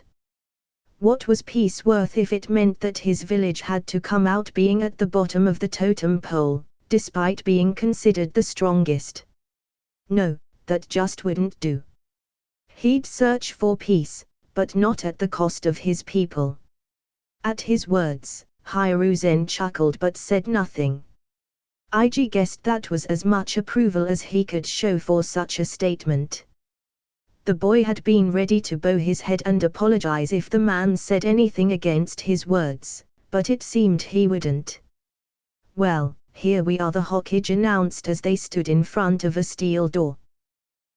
What was peace worth if it meant that his village had to come out being at the bottom of the totem pole, despite being considered the strongest? No, that just wouldn't do. He'd search for peace, but not at the cost of his people. At his words, Hiruzen chuckled but said nothing. IG guessed that was as much approval as he could show for such a statement. The boy had been ready to bow his head and apologize if the man said anything against his words, but it seemed he wouldn't. Well, here we are, the Hokage announced as they stood in front of a steel door.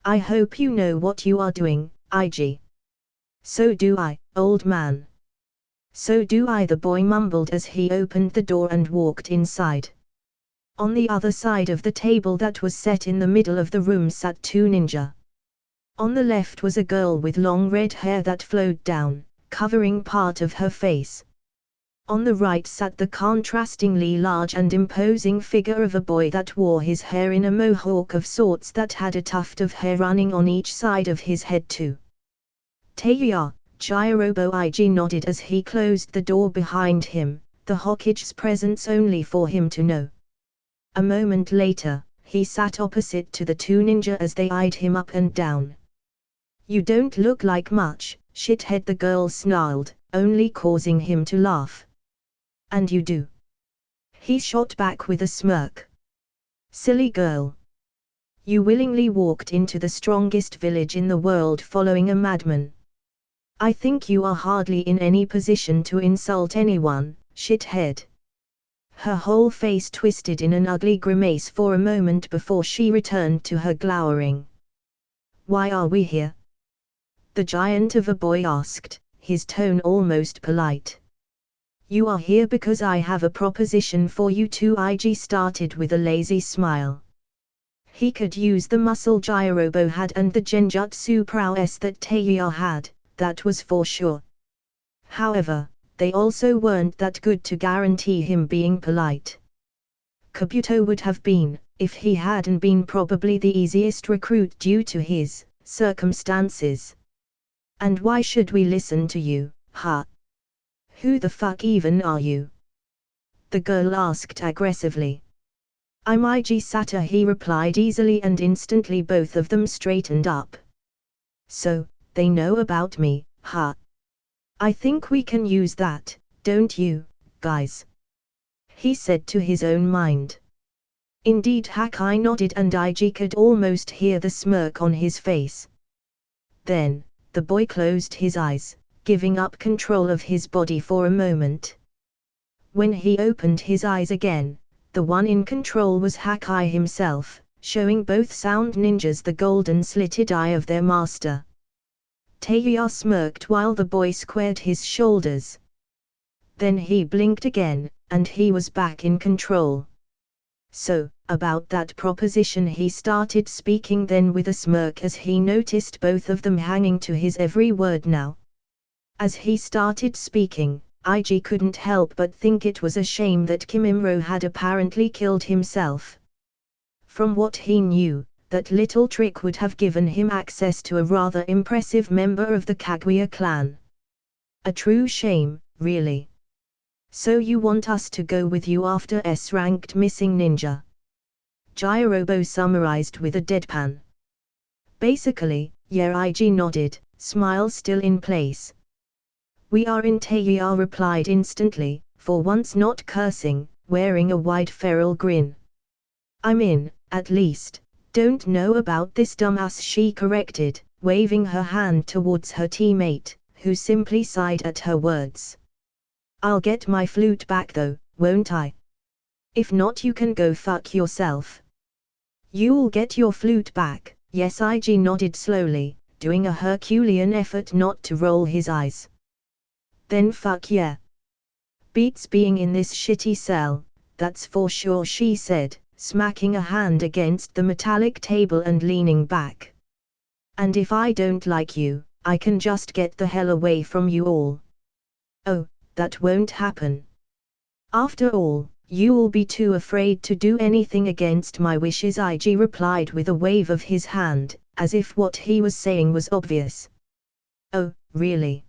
I hope you know what you are doing, IG. So do I, old man. So do I, the boy mumbled as he opened the door and walked inside. On the other side of the table that was set in the middle of the room sat two ninja. On the left was a girl with long red hair that flowed down, covering part of her face. On the right sat the contrastingly large and imposing figure of a boy that wore his hair in a mohawk of sorts that had a tuft of hair running on each side of his head too. Teiya, Jirobo IG nodded as he closed the door behind him, the Hokage's presence only for him to know. A moment later, he sat opposite to the two ninja as they eyed him up and down. You don't look like much, shithead, the girl snarled, only causing him to laugh. And you do. He shot back with a smirk. Silly girl. You willingly walked into the strongest village in the world following a madman. I think you are hardly in any position to insult anyone, shithead. Her whole face twisted in an ugly grimace for a moment before she returned to her glowering. Why are we here? The giant of a boy asked, his tone almost polite. You are here because I have a proposition for you two, IG started with a lazy smile. He could use the muscle Jirobo had and the genjutsu prowess that Teiya had, that was for sure. However, they also weren't that good to guarantee him being polite. Kabuto would have been, if he hadn't been probably the easiest recruit due to his circumstances. And why should we listen to you, huh? Who the fuck even are you? The girl asked aggressively. I'm IG Sata, he replied easily, and instantly both of them straightened up. So, they know about me, huh? I think we can use that, don't you, guys? He said to his own mind. Indeed, Hakai nodded and IG could almost hear the smirk on his face. Then, the boy closed his eyes, giving up control of his body for a moment. When he opened his eyes again, the one in control was Hakai himself, showing both sound ninjas the golden slitted eye of their master. Teiya smirked while the boy squared his shoulders. Then he blinked again, and he was back in control. So, about that proposition he started speaking then with a smirk as he noticed both of them hanging to his every word now. As he started speaking, IG couldn't help but think it was a shame that Kimimaro had apparently killed himself. From what he knew, that little trick would have given him access to a rather impressive member of the Kaguya clan. A true shame, really. So you want us to go with you after S-ranked missing ninja? Jirobo summarized with a deadpan. Basically, yeah, IG nodded, smile still in place. We are in, Teiya replied instantly, for once not cursing, wearing a wide feral grin. I'm in, at least. Don't know about this dumbass, she corrected, waving her hand towards her teammate, who simply sighed at her words. I'll get my flute back though, won't I? If not, you can go fuck yourself. You'll get your flute back. Yes, IG nodded slowly, doing a Herculean effort not to roll his eyes. Then fuck yeah. Beats being in this shitty cell, that's for sure, she said, smacking a hand against the metallic table and leaning back. And if I don't like you, I can just get the hell away from you all. Oh, that won't happen. After all, you'll be too afraid to do anything against my wishes, IG replied with a wave of his hand, as if what he was saying was obvious. Oh, really?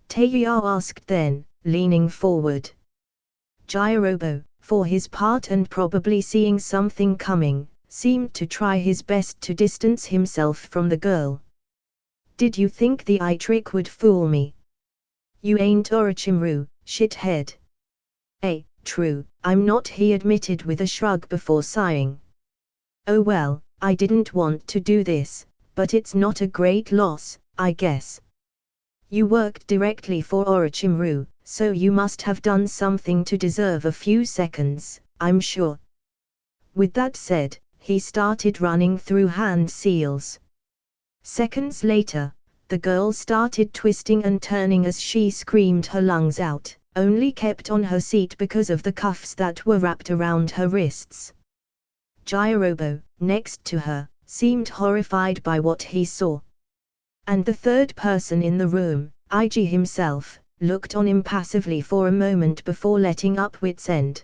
Taeyao asked then, leaning forward. Jirobo, for his part and probably seeing something coming, seemed to try his best to distance himself from the girl. Did you think the eye trick would fool me? You ain't Orochimaru, shithead. True, I'm not, he admitted with a shrug before sighing. Oh well, I didn't want to do this, but it's not a great loss, I guess. You worked directly for Orochimaru, so you must have done something to deserve a few seconds, I'm sure. With that said, he started running through hand seals. Seconds later, the girl started twisting and turning as she screamed her lungs out, only kept on her seat because of the cuffs that were wrapped around her wrists. Jirobo, next to her, seemed horrified by what he saw. And the third person in the room, IG himself, looked on impassively for a moment before letting up wits end.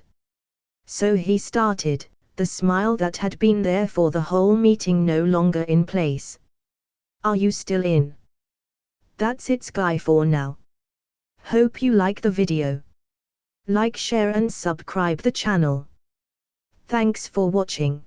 So he started, the smile that had been there for the whole meeting no longer in place. Are you still in? That's it, guy, for now. Hope you like the video. Like, share and subscribe the channel. Thanks for watching.